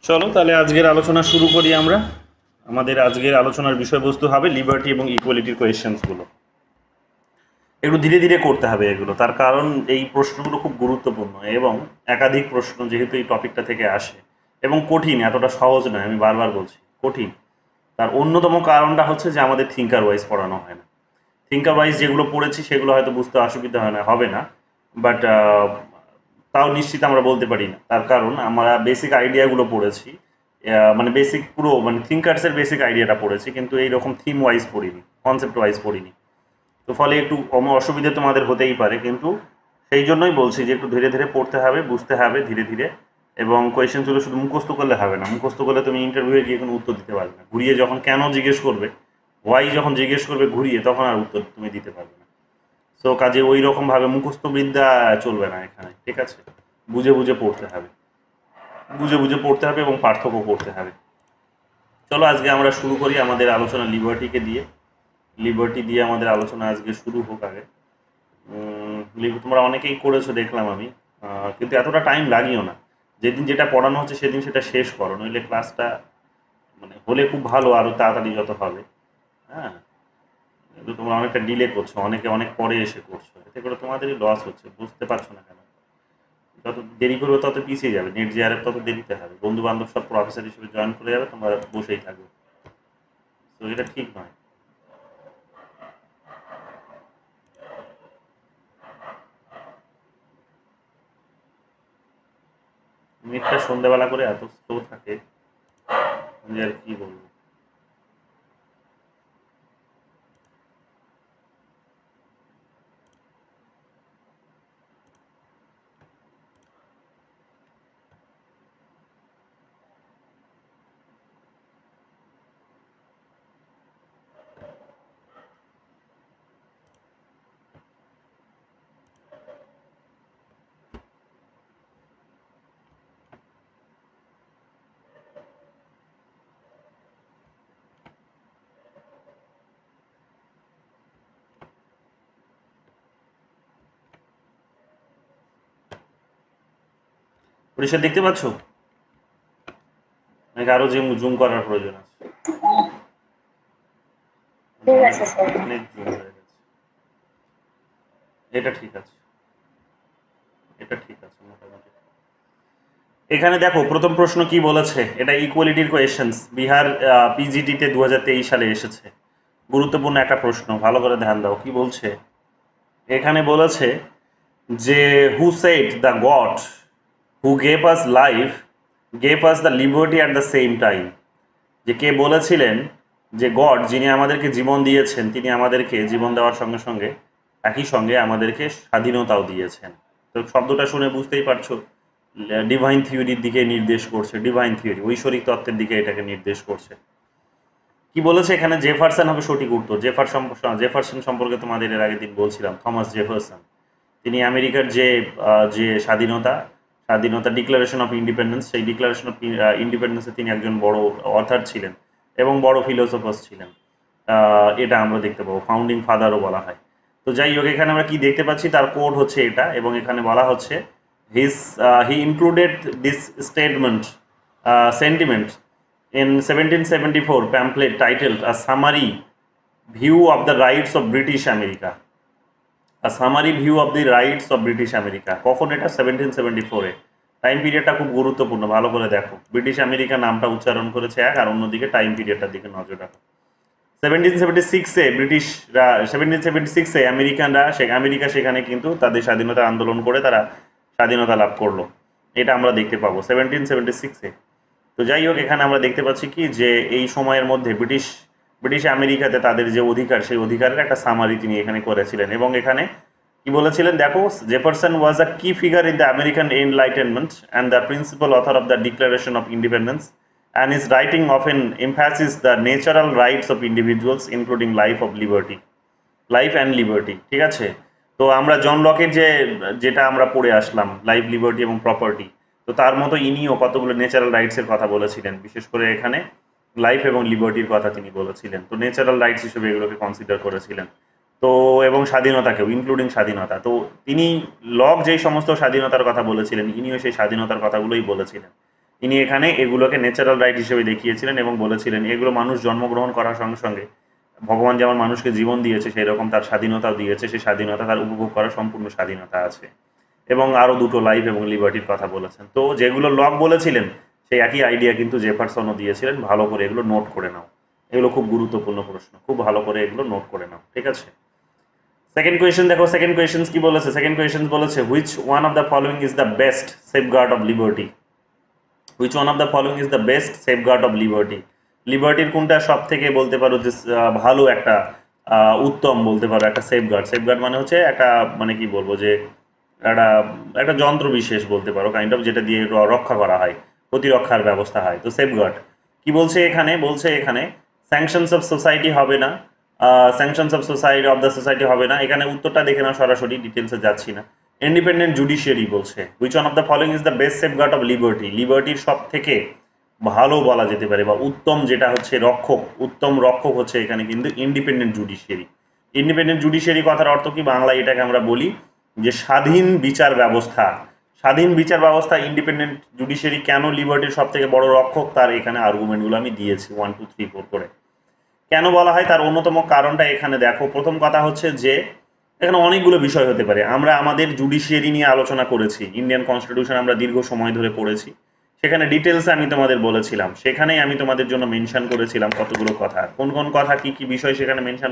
চলো তাহলে আজকের আলোচনা শুরু করি আমরা। আমাদের আজকের আলোচনার বিষয়বস্তু হবে লিবার্টি এবং ইকুয়ালিটির কোয়েশ্চেন্সগুলো। একটু ধীরে ধীরে করতে হবে এগুলো, তার কারণ এই প্রশ্নগুলো খুব গুরুত্বপূর্ণ এবং একাধিক প্রশ্ন যেহেতু এই টপিকটা থেকে আসে এবং কঠিন, এতটা সহজ নয়, আমি বারবার বলছি কঠিন। তার অন্যতম কারণটা হচ্ছে যে আমাদের থিঙ্কার ওয়াইজ পড়ানো হয় না। থিঙ্কার ওয়াইজ যেগুলো পড়েছি সেগুলো হয়তো বুঝতে অসুবিধা হবে না, বাট তাও নিশ্চিত আমরা বলতে পারি না। তার কারণ আমরা বেসিক আইডিয়াগুলো পড়েছি, মানে বেসিক পুরো মানে থিঙ্কার্সের বেসিক আইডিয়াটা পড়েছি, কিন্তু এইরকম থিম ওয়াইজ পড়িনি, কনসেপ্ট ওয়াইজ পড়িনি। তো ফলে একটু অসুবিধে তোমাদের হতেই পারে, কিন্তু সেই জন্যই বলছি যে একটু ধীরে ধীরে পড়তে হবে, বুঝতে হবে ধীরে ধীরে। এবং কোয়েশ্চেনগুলো শুধু মুখস্থ করলে হবে না, মুখস্থ করলে তুমি ইন্টারভিউয়ে গিয়ে কোনো উত্তর দিতে পারবে না। ঘুরিয়ে যখন কেন জিজ্ঞেস করবে, ওয়াই যখন জিজ্ঞেস করবে ঘুরিয়ে, তখন আর উত্তর তুমি দিতে পারবে না। সো কাজে ওই রকমভাবে মুখস্থ বিদ্যা চলবে না এখানে, ঠিক আছে? বুঝে বুঝে পড়তে হবে, বুঝে বুঝে পড়তে হবে এবং পার্থক্য করতে হবে। চলো আজকে আমরা শুরু করি আমাদের আলোচনা লিবার্টিকে দিয়ে। লিবার্টি দিয়ে আমাদের আলোচনা আজকে শুরু হোক আগে। তোমরা অনেকেই করেছো দেখলাম আমি, কিন্তু এতটা টাইম লাগিও না। যেদিন যেটা পড়ানো হচ্ছে সেদিন সেটা শেষ করো, নইলে ক্লাসটা মানে হলে খুব ভালো, আরও তাড়াতাড়ি যত হবে। হ্যাঁ, কিন্তু তোমরা অনেকটা ডিলে করছো, অনেকে অনেক পরে এসে করছো, এতে করে তোমাদেরই লস হচ্ছে, বুঝতে পারছো না কেন। যত দেরি করবে তত পিছিয়ে যাবে, নেট জিআরএফ তত দেরিতে হবে, বন্ধু বান্ধব সব প্রফেসর হিসেবে জয়েন করে যাবে, তোমরা বসেই থাকবে। তো এটা ঠিক নয়। নেটটা সন্ধ্যাবেলা করে এত স্লো থাকে যে আর কি বলবো। পরিষ্কার দেখতে পাচ্ছ নাকি আরো জুম করার প্রয়োজন আছে? অনেক জুম হয়ে গেছে। এটা ঠিক আছে, এটা ঠিক আছে মোটামুটি। এখানে দেখো প্রথম প্রশ্ন কি বলেছে, এটা ইকুয়ালিটির কোয়েশ্চেন্স, বিহার পিজিটিতে 2023 সালে এসেছে। গুরুত্বপূর্ণ একটা প্রশ্ন, ভালো করে ধ্যান দাও কি বলছে। এখানে বলেছে যে who said the god who gave us life gave us the liberty at the same time. যে কে বলেছিলেন যে গড যিনি আমাদেরকে জীবন দিয়েছেন তিনি আমাদেরকে জীবন দেওয়ার সঙ্গে সঙ্গে একই সঙ্গে আমাদেরকে স্বাধীনতাও দিয়েছেন। তো শব্দটা শুনে বুঝতেই পারছো ডিভাইন থিওরির দিকে নির্দেশ করছে, ডিভাইন থিওরি ঐশ্বরিক তত্ত্বের দিকে এটাকে নির্দেশ করছে। কি বলেছে এখানে, জেফারসন হবে সঠিক উত্তর। জেফারসন সম্পর্কে তোমাদের এর আগের দিন বলছিলাম, থমাস জেফারসন। তিনি আমেরিকার যে যে স্বাধীনতা স্বাধীনতা ডিক্লারেশন অফ ইন্ডিপেন্ডেন্স, সেই ডিক্লারেশন অফ ইন্ডিপেন্ডেন্সে তিনি একজন বড় অথার ছিলেন এবং বড় ফিলোসফার ছিলেন। এটা আমরা দেখতে পাবো, ফাউন্ডিং ফাদারও বলা হয়। তো যাই হোক, এখানে আমরা কি দেখতে পাচ্ছি, তার কোড হচ্ছে এটা, এবং এখানে বলা হচ্ছে he included this statement sentiment in 1774 pamphlet titled A Summary View of the Rights of British America. A Summary View of the Rights of British America. কখন এটা? 1774-এ। টাইম পিরিয়ডটা খুব গুরুত্বপূর্ণ, ভালো করে দেখো। ব্রিটিশ আমেরিকা নামটা উচ্চারণ করেছে এক, আর অন্যদিকে টাইম পিরিয়ডটার দিকে নজর রাখো। 1776-এ ব্রিটিশরা, 1776-এ আমেরিকানরা, আমেরিকা সেখানে কিন্তু তাদের স্বাধীনতা আন্দোলন করে তারা স্বাধীনতা লাভ করলো, এটা আমরা দেখতে পাবো 1776-এ। তো যাই হোক, এখানে আমরা দেখতে পাচ্ছি কি যে এই সময়ের মধ্যে ব্রিটিশ আমেরিকাতে তাদের যে অধিকার, সেই অধিকারের একটা সামারি তিনি এখানে করেছিলেন। এবং এখানে কি বলেছিলেন দেখো, জেফারসন ওয়াজ আ কি figure in the American enlightenment and the principal author of the declaration of independence, and his writing often emphasizes the natural rights of individuals including life and liberty. ঠিক আছে, তো আমরা জন লকের যেটা আমরা পড়ে আসলাম, লাইফ, লিবার্টি এবং প্রপার্টি, তো তার মতো ইনিও কতগুলো ন্যাচারাল রাইটসের কথা বলেছিলেন, বিশেষ করে এখানে লাইফ এবং লিবার্টির কথা তিনি বলেছিলেন। তো ন্যাচারাল রাইটস হিসেবে এগুলোকে কনসিডার করেছিলেন। তো এবং স্বাধীনতাকেও, ইনক্লুডিং স্বাধীনতা। তো তিনি লক যেই সমস্ত স্বাধীনতার কথা বলেছিলেন, ইনিও সেই স্বাধীনতার কথাগুলোই বলেছিলেন। তিনি এখানে এগুলোকে ন্যাচারাল রাইট হিসেবে দেখিয়েছিলেন এবং বলেছিলেন এগুলো মানুষ জন্মগ্রহণ করার সঙ্গে সঙ্গে ভগবান যেমন মানুষকে জীবন দিয়েছে সেই রকম তার স্বাধীনতাও দিয়েছে, সেই স্বাধীনতা তার উপভোগ করার সম্পূর্ণ স্বাধীনতা আছে। এবং আরও দুটো লাইফ এবং লিবার্টির কথা বলেছেন। তো যেগুলো লক বলেছিলেন সেই একই আইডিয়া কিন্তু জেফারসনও দিয়েছিলেন। ভালো করে এগুলো নোট করে নাও, এগুলো খুব গুরুত্বপূর্ণ প্রশ্ন, খুব ভালো করে এগুলো নোট করে নাও, ঠিক আছে। সেকেন্ড কোয়েশ্চেন দেখো, সেকেন্ড কোয়েশ্চেন কি বলেছে? সেকেন্ড কোয়েশ্চেন বলেছে which one of the following is the best safeguard of liberty. Which one of the following is the best safeguard of liberty. লিবার্টির কোনটা সব থেকে বলতে পারো যে ভালো একটা উত্তম বলতে পারো একটা সেফগার্ড। সেফগার্ড মানে হচ্ছে একটা মানে কি বলবো যে একটা একটা যন্ত্র বিশেষ বলতে পারো কাইন্ড অফ, যেটা দিয়ে রক্ষা করা হয়, প্রতিরক্ষার ব্যবস্থা হয়। তো সেফগার্ড কি বলছে এখানে? বলছে এখানে স্যাংশনস অফ সোসাইটি হবে না, sanctions of society of the society হবে না। এখানে উত্তরটা দেখে না, সরাসরি ডিটেলসে যাচ্ছি না। ইন্ডিপেন্ডেন্ট জুডিশিয়ারি বলছে। Which one of the following is the best safeguard of liberty. লিবার্টির সব থেকে ভালো বলা যেতে পারে বা উত্তম যেটা হচ্ছে রক্ষক, উত্তম রক্ষক হচ্ছে এখানে কিন্তু ইন্ডিপেন্ডেন্ট জুডিশিয়ারি। ইন্ডিপেন্ডেন্ট জুডিশিয়ারি কথার অর্থ কি? বাংলা এটাকে আমরা বলি যে স্বাধীন বিচার ব্যবস্থা। স্বাধীন বিচার ব্যবস্থা, ইন্ডিপেন্ডেন্ট জুডিশিয়ারি কেন লিবার্টির সব থেকে বড় রক্ষক তার এখানে আর্গুমেন্টগুলো আমি দিয়েছি 1 2 3 4 করে। কেন বলা হয় তার অন্যতম কারণটা এখানে দেখো। প্রথম কথা হচ্ছে যে এখানে অনেকগুলো বিষয় হতে পারে। আমরা আমাদের জুডিশিয়ারি নিয়ে আলোচনা করেছি, ইন্ডিয়ান কনস্টিটিউশন আমরা দীর্ঘ সময় ধরে পড়েছি, সেখানে ডিটেলস আমি তোমাদের বলেছিলাম, সেখানেই আমি তোমাদের জন্য মেনশন করেছিলাম কতগুলো কথা, কোন কোন কথা কি কি বিষয় সেখানে মেনশন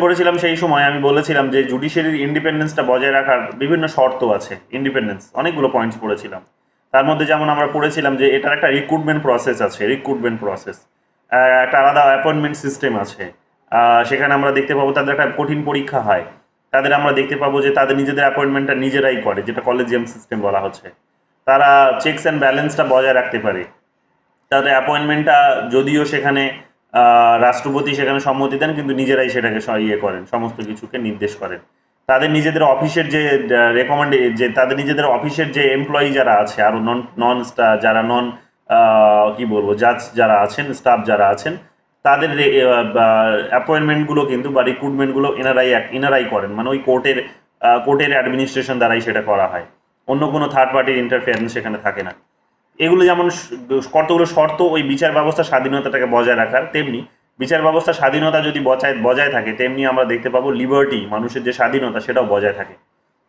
করেছিলাম সেই সময় আমি বলেছিলাম যে জুডিশিয়ারির ইন্ডিপেন্ডেন্সটা বজায় রাখার বিভিন্ন শর্ত আছে। ইন্ডিপেন্ডেন্স অনেকগুলো পয়েন্টস পড়েছিলাম, তার মধ্যে যেমন আমরা পড়েছিলাম যে এটার একটা রিক্রুটমেন্ট প্রসেস আছে, রিক্রুটমেন্ট প্রসেস, একটা আলাদা অ্যাপয়েন্টমেন্ট সিস্টেম আছে। সেখানে আমরা দেখতে পাবো তাদের একটা কঠিন পরীক্ষা হয়, তাদের আমরা দেখতে পাবো যে তাদের নিজেদের অ্যাপয়েন্টমেন্টটা নিজেরাই করে, যেটা কলেজিয়াম সিস্টেম বলা হচ্ছে। তারা চেকস অ্যান্ড ব্যালেন্সটা বজায় রাখতে পারে। তাদের অ্যাপয়েন্টমেন্টটা যদিও সেখানে রাষ্ট্রপতি সেখানে সম্মতি দেন, কিন্তু নিজেরাই সেটাকে ইয়ে করেন, সমস্ত কিছুকে নির্দেশ করেন। তাদের নিজেদের অফিসের যে যে তাদের নিজেদের অফিসের যে এমপ্লয়ি যারা আছে, আরও নন যারা নন কি বলবো জাজ যারা আছেন, স্টাফ যারা আছেন, তাদের অ্যাপয়েন্টমেন্টগুলো কিন্তু বা রিক্রুটমেন্টগুলো এনারাই করেন, মানে ওই কোর্টের অ্যাডমিনিস্ট্রেশন দ্বারাই সেটা করা হয়। অন্য কোনো থার্ড পার্টির ইন্টারফেয়ারেন্স সেখানে থাকে না। এগুলো যেমন কতগুলো শর্ত ওই বিচার ব্যবস্থার স্বাধীনতাটাকে বজায় রাখার, তেমনি বিচার ব্যবস্থার স্বাধীনতা যদি বজায় থাকে, তেমনি আমরা দেখতে পাবো লিবার্টি, মানুষের যে স্বাধীনতা, সেটাও বজায় থাকে।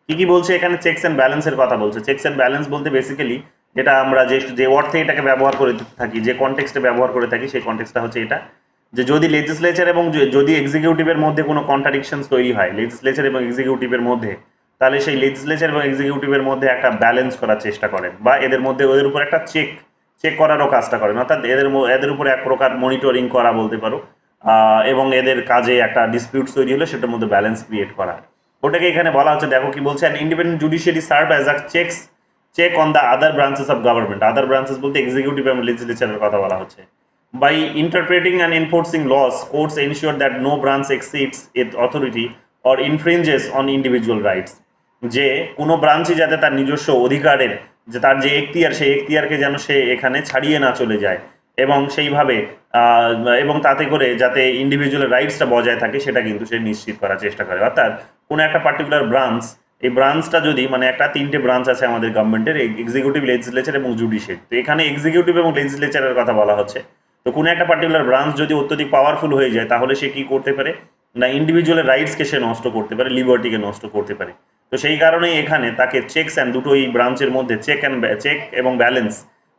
কি বলছে এখানে? চেকস অ্যান্ড ব্যালেন্সের কথা বলছে। চেকস অ্যান্ড ব্যালেন্স বলতে বেসিক্যালি যেটা আমরা যে অর্থে এটাকে ব্যবহার করে থাকি, যে কনটেক্সটে ব্যবহার করে থাকি, সেই কনটেক্সটটা হচ্ছে এটা যে যদি লেজিসলেচার এবং যদি এক্সিকিউটিভের মধ্যে কোনো কন্ট্রাডিকশনস তৈরি হয় লেজিসলেচার এবং এক্সিকিউটিভের মধ্যে, তাহলে সেই লেজিসলেচার এবং এক্সিকিউটিভের মধ্যে একটা ব্যালেন্স করার চেষ্টা করেন, বা ওদের উপর একটা চেক করারও কাজটা করেন, অর্থাৎ এদের উপরে এক প্রকার মনিটরিং করা বলতে পারো, এবং এদের কাজে একটা ডিসপিউট তৈরি হলে সেটার মধ্যে ব্যালেন্স ক্রিয়েট করা, ওটাকে এখানে বলা হচ্ছে। দেখো কি বলছে, an independent judiciary serve as a check on the other branches of government. Other branches বলতে এক্সিকিউটিভ এবং লেজিসলেচারের কথা বলা হচ্ছে। By interpreting and enforcing laws, courts ensure that no branch exceeds its authority or infringes on individual rights. যে কোনো ব্রাঞ্চই যাতে তার নিজস্ব অধিকারের যে তার যে এখতিয়ার, সেই এখতিয়ারকে যেন সে এখানে ছাড়িয়ে না চলে যায়, এবং সেইভাবে এবং তাতে করে যাতে ইন্ডিভিজুয়াল রাইটসটা বজায় থাকে সেটা কিন্তু সে নিশ্চিত করার চেষ্টা করে। অর্থাৎ কোনো একটা পার্টিকুলার ব্রাঞ্চ, এই ব্রাঞ্চটা যদি মানে একটা 3টে ব্রাঞ্চ আছে আমাদের গভর্নমেন্টের, এক্সিকিউটিভ, লেজিসলেচার এবং জুডিশিয়ারি। তো এখানে এক্সিকিউটিভ এবং লেজিসলেচারের কথা বলা হচ্ছে। তো কোনো একটা পার্টিকুলার ব্রাঞ্চ যদি অত্যধিক পাওয়ারফুল হয়ে যায়, তাহলে সে কি করতে পারে না, ইন্ডিভিজুয়ালের রাইটসকে সে নষ্ট করতে পারে, লিবার্টিকে নষ্ট করতে পারে। তো সেই কারণেই এখানে তাকে চেকস অ্যান্ড দুটো এই ব্রাঞ্চের মধ্যে চেক এবং ব্যালেন্স,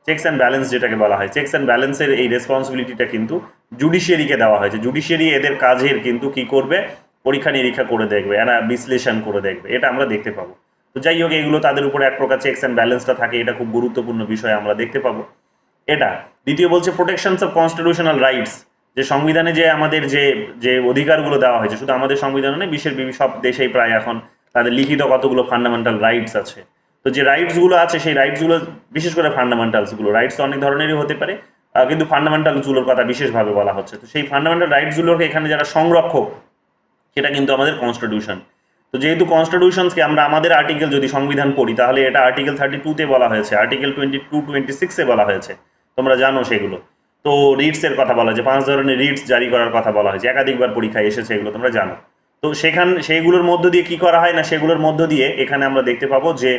চেকস অ্যান্ড ব্যালেন্স যেটাকে বলা হয়, চেকস অ্যান্ড ব্যালেন্সের এই রেসপন্সিবিলিটিটা কিন্তু জুডিশিয়ারিকে দেওয়া হয়েছে। জুডিশিয়ারি এদের কাজের কিন্তু কি করবে, পরীক্ষা নিরীক্ষা করে দেখবে, এরা বিশ্লেষণ করে দেখবে, এটা আমরা দেখতে পাবো। তো যাই হোক, এগুলো তাদের উপরে এক প্রকার চেকস অ্যান্ড ব্যালেন্সটা থাকে, এটা খুব গুরুত্বপূর্ণ বিষয় আমরা দেখতে পাবো এটা। দ্বিতীয় বলছে প্রোটেকশনস অফ কনস্টিটিউশনাল রাইটস, যে সংবিধানে যে আমাদের যে অধিকারগুলো দেওয়া হয়েছে, শুধু আমাদের সংবিধানে নয়, বিশ্বের সব দেশেই প্রায় এখন তাদের লিখিত কতগুলো ফান্ডামেন্টাল রাইটস আছে। তো যে রাইটসগুলো আছে, সেই রাইটসগুলো বিশেষ করে ফান্ডামেন্টালসগুলো, রাইটস তো অনেক ধরনেরই হতে পারে, কিন্তু ফান্ডামেন্টালসগুলোর কথা বিশেষভাবে বলা হচ্ছে। তো সেই ফান্ডামেন্টাল রাইটসগুলোকে এখানে যারা সংরক্ষক, সেটা কিন্তু আমাদের কনস্টিটিউশন। তো যেহেতু কনস্টিটিউশনসকে আমরা আমাদের আর্টিকেল যদি সংবিধান পড়ি, তাহলে এটা আর্টিকেল 32-তে বলা হয়েছে, আর্টিকেল 22-26-এ বলা হয়েছে, তোমরা জানো সেগুলো। তো রিটসের কথা বলা হয়েছে, 5 ধরনের রিটস জারি করার কথা বলা হয়েছে, একাধিকবার পরীক্ষায় এসেছে, এগুলো তোমরা জানো। তো সেইগুলোর মধ্য দিয়ে কি করা হয় না, সেগুলোর মধ্য দিয়ে এখানে আমরা দেখতে পাবো যে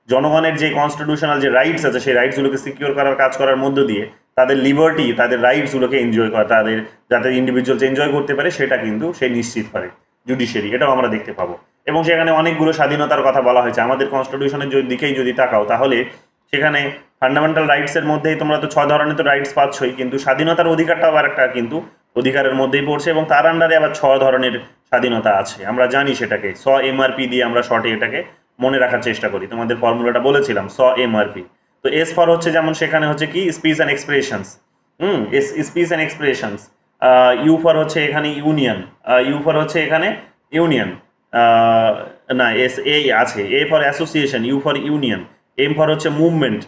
জনগণের যে কনস্টিটিউশনাল যে রাইটস আছে সেই রাইটসগুলোকে সিকিউর করার কাজ করার মধ্য দিয়ে তাদের লিবার্টি, তাদের রাইটসগুলোকে এনজয় করা, তাদের যাতে ইন্ডিভিজুয়ালস এনজয় করতে পারে সেটা কিন্তু সে নিশ্চিত করে জুডিশিয়ারি, এটাও আমরা দেখতে পাবো। এবং সেখানে অনেকগুলো স্বাধীনতার কথা বলা হয়েছে। আমাদের কনস্টিটিউশনের দিকেই যদি তাকাও তাহলে সেখানে ফান্ডামেন্টাল রাইটসের মধ্যেই তোমরা তো 6 ধরনের তো রাইটস পাচ্ছই, কিন্তু স্বাধীনতার অধিকারটাও আবার একটা কিন্তু অধিকারের মধ্যেই পড়ছে, এবং তার আন্ডারে আবার 6 ধরনের স্বাধীনতা আছে। আমরা জানি সেটাকে SEMRP দিয়ে আমরা শর্টে এটাকে মনে রাখার চেষ্টা করি। তোমাদের ফর্মুলাটা বলেছিলাম SEMRP। তো এস ফর হচ্ছে যেমন সেখানে হচ্ছে কি speech and expressions, speech and expressions. U for হচ্ছে এখানে ইউনিয়ন, ইউ ফর হচ্ছে এখানে ইউনিয়ন, না এস এ আছে, A for association, U for union, M for হচ্ছে মুভমেন্ট,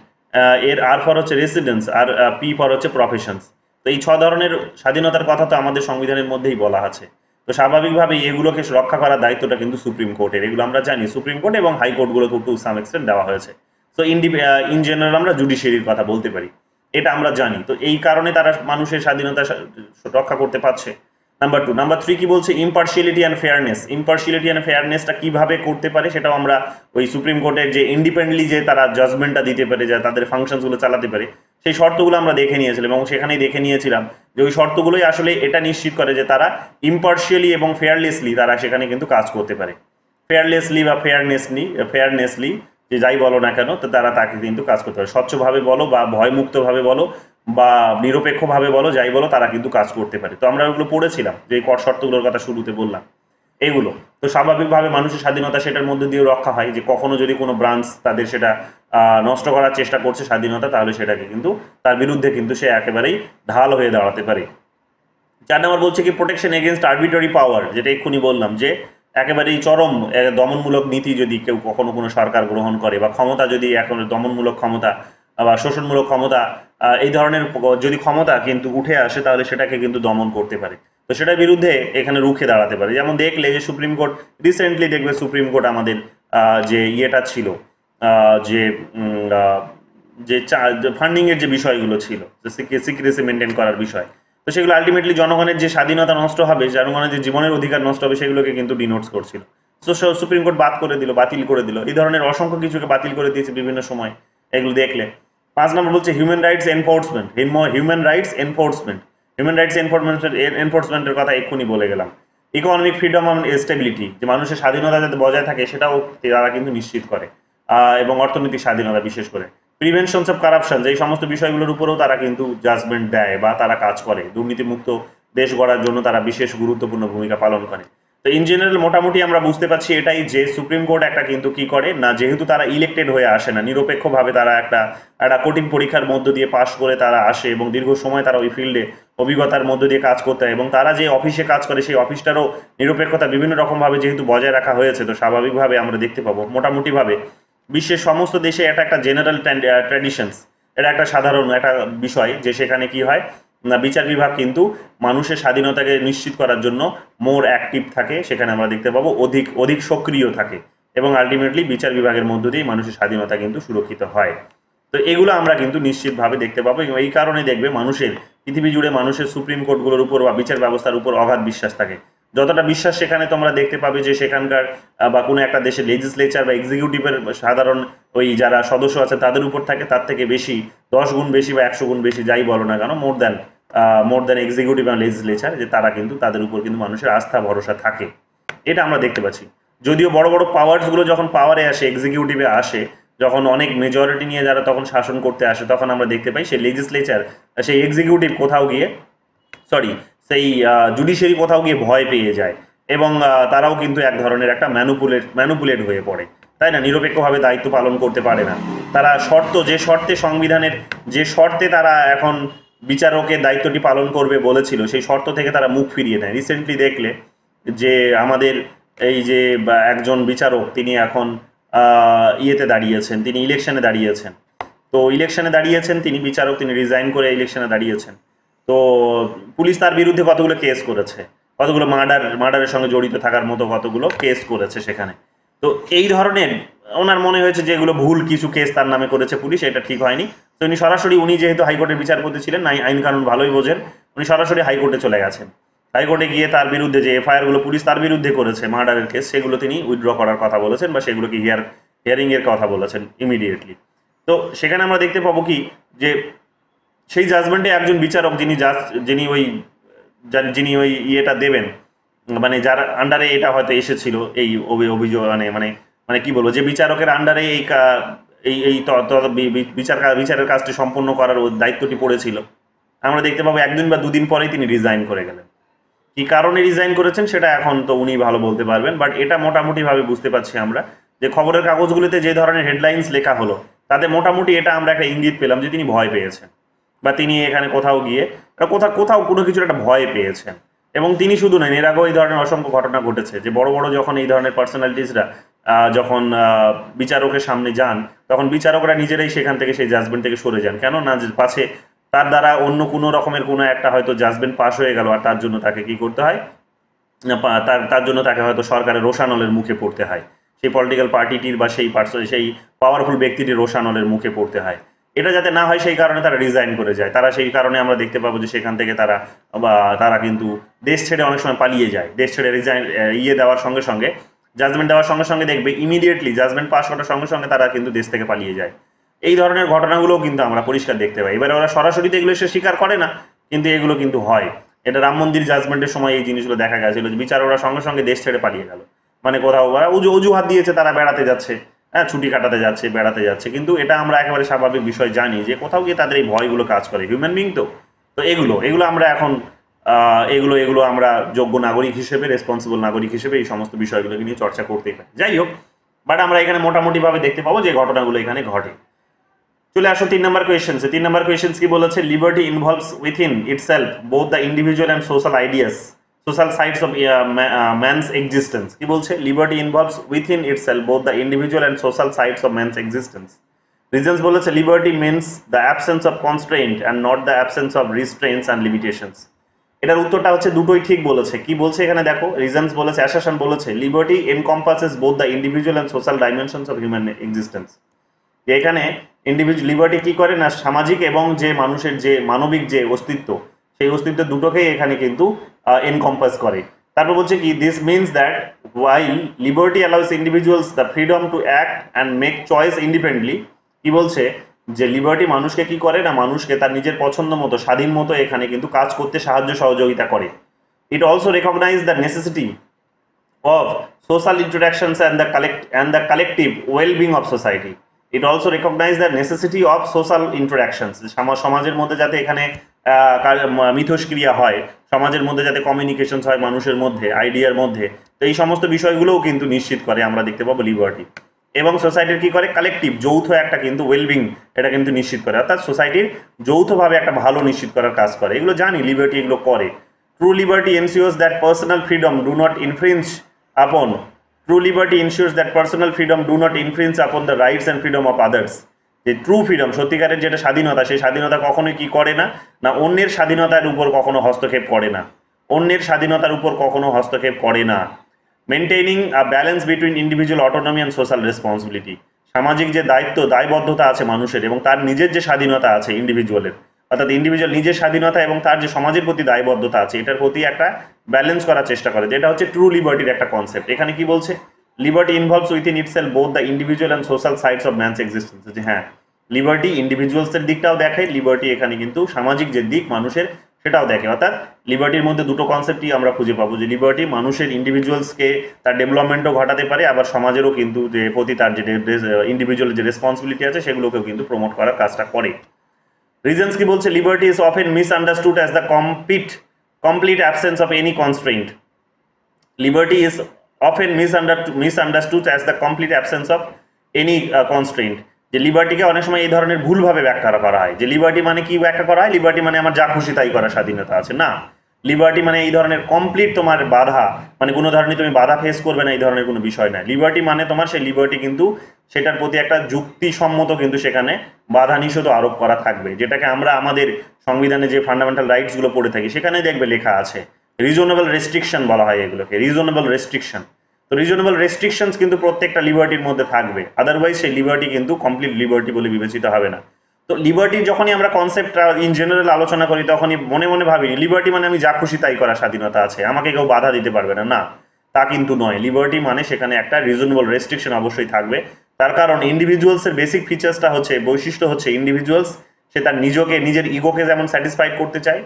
এর আর ফর হচ্ছে রেসিডেন্স, আর পি ফর হচ্ছে প্রফেশনস। তো এই 6 ধরনের স্বাধীনতার কথা তো আমাদের সংবিধানের মধ্যেই বলা আছে। তো স্বাভাবিকভাবেই এগুলোকে রক্ষা করার দায়িত্বটা কিন্তু সুপ্রিম কোর্টের, এগুলো আমরা জানি। সুপ্রিম কোর্ট এবং হাইকোর্টগুলোকে টু সাম এক্সটেন্ট দেওয়া হয়েছে। তো ইন জেনারেল আমরা জুডিশিয়ারির কথা বলতে পারি, এটা আমরা জানি। তো এই কারণে তারা মানুষের স্বাধীনতা রক্ষা করতে পারছে। নাম্বার 2। নাম্বার 3 কি বলছে? Impartiality and fairness. Impartiality and ফেয়ারনেসটা কীভাবে করতে পারে সেটাও আমরা ওই সুপ্রিম কোর্টের যে ইন্ডিপেন্ডেন্টলি যে তারা জাজমেন্টটা দিতে পারে, যা তাদের ফাংশনসগুলো চালাতে পারে, সেই শর্তগুলো আমরা দেখে নিয়েছিলাম। এবং সেখানেই দেখে নিয়েছিলাম যে ওই শর্তগুলোই আসলে এটা নিশ্চিত করে যে তারা ইম্পার্শিয়ালি এবং ফেয়ারলেসলি তারা সেখানে কিন্তু কাজ করতে পারে। ফেয়ারলেসলি বা ফেয়ারনেসলি যে যাই বলো না কেন, তো তারা তাকে কিন্তু কাজ করতে পারে। স্বচ্ছভাবে বলো বা ভয়মুক্তভাবে বলো বা নিরপেক্ষভাবে বলো, যাই বলো, তারা কিন্তু কাজ করতে পারে। তো আমরা ওগুলো পড়েছিলাম যে কর শর্তগুলোর কথা শুরুতে বললাম এগুলো। তো স্বাভাবিকভাবে মানুষের স্বাধীনতা সেটার মধ্যে দিয়ে রক্ষা হয়, যে কখনো যদি কোনো ব্রাঞ্চ তাদের সেটা নষ্ট করার চেষ্টা করছে স্বাধীনতা, তাহলে সেটাকে কিন্তু তার বিরুদ্ধে কিন্তু সে একেবারেই ঢাল হয়ে দাঁড়াতে পারে। 4 নম্বর বলছে কি প্রোটেকশন এগেনস্ট আরবিট্রারি পাওয়ার, যেটা এক্ষুনি বললাম যে একেবারেই চরম দমনমূলক নীতি যদি কেউ কখনো কোনো সরকার গ্রহণ করে, বা ক্ষমতা যদি এখন দমনমূলক ক্ষমতা বা শোষণমূলক ক্ষমতা, এই ধরনের যদি ক্ষমতা কিন্তু উঠে আসে, তাহলে সেটাকে কিন্তু দমন করতে পারে। তো সেটার বিরুদ্ধে এখানে রুখে দাঁড়াতে পারে। যেমন দেখলে যে সুপ্রিম কোর্ট রিসেন্টলি দেখবে সুপ্রিম কোর্ট আমাদের যে ইয়েটা ছিল, যে যে ফান্ডিংয়ের যে বিষয়গুলো ছিল, সিক্রেসি মেনটেন করার বিষয়, তো সেগুলো আলটিমেটলি জনগণের যে স্বাধীনতা নষ্ট হবে, জনগণের যে জীবনের অধিকার নষ্ট হবে, সেগুলোকে কিন্তু ডিনোটস করছিল। তো সুপ্রিম কোর্ট বাতিল করে দিল। এই ধরনের অসংখ্য কিছুকে বাতিল করে দিয়েছে বিভিন্ন সময়, এগুলো দেখলে। 5 নম্বর বলছে human rights enforcement. Human rights এনফোর্সমেন্টের কথা এক্ষুনি বলে গেলাম। ইকোনমিক ফ্রিডম অ্যান্ড স্টেবিলিটি, যে মানুষের স্বাধীনতা যাতে বজায় থাকে সেটাও তারা কিন্তু নিশ্চিত করে, এবং অর্থনৈতিক স্বাধীনতা বিশেষ করে। প্রিভেনশনস অফ কারাপশন, যে এই সমস্ত বিষয়গুলোর উপরেও তারা কিন্তু জাজমেন্ট দেয় বা তারা কাজ করে। দুর্নীতিমুক্ত দেশ গড়ার জন্য তারা বিশেষ গুরুত্বপূর্ণ ভূমিকা পালন করে। তো ইন জেনারেল মোটামুটি আমরা বুঝতে পারছি এটাই, যে সুপ্রিম কোর্ট একটা কিন্তু কি করে না, যেহেতু তারা ইলেক্টেড হয়ে আসে না, নিরপেক্ষভাবে তারা একটা কঠিন পরীক্ষার মধ্য দিয়ে পাশ করে তারা আসে, এবং দীর্ঘ সময় তারা ওই ফিল্ডে অভিজ্ঞতার মধ্য দিয়ে কাজ করতে হয়, এবং তারা যে অফিসে কাজ করে সেই অফিসটারও নিরপেক্ষতা বিভিন্ন রকমভাবে যেহেতু বজায় রাখা হয়েছে, তো স্বাভাবিকভাবে আমরা দেখতে পাবো মোটামুটিভাবে বিশ্বের সমস্ত দেশে এটা একটা জেনারেল ট্র্যাডিশনস, এটা একটা সাধারণ একটা বিষয়, যে সেখানে কি হয় না, বিচার বিভাগ কিন্তু মানুষের স্বাধীনতাকে নিশ্চিত করার জন্য মোর অ্যাক্টিভ থাকে। সেখানে আমরা দেখতে পাবো অধিক সক্রিয় থাকে, এবং আলটিমেটলি বিচার বিভাগের মধ্য দিয়ে মানুষের স্বাধীনতা কিন্তু সুরক্ষিত হয়। তো এগুলো আমরা কিন্তু নিশ্চিতভাবে দেখতে পাবো, এবং এই কারণে দেখবে মানুষের পৃথিবী জুড়ে মানুষের সুপ্রিম কোর্টগুলোর উপর বা বিচার ব্যবস্থার উপর অগাধ বিশ্বাস থাকে। যতটা বিশ্বাস সেখানে তোমরা দেখতে পাবে যে সেখানকার বা কোনো একটা দেশের লেজিসলেচার বা এক্সিকিউটিভের সাধারণ ওই যারা সদস্য আছে তাদের উপর থাকে, তার থেকে বেশি 10 গুণ বেশি বা 100 গুণ বেশি যাই বলো না কেন, মোর দ্যান এক্সিকিউটিভ এবং লেজিসলেচার, যে তারা কিন্তু তাদের উপর কিন্তু মানুষের আস্থা ভরসা থাকে। এটা আমরা দেখতে পাচ্ছি। যদিও বড় বড় পাওয়ার্সগুলো যখন পাওয়ারে আসে, এক্সিকিউটিভে আসে, যখন অনেক মেজরিটি নিয়ে যারা তখন শাসন করতে আসে, তখন আমরা দেখতে পাই সেই লেজিসলেচার, সেই এক্সিকিউটিভ কোথাও গিয়ে সেই জুডিশিয়ারি কোথাও গিয়ে ভয় পেয়ে যায়, এবং তারাও কিন্তু এক ধরনের একটা ম্যানুপুলেট হয়ে পড়ে, তাই না? নিরপেক্ষভাবে দায়িত্ব পালন করতে পারে না তারা। যে শর্তে সংবিধানের যে শর্তে তারা এখন বিচারকের দায়িত্বটি পালন করবে বলেছিল, সেই শর্ত থেকে তারা মুখ ফিরিয়ে নেয়। রিসেন্টলি দেখলে যে আমাদের এই যে একজন বিচারক, তিনি এখন ইয়েতে দাঁড়িয়েছেন, তিনি ইলেকশনে দাঁড়িয়েছেন। তো ইলেকশনে দাঁড়িয়েছেন তিনি বিচারক, তিনি রিজাইন করে ইলেকশনে দাঁড়িয়েছেন। তো পুলিশ তার বিরুদ্ধে কতগুলো কেস করেছে, কতগুলো মার্ডারের সঙ্গে জড়িত থাকার মতো কতগুলো কেস করেছে সেখানে। তো এই ধরনের ওনার মনে হয়েছে যে এগুলো ভুল কিছু কেস তার নামে করেছে পুলিশ, এটা ঠিক হয়নি। তো উনি যেহেতু হাইকোর্টের বিচারপতি ছিলেন, আইন কানুন ভালোই বোঝেন, উনি সরাসরি হাইকোর্টে চলে গেছেন। হাইকোর্টে গিয়ে তার বিরুদ্ধে যে এফআইআরগুলো পুলিশ তার বিরুদ্ধে করেছে মার্ডারের কেস, সেগুলো তিনি উইথড্র করার কথা বলেছেন, বা সেগুলোকে হিয়ারিং এর কথা বলেছেন ইমিডিয়েটলি। তো সেখানে আমরা দেখতে পাবো কি যে সেই জাজমেন্টে একজন বিচারক যিনি ওই ইয়েটা দেবেন, মানে যার আন্ডারে এটা হয়তো এসেছিল এই অভিযোগ, মানে মানে কি বলবো, যে বিচারকের আন্ডারে বিচারের কাজটি সম্পন্ন করার দায়িত্বটি পড়েছিল, আমরা দেখতে পাবো 1 দিন বা 2 দিন পরেই তিনি রিজাইন করে গেলেন। কি কারণে রিজাইন করেছেন সেটা এখন তো উনি ভালো বলতে পারবেন, বাট এটা মোটামুটিভাবে বুঝতে পারছি আমরা যে খবরের কাগজগুলিতে যে ধরনের হেডলাইন্স লেখা হলো তাতে মোটামুটি এটা আমরা একটা ইঙ্গিত পেলাম যে তিনি ভয় পেয়েছেন, বা তিনি এখানে কোথাও গিয়ে কোথাও কোনো কিছুর একটা ভয় পেয়েছেন। এবং তিনি শুধু নয়, এর আগেও এই ধরনের অসংখ্য ঘটনা ঘটেছে যে বড় বড় যখন এই ধরনের পার্সোনালিটিসরা যখন বিচারকের সামনে যান, তখন বিচারকরা নিজেরাই সেখান থেকে সেই জাজমেন্ট থেকে সরে যান, কেন না যে পাছে তার দ্বারা অন্য কোনো রকমের কোনো একটা হয়তো জাজমেন্ট পাস হয়ে গেল, আর তার জন্য তাকে কি করতে হয়, তার জন্য তাকে হয়তো সরকারের রোষানলের মুখে পড়তে হয়, সেই পলিটিক্যাল পার্টিটির বা সেই পাওয়ারফুল ব্যক্তিটির রোষানলের মুখে পড়তে হয়। এটা যাতে না হয় সেই কারণে তারা রিজাইন করে যায়। তারা সেই কারণে আমরা দেখতে পাবো যে সেখান থেকে তারা কিন্তু দেশ ছেড়ে অনেক সময় পালিয়ে যায়। দেশ ছেড়ে দেওয়ার সঙ্গে সঙ্গে, জাজমেন্ট দেওয়ার সঙ্গে সঙ্গে দেখবে ইমিডিয়েটলি জাজমেন্ট পাস করার সঙ্গে সঙ্গে তারা কিন্তু দেশ থেকে পালিয়ে যায়। এই ধরনের ঘটনাগুলোও কিন্তু আমরা পরিষ্কার দেখতে পাই। এবারে ওরা সরাসরি তো এগুলো সে স্বীকার করে না, কিন্তু এগুলো কিন্তু হয়। এটা রাম মন্দির জাজমেন্টের সময় এই জিনিসগুলো দেখা গেছিল যে বিচারকরা সঙ্গে সঙ্গে দেশ ছেড়ে পালিয়ে গেল, মানে কোথাও ওরা অজুহাত দিয়েছে তারা বেড়াতে যাচ্ছে, হ্যাঁ ছুটি কাটাতে যাচ্ছে, বেড়াতে যাচ্ছে, কিন্তু এটা আমরা একেবারে স্বাভাবিক বিষয় জানি যে কোথাও গিয়ে তাদের এই ভয়গুলো কাজ করে, হিউম্যান বিং তো। তো এগুলো আমরা এখন এগুলো আমরা যোগ্য নাগরিক হিসেবে, রেসপন্সিবল নাগরিক হিসেবে এই সমস্ত বিষয়গুলোকে নিয়ে চর্চা করতেই পারি। যাই হোক, বাট আমরা এখানে মোটামুটিভাবে দেখতে পাবো যে ঘটনাগুলো এখানে ঘটে। চলে আসো 3 নম্বর কোয়েশ্চেন্সে। 3 নম্বর কোয়েশ্চেন্স কি বলেছে? Liberty involves within itself both the individual and social ideas, social sides of man's existence. কি বলছে? Liberty involves within itself both the individual and social sides of man's existence. Reasons বলেছে liberty means the absence of constraint and not the absence of restraints and limitations. এটার উত্তরটা হচ্ছে দুটোই ঠিক বলেছে। কি বলছে এখানে দেখো, রিজনস বলেছে, অ্যাসারশন বলেছে liberty encompasses both the individual and social dimensions of human existence. এখানে ইন্ডিভিজুয়াল লিবার্টি কি করে না, সামাজিক এবং যে মানুষের যে মানবিক যে অস্তিত্ব, সেই অস্তিত্ব দুটোকেই এখানে কিন্তু এনকম্পাস করে। তারপর বলছে কি, this means that while liberty allows individuals the freedom to act and make choice independently. কি বলছে যে লিবার্টি মানুষকে কি করে না, মানুষকে তার নিজের পছন্দ মতো স্বাধীন মতো এখানে কিন্তু কাজ করতে সাহায্য সহযোগিতা করে। It also recognise the necessity of social interactions and the collective wellbeing of society. It also recognise the necessity of social interactions. সমাজের মধ্যে যাতে এখানে মিথস্ক্রিয়া হয়, সমাজের মধ্যে যাতে কমিউনিকেশনস হয় মানুষের মধ্যে, আইডিয়ার মধ্যে, তো এই সমস্ত বিষয়গুলোও কিন্তু নিশ্চিত করে আমরা দেখতে পাবো লিবার্টি। এবং সোসাইটির কি করে, কালেকটিভ যৌথ একটা কিন্তু ওয়েলবিং এটা কিন্তু নিশ্চিত করে, অর্থাৎ সোসাইটির যৌথভাবে একটা ভালো নিশ্চিত করার কাজ করে। এগুলো জানি লিবার্টি এগুলো করে। True liberty ensures that personal freedom do not infringe upon True liberty ensures that personal freedom do not infringe upon the rights and freedom of others. যে ট্রু ফ্রিডম, সত্যিকারের যেটা স্বাধীনতা, সেই স্বাধীনতা কখনোই কি করে না, না অন্যের স্বাধীনতার উপর কখনো হস্তক্ষেপ করে না, অন্যের স্বাধীনতার উপর কখনো হস্তক্ষেপ করে না। Maintaining a balance between individual autonomy and social responsibility. সামাজিক যে দায়বদ্ধতা আছে মানুষের এবং তার নিজের যে স্বাধীনতা আছে ইন্ডিভিজুয়ালের, অর্থাৎ ইন্ডিভিজুয়াল নিজের স্বাধীনতা এবং তার যে সমাজের প্রতি দায়বদ্ধতা আছে, এটার প্রতি একটা ব্যালেন্স করার চেষ্টা করে, যেটা হচ্ছে ট্রু লিবার্টির একটা কনসেপ্ট। এখানে কি বলছে, liberty involves within itself both the individual and social sides of man's existence. যে হ্যাঁ, লিবার্টি ইন্ডিভিজুয়ালসের দিকটাও দেখে, লিবার্টি এখানে কিন্তু সামাজিক যে দিক মানুষের সেটাও দেখে। অর্থাৎ লিবার্টির মধ্যে দুটো কনসেপ্টই আমরা খুঁজে পাবো, যে লিবার্টি মানুষের ইন্ডিভিজুয়ালসকে তার ডেভেলপমেন্টও ঘটাতে পারে, আবার সমাজেরও কিন্তু যে প্রতি তার যে ইন্ডিভিজুয়ালের যে রেসপন্সিবিলিটি আছে সেগুলোকেও কিন্তু প্রমোট করার কাজটা করে। রিজনস কি বলছে, liberty is often misunderstood as the complete absence of any constraint. Liberty is often misunderstood as the complete absence of any constraint. যে লিবার্টিকে অনেক সময় এই ধরনের ভুলভাবে ব্যাখ্যা করা হয়, যে লিবার্টি মানে কি ব্যাখ্যা করা হয়, লিবার্টি মানে আমার যা খুশি তাই করার স্বাধীনতা আছে। না, লিবার্টি মানে এই ধরনের কমপ্লিট তোমার বাধা, মানে কোনো ধরনের তুমি বাধা ফেস করবে না, এই ধরনের কোনো বিষয় নয়। লিবার্টি মানে তোমার সেই লিবার্টি কিন্তু সেটার প্রতি একটা যুক্তিসম্মত কিন্তু সেখানে বাধা নিষেধ আরোপ করা থাকবে, যেটাকে আমরা আমাদের সংবিধানে যে ফান্ডামেন্টাল রাইটসগুলো পড়ে থাকি সেখানে দেখবে লেখা আছে রিজনেবল রেস্ট্রিকশন বলা হয় এগুলোকে, রিজনেবল রেস্ট্রিকশন। তো রিজনেবল রেস্ট্রিকশনস কিন্তু প্রত্যেকটা লিবার্টির মধ্যে থাকবে, আদারওয়াইজ সেই লিবার্টি কিন্তু কমপ্লিট লিবার্টি বলে বিবেচিত হবে না। তো লিবার্টির যখনই আমরা কনসেপ্টটা ইন জেনারেল আলোচনা করি তখনই মনে মনে ভাবি লিবার্টি মানে আমি যা খুশি তাই করার স্বাধীনতা আছে, আমাকে কেউ বাধা দিতে পারবে না। না, তা কিন্তু নয়। লিবার্টি মানে সেখানে একটা রিজনেবল রেস্ট্রিকশন অবশ্যই থাকবে, তার কারণ ইন্ডিভিজুয়ালসের বেসিক ফিচার্সটা হচ্ছে, বৈশিষ্ট্য হচ্ছে ইন্ডিভিজুয়ালস সে তার নিজের ইগোকে যেমন স্যাটিসফাইড করতে চায়,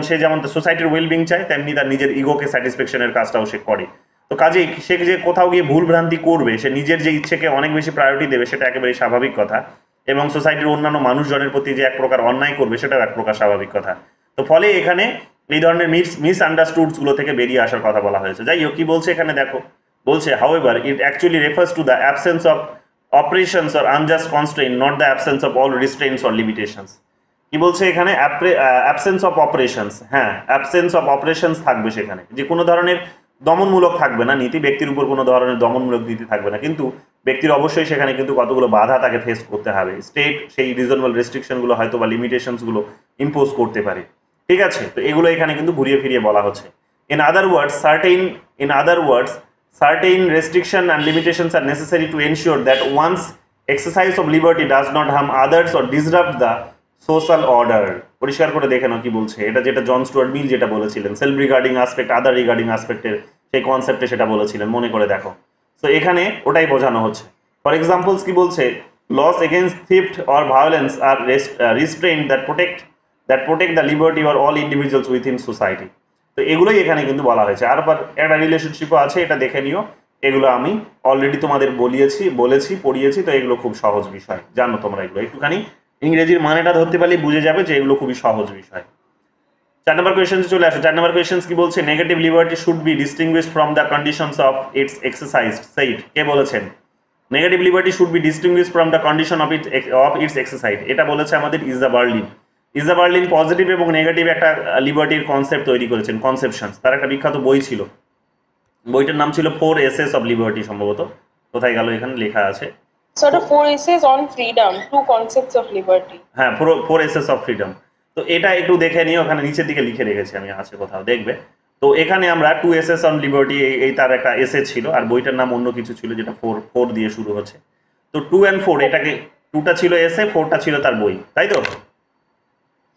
সে যেমন সোসাইটির ওয়েলবিং চায়, তেমনি তার নিজের ইগোকে স্যাটিসফ্যাকশনের কাজটাও সে করে। তো কাজেই সে যে কোথাও গিয়ে ভুল ভ্রান্তি করবে, সে নিজের যে ইচ্ছেকে অনেক বেশি প্রায়োরিটি দেবে, সেটা একেবারে স্বাভাবিক কথা। এবং সোসাইটির অন্যান্য মানুষজনের প্রতি যে এক প্রকার অন্যায় করবে, সেটাও এক প্রকার স্বাভাবিক কথা। তো ফলে এখানে এই ধরনের মিসআন্ডারস্টুডস গুলো থেকে বেরিয়ে আসার কথা বলা হয়েছে। যাই হোক, কি বলছে এখানে দেখো, বলছে however it actually refers to the absence of operations or unjust constrain, not the absence of all restrains or limitations. কি বলছে এখানে, অ্যাবসেন্স অফ অপারেশনস, হ্যাঁ অ্যাবসেন্স অফ অপারেশনস থাকবে সেখানে, যে কোনো ধরনের দমনমূলক থাকবে না নীতি, ব্যক্তির উপর কোনো ধরনের দমনমূলক নীতি থাকবে না, কিন্তু ব্যক্তির অবশ্যই সেখানে কিন্তু কতগুলো বাধা তাকে ফেস করতে হবে। স্টেট সেই রিজনেবল রেস্ট্রিকশনগুলো হয়তো বা লিমিটেশনসগুলো ইম্পোজ করতে পারে। ঠিক আছে, তো এগুলো এখানে কিন্তু ঘুরিয়ে ফিরিয়ে বলা হচ্ছে। In other words certain restriction and limitations are necessary to ensure that one's exercise of liberty does not harm others or disrupt the social order। পরিষ্কার করে দেখে নাও কি বলছে, এটা যেটা জন স্টুয়ার্ট মিল যেটা বলেছিলেন, সেলফ রিগার্ডিং আসপেক্ট, আদার রিগার্ডিং আসপেক্টের সেই কনসেপ্টে সেটা বলেছিলেন, মনে করে দেখো। তো এখানে ওটাই বোঝানো হচ্ছে। ফর এক্সাম্পলস কি বলছে, laws against theft or violence আর restrain that protect the liberty or all individuals within society. তো এগুলোই এখানে কিন্তু বলা হয়েছে। আর একটা রিলেশনশিপও আছে, এটা দেখে নিও। এগুলো আমি অলরেডি তোমাদের পড়িয়েছি, তো এগুলো খুব সহজ বিষয়, জানো তোমরা এগুলো। একটুখানি ইংরেজির মানেটা ধরতে পারলে বুঝে যাবে যে এগুলো খুবই সহজ বিষয়। 4 নম্বর কোয়েশ্চেন্সে চলে আসো। 4 নম্বর কোয়েশ্চেন্স কি বলছে, negative liberty should be distinguished from the conditions of its exercise. Said কে বলেছেন, negative liberty should be distinguished from the condition of its exercise. এটা বলেছে আমাদের ইজা বার্লিন। ইজা বার্লিন পজিটিভ এবং নেগেটিভ একটা লিবার্টির কনসেপ্ট তৈরি করেছেন, কনসেপশনস। তার একটা বিখ্যাত বই ছিল, বইটার নাম ছিল 4 Essays of Liberty সম্ভবত। কোথায় গেল, এখানে লেখা আছে sort of 4 essays on freedom, 2 concepts of liberty। হ্যাঁ, 4 Essays of Freedom। তো এটা একটু দেখে নিও, ওখানে নিচের দিকে লিখে রেখেছি আমি, আছে কোথাও দেখবে। তো এখানে আমরা 2 Essays on Liberty, এই তার একটা এসে ছিল, আর বইটার নাম অন্য কিছু ছিল যেটা 4 দিয়ে শুরু হচ্ছে। তো 2 and 4, এটাকে 2টা ছিল এসে, 4টা ছিল তার বই, তাই তো?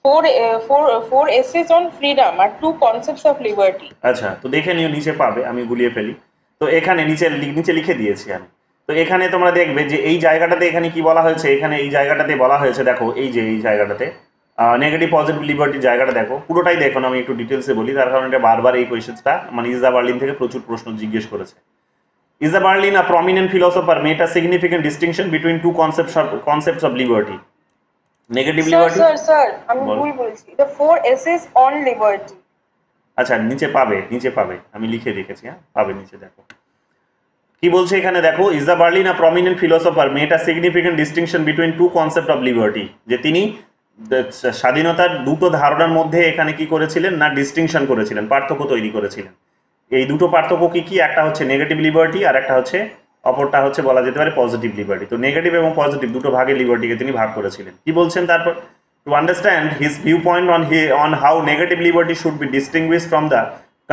4 essays on freedom R 2 concepts of liberty। আচ্ছা, তো দেখে নিও, নিচে পাবে, আমি গুলিয়ে ফেলি। তো এখানে নিচে লিখে দিয়েছি আমি। তো এখানে তোমরা দেখবে যে এই জায়গাটাতে এখানে কি বলা হয়েছে, এখানে এই জায়গাটাতে বলা হয়েছে, দেখো এই যে এই জায়গাটাতে নেগেটিভ পজিটিভ লিবার্টির জায়গাটা দেখো, পুরোটাই দেখো না, আমি একটু ডিটেলসে বলি, তার কারণ এটা বারবার এই কোয়েশ্চেনটা মানে ইজা বার্লিন থেকে প্রচুর প্রশ্ন জিজ্ঞেস করেছে। ইজা Berlin, a prominent philosopher, made a significant distinction between 2 concepts of liberty. Negative liberty, sir আমি ভুল বলেছি, এটা 4 essays on liberty। আচ্ছা, নিচে পাবে, আমি লিখে রেখেছি, হ্যাঁ পাবে, নিচে দেখো কি বলছে এখানে দেখো, ইজা Berlin, a prominent philosopher, made a significant distinction between 2 concepts of liberty। যে তিনি স্বাধীনতার দুটো ধারণার মধ্যে এখানে কি করেছিলেন না, ডিস্টিংশন করেছিলেন, পার্থক্য তৈরি করেছিলেন। এই দুটো পার্থক্য কি, একটা হচ্ছে নেগেটিভ লিবার্টি, আর একটা হচ্ছে অপরটা হচ্ছে বলা যেতে পারে পজিটিভ লিবার্টি। তো নেগেটিভ এবং পজিটিভ দুটো ভাগে লিবার্টিকে তিনি ভাগ করেছিলেন। কি বলছেন তারপর, to understand his view point on how negative liberty should be distinguished from the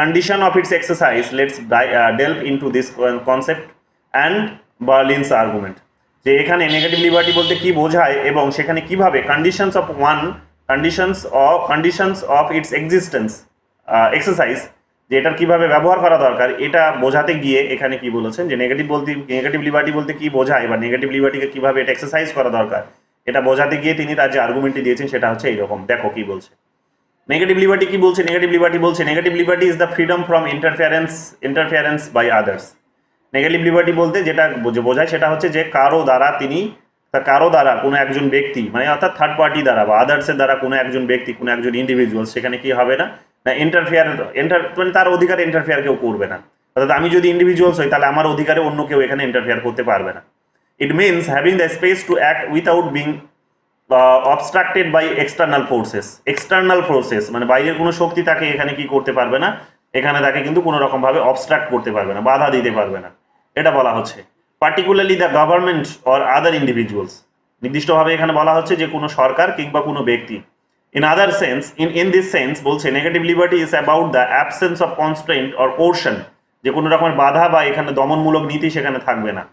condition of its exercise, let's delve into this concept and Berlin's argument। যে এখানে নেগেটিভ লিবার্টি বলতে কি বোঝায় এবং সেখানে কিভাবে conditions of its existence exercise, যে এটার কিভাবে ব্যবহার করা দরকার, এটা বোঝাতে গিয়ে এখানে কি বলেছেন যে নেগেটিভ লিবার্টি বলতে কি বোঝায় বা নেগেটিভ লিবার্টিকে কিভাবে এটা এক্সারসাইজ করা দরকার, এটা বোঝাতে গিয়ে তিনি তার যে আর্গুমেন্টটি দিয়েছেন সেটা হচ্ছে এইরকম। দেখো কি বলছে, নেগেটিভ লিবার্টি কি বলছে, negative liberty is the freedom from interference by others. Negative liberty বলতে যেটা বোঝায় সেটা হচ্ছে যে কারো দ্বারা কোনো একজন ব্যক্তি, মানে অর্থাৎ থার্ড পার্টি দ্বারা বা আদার্সের দ্বারা কোনো একজন ব্যক্তি, কোনো একজন ইন্ডিভিজুয়াল, সেখানে কি হবে না, মানে তার অধিকারে ইন্টারফেয়ার কেউ করবে না। অর্থাৎ আমি যদি ইন্ডিভিজুয়ালস হই, তাহলে আমার অধিকারে অন্য কেউ এখানে ইন্টারফেয়ার করতে পারবে না। It means having the space to act without being obstructed by external forces, মানে বাইরের কোনো শক্তি তাকে এখানে কি করতে পারবে না, এখানে তাকে কিন্তু কোনো রকমভাবে অবস্ট্রাক্ট করতে পারবে না, বাধা দিতে পারবে না, এটা বলা হচ্ছে। Particularly the government or other individuals, নির্দিষ্টভাবে এখানে বলা হচ্ছে যে কোনো সরকার কিংবা কোনো ব্যক্তি। in this sense বলছে negative liberty is about the absence of constraint or coercion, যে কোনো রকমের বাধা বা এখানে দমনমূলক নীতি সেখানে থাকবে না।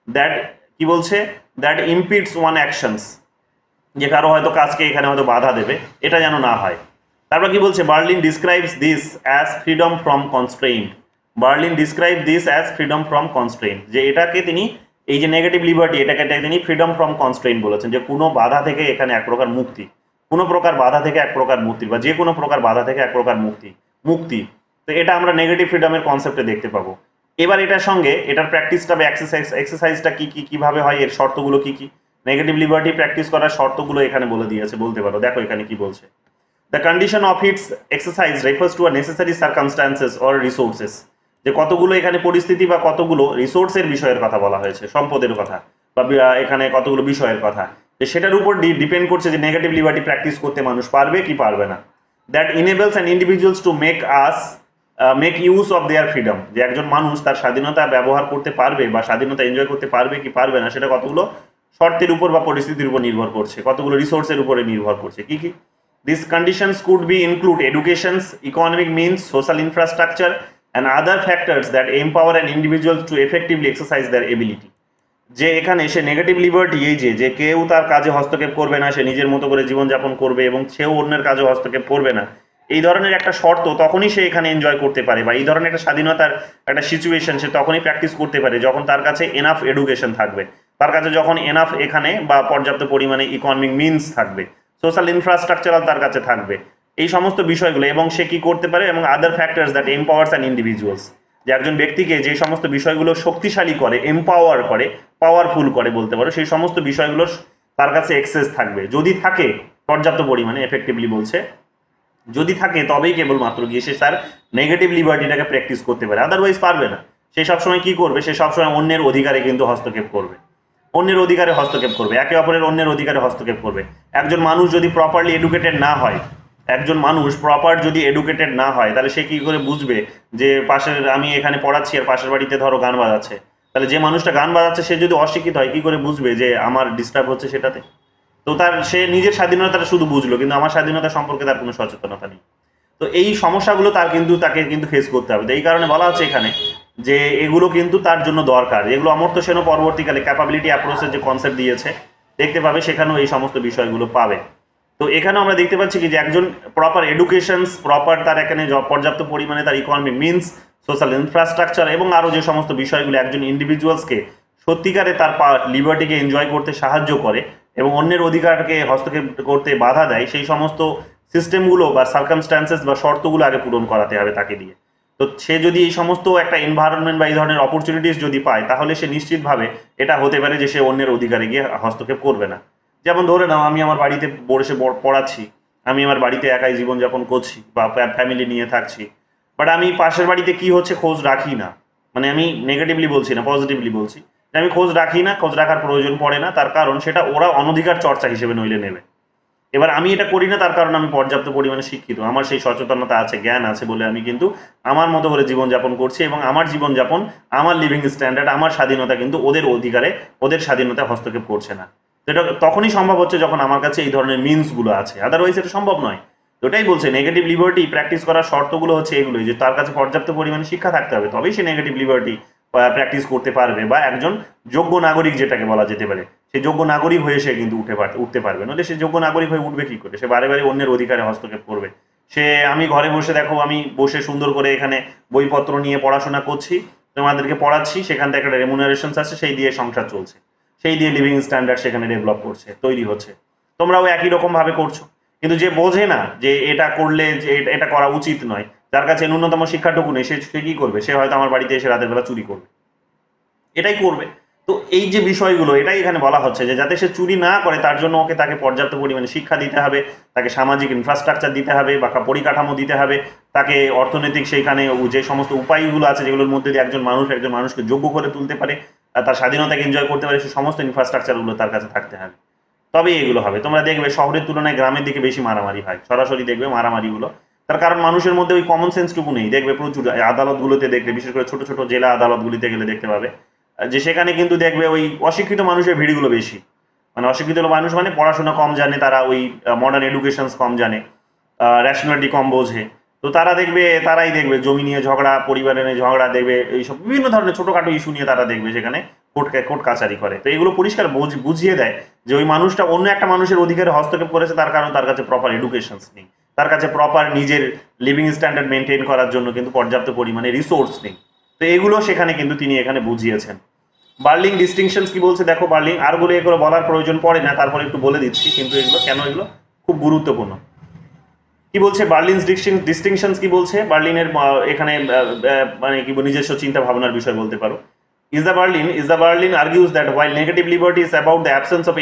দ্যাট কি বলছে, দ্যাট ইম্পিডস ওয়ান অ্যাকশনস, যে কারো হয়তো কাজকে এখানে হয়তো বাধা দেবে, এটা যেন না হয়। তারপর কি বলছে, Berlin describes this as freedom from constraint. যে এটাকে তিনি এই যে নেগেটিভ লিবার্টি, এটাকে তিনি ফ্রিডম ফ্রম কনস্ট্রেইন বলেছেন, যে কোনো বাধা থেকে এখানে এক প্রকার মুক্তি, কোনো প্রকার বাধা থেকে এক প্রকার মুক্তি, বা যে কোনো প্রকার বাধা থেকে এক প্রকার মুক্তি। তো এটা আমরা নেগেটিভ ফ্রিডমের কনসেপ্টে দেখতে পাবো। এবার এটার সঙ্গে এটার প্র্যাকটিসটা বা এক্সারসাইজটা কিভাবে হয়, এর শর্তগুলো কি নেগেটিভ লিবার্টি প্র্যাকটিস করার শর্তগুলো এখানে বলে দিয়েছে, বলতে পারো। দেখো এখানে কি বলছে, the condition of its exercise refers to a necessary circumstances or resources, যে কতগুলো এখানে পরিস্থিতি বা কতগুলো রিসোর্সের বিষয়ের কথা বলা হয়েছে, সম্পদের কথা, বা এখানে কতগুলো বিষয়ের কথা, যে সেটার উপর ডিপেন্ড করছে যে নেগেটিভ লিবার্টি প্র্যাকটিস করতে মানুষ পারবে কি পারবে না। That enables an individuals to make use of their freedom, যে একজন মানুষ তার স্বাধীনতা ব্যবহার করতে পারবে বা স্বাধীনতা এনজয় করতে পারবে কি পারবে না, সেটা কতগুলো শর্তের উপর বা পরিস্থিতির উপর নির্ভর করছে, কতগুলো রিসোর্সের উপরে নির্ভর করছে। কি These conditions could be include educations, economic means, social infrastructure, and other factors that empower an individual to effectively exercise their ability. যে এখানে সে নেগেটিভ লিবার্টি, এই যে কেউ তার কাজে হস্তক্ষেপ করবে না, সে নিজের মতো করে জীবনযাপন করবে এবং সেও অন্যের কাজে হস্তক্ষেপ করবে না, এই ধরনের একটা শর্ত তখনই সে এখানে এনজয় করতে পারে, বা এই ধরনের একটা স্বাধীনতার একটা সিচুয়েশন সে তখনই প্র্যাকটিস করতে পারে যখন তার কাছে এনাফ এডুকেশন থাকবে, তার কাছে যখন এনাফ এখানে বা পর্যাপ্ত পরিমাণে ইকোনমিক মিনস থাকবে, সোশ্যাল ইনফ্রাস্ট্রাকচারাল তার কাছে থাকবে, এই সমস্ত বিষয়গুলো, এবং সে কি করতে পারে, এবং আদার factors that empowers an individuals, যে একজন ব্যক্তিকে যে সমস্ত বিষয়গুলো শক্তিশালী করে, এম্পাওয়ার করে, পাওয়ারফুল করে বলতে পারো, সেই সমস্ত বিষয়গুলো তার কাছে এক্সেস থাকবে, যদি থাকে পর্যাপ্ত পরিমাণে, এফেক্টিভলি বলছে যদি থাকে, তবেই কেবলমাত্র গিয়ে সে তার নেগেটিভ লিবার্টিটাকে প্র্যাকটিস করতে পারে, আদারওয়াইজ পারবে না। সে সবসময় কি করবে, সে সবসময় অন্যের অধিকারে কিন্তু হস্তক্ষেপ করবে, অন্যের অধিকারে হস্তক্ষেপ করবে, একে অপরের অন্যের অধিকারে হস্তক্ষেপ করবে। একজন মানুষ যদি প্রপারলি এডুকেটেড না হয়, একজন মানুষ প্রপার যদি এডুকেটেড না হয়, তাহলে সে কি করে বুঝবে যে আমি এখানে পড়াচ্ছি আর পাশের বাড়িতে ধরো গান বাজাচ্ছে, তাহলে যে মানুষটা গান বাজাচ্ছে সে যদি অশিক্ষিত হয়, কি করে বুঝবে যে আমার ডিস্টার্ব হচ্ছে সেটাতে? তো সে নিজের স্বাধীনতাটা শুধু বুঝলো, কিন্তু আমার স্বাধীনতা সম্পর্কে তার কোনো সচেতনতা নেই। তো এই সমস্যাগুলো তাকে কিন্তু ফেস করতে হবে। তো এই কারণে বলা হচ্ছে এখানে যে এগুলো কিন্তু তার জন্য দরকার, এগুলো অমর্ত্য সেনও পরবর্তীকালে ক্যাপাবিলিটি অ্যাপ্রোচের যে কনসেপ্ট দিয়েছে দেখতে পাবে, সেখানেও এই সমস্ত বিষয়গুলো পাবে। তো এখানেও আমরা দেখতে পাচ্ছি কি যে একজন প্রপার এডুকেশনস, প্রপার তার এখানে পর্যাপ্ত পরিমাণে তার ইকোনমিক মিনস, সোশ্যাল ইনফ্রাস্ট্রাকচার এবং আরও যে সমস্ত বিষয়গুলো একজন ইন্ডিভিজুয়ালসকে সত্যিকারে তার লিবার্টিকে এনজয় করতে সাহায্য করে এবং অন্যের অধিকারকে হস্তক্ষেপ করতে বাধা দেয়, সেই সমস্ত সিস্টেমগুলো বা সার্কামস্ট্যান্সেস বা শর্তগুলো আগে পূরণ করাতে হবে তাকে দিয়ে। তো সে যদি এই সমস্ত একটা এনভায়রনমেন্ট বা এই ধরনের অপরচুনিটিস যদি পায়, তাহলে সে নিশ্চিতভাবে এটা হতে পারে যে সে অন্যের অধিকারে গিয়ে হস্তক্ষেপ করবে না। যেমন ধরে নাও, আমি আমার বাড়িতে বসে পড়াচ্ছি, আমি আমার বাড়িতে একাই জীবনযাপন করছি বা ফ্যামিলি নিয়ে থাকছি, বাট আমি পাশের বাড়িতে কি হচ্ছে খোঁজ রাখি না, মানে আমি নেগেটিভলি বলছি না, পজিটিভলি বলছি, যে আমি খোঁজ রাখি না, খোঁজ রাখার প্রয়োজন পড়ে না, তার কারণ সেটা ওরা অনধিকার চর্চা হিসেবে নইলে নেবে। এবার আমি এটা করি না, তার কারণ আমি পর্যাপ্ত পরিমাণে শিক্ষিত, আমার সেই সচেতনতা আছে, জ্ঞান আছে বলে আমি কিন্তু আমার মতো করে জীবনযাপন করছি, এবং আমার জীবনযাপন, আমার লিভিং স্ট্যান্ডার্ড, আমার স্বাধীনতা কিন্তু ওদের অধিকারে, ওদের স্বাধীনতা হস্তক্ষেপ করছে না। তো এটা তখনই সম্ভব হচ্ছে যখন আমার কাছে এই ধরনের মিনসগুলো আছে, আদারওয়াইজ এটা সম্ভব নয়। তো ওটাই বলছে নেগেটিভ লিবার্টি প্র্যাকটিস করার শর্তগুলো হচ্ছে এগুলোই, যে তার কাছে পর্যাপ্ত পরিমাণে শিক্ষা থাকতে হবে, তবেই সে নেগেটিভ লিবার্টি প্র্যাকটিস করতে পারবে, বা একজন যোগ্য নাগরিক যেটাকে বলা যেতে পারে, সেই যোগ্য নাগরিক হয়ে সে কিন্তু উঠতে পারবে। নইলে সে যোগ্য নাগরিক হয়ে উঠবে কি করে? সে বারে বারে অন্যের অধিকারে হস্তক্ষেপ করবে। আমি ঘরে বসে, দেখো আমি বসে সুন্দর করে এখানে বইপত্র নিয়ে পড়াশোনা করছি, তোমাদেরকে পড়াচ্ছি, সেখান থেকে একটা রেমুনারেশনস আছে, সেই দিয়ে সংসার চলছে, সেই দিয়ে লিভিং স্ট্যান্ডার্ড সেখানে ডেভেলপ করছে, তৈরি হচ্ছে। তোমরাও একই রকম ভাবে করছো, কিন্তু যে বোঝে না যে এটা করলে যে এটা করা উচিত নয়, যার কাছে ন্যূনতম শিক্ষাটুকু নেই, সে কি করবে? সে হয়তো আমার বাড়িতে এসে রাতের বেলা চুরি করবে, এটাই করবে। তো এই যে বিষয়গুলো, এটাই এখানে বলা হচ্ছে যে যাতে সে চুরি না করে, তার জন্য তাকে পর্যাপ্ত পরিমাণে শিক্ষা দিতে হবে, তাকে সামাজিক ইনফ্রাস্ট্রাকচার দিতে হবে বা পরিকাঠামো দিতে হবে, তাকে অর্থনৈতিক সেইখানে যে সমস্ত উপায়গুলো আছে যেগুলোর মধ্যে দিয়ে একজন মানুষকে যোগ্য করে তুলতে পারে, তার স্বাধীনতাকে এনজয় করতে পারে, সেই সমস্ত ইনফ্রাস্ট্রাকচারগুলো তার কাছে থাকতে হবে, তবেই এগুলো হবে। তোমরা দেখবে শহরের তুলনায় গ্রামের দিকে বেশি মারামারি হয়, সরাসরি দেখবে মারামারিগুলো, তার কারণ মানুষের মধ্যে ওই কমন সেন্সটুকু নেই। দেখবে প্রচুর আদালতগুলোতে দেখবে, বিশেষ করে ছোট ছোট জেলা আদালতগুলিতে গেলে দেখতে পাবে যে সেখানে কিন্তু দেখবে ওই অশিক্ষিত মানুষের ভিড়গুলো বেশি, মানে অশিক্ষিত মানুষ মানে পড়াশোনা কম জানে, তারা ওই মডার্ন এডুকেশনস কম জানে, র্যাশনালিটি কম বোঝে, তো তারাই দেখবে জমি নিয়ে ঝগড়া, পরিবারের নিয়ে ঝগড়া, দেখবে এইসব বিভিন্ন ধরনের ছোটোখাটো ইস্যু নিয়ে তারা দেখবে সেখানে কোর্ট কাছারি করে। তো এগুলো পরিষ্কার বুঝিয়ে দেয় যে ওই মানুষটা অন্য একটা মানুষের অধিকারে হস্তক্ষেপ করেছে, তার কারণ তার কাছে প্রপার এডুকেশনস নেই, তার কাছে প্রপার নিজের লিভিং স্ট্যান্ডার্ড মেনটেন করার জন্য কিন্তু পর্যাপ্ত পরিমাণে রিসোর্স নেই। তো এগুলো সেখানে কিন্তু তিনি এখানে বুঝিয়েছেন। বার্লিং ডিস্টিংশনস কি বলছে দেখো, বার্লিং আরগুলো এগুলো বলার প্রয়োজন পড়ে না, তারপরে একটু বলে দিচ্ছি, কিন্তু এগুলো কেন এগুলো খুব গুরুত্বপূর্ণ। কি বলছে বার্লিনস ডিস্টিংশনস কি বলছে, বার্লিনের এখানে মানে কি নিজস্ব চিন্তা ভাবনার বিষয় বলতে পারো। Is the Berlin argues that while negative liberty is about the absence of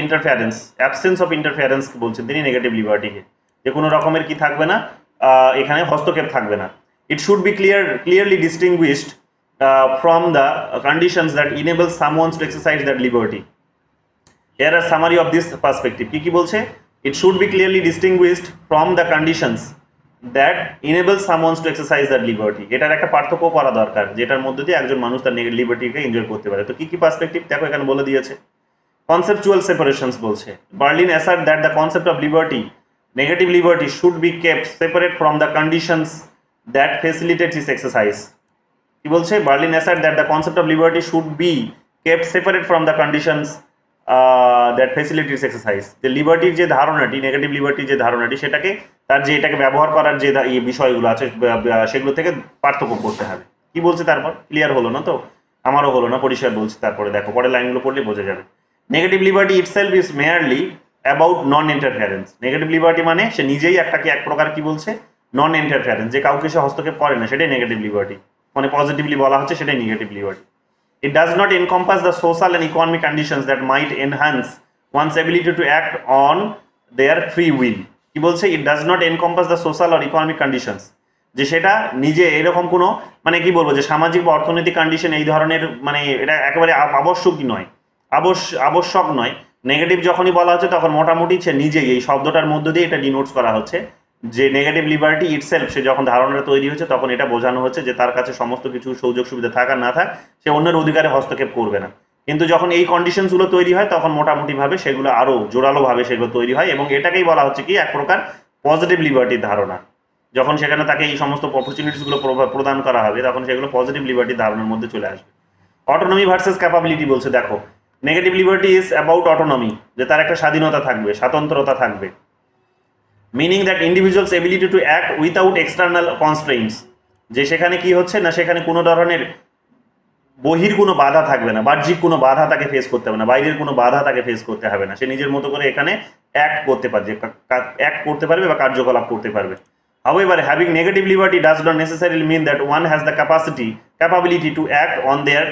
interference কি বলছেন তিনি নেগেটিভ লিবার্টিকে, যে কোনো রকমের কি থাকবে না, এখানে হস্তক্ষেপ থাকবে না। It should be clearly distinguished from the conditions that enable someone to exercise that liberty. Here are summary of this perspective. কি বলছে, it should be clearly distinguished from the conditions that enable someone to exercise that liberty. এটার একটা পার্থক্য করা দরকার, যেটার মধ্যে দিয়ে একজন মানুষ তার লিবার্টিকে এনজয় করতে পারে। তো কি পার্সপেক্টিভ দেখো এখানে বলে দিয়েছে। কনসেপচুয়াল সেপারেশনস বলছে, Berlin assert that the concept of liberty, negative liberty should be kept separate from the conditions that facilitate it's exercise. কি বলছে, Berlin assert that the concept of liberty should be kept separate from the conditions that facilities exercise. যে লিবার্টির যে ধারণাটি, negative লিবার্টির যে ধারণাটি, সেটাকে তার যে এটাকে ব্যবহার করার যে বিষয়গুলো আছে সেগুলো থেকে পার্থক্য করতে হবে। কি বলছে তারপর, ক্লিয়ার হলো না তো, আমারও হলো না, পরিষ্কার বলছে। তারপরে দেখো পরের লাইনগুলো পড়লে বোঝা যাবে। Negative liberty itself is merely about non interference. Negative liberty মানে সে নিজেই এক প্রকার কি বলছে, নন ইন্টারফারেন্স, যে কাউকে সে হস্তক্ষেপ করে না, সেটাই নেগেটিভ লিবার্টি, মানে পজিটিভলি বলা হচ্ছে সেটাই negative liberty. It does not encompass the social and economic conditions that might enhance one's ability to act on their free will. কি বলছে, it does not encompass the social or economic conditions, যে সেটা নিজে এরকম কোনো মানে কি বলবো, যে সামাজিক বা অর্থনৈতিক কন্ডিশন এই ধরনের, মানে এটা একেবারে আবশ্যকই নয়, আবশ্যক নয়। নেগেটিভ যখনই বলা হচ্ছে তখন মোটামুটি সে নিজেই এই শব্দটার মধ্য দিয়ে এটা ডিনোটস করা হচ্ছে যে নেগেটিভ লিবার্টি ইটসেলফ, সে যখন ধারণাটা তৈরি হচ্ছে তখন এটা বোঝানো হচ্ছে যে তার কাছে সমস্ত কিছু সুযোগ সুবিধা থাক আর না থাক, সে অন্যের অধিকারে হস্তক্ষেপ করবে না। কিন্তু যখন এই কন্ডিশনসগুলো তৈরি হয় তখন মোটামুটিভাবে সেগুলো আরও জোরালোভাবে সেগুলো তৈরি হয়, এবং এটাকেই বলা হচ্ছে কি এক প্রকার পজিটিভ লিবার্টির ধারণা। যখন সেখানে তাকে এই সমস্ত অপরচুনিটিসগুলো প্রদান করা হবে তখন সেগুলো পজিটিভ লিবার্টির ধারণার মধ্যে চলে আসবে। অটোনমি ভার্সেস ক্যাপাবিলিটি বলছে দেখো, negative liberty is about autonomy, যে তার একটা স্বাধীনতা থাকবে, স্বাতন্ত্রতা থাকবে। Meaning that individual's ability to act without external constrains, যে সেখানে কি হচ্ছে না, সেখানে কোনো ধরনের বহির কোনো বাধা থাকবে না, বাহ্যিক কোনো বাধা তাকে ফেস করতে হবে না, বাইরের কোনো বাধা তাকে ফেস করতে হবে না, সে নিজের মতো করে এখানে অ্যাক্ট করতে পারবে বা কার্যকলাপ করতে পারবে। However, having negative liberty does not necessarily mean that one has the capability to act on their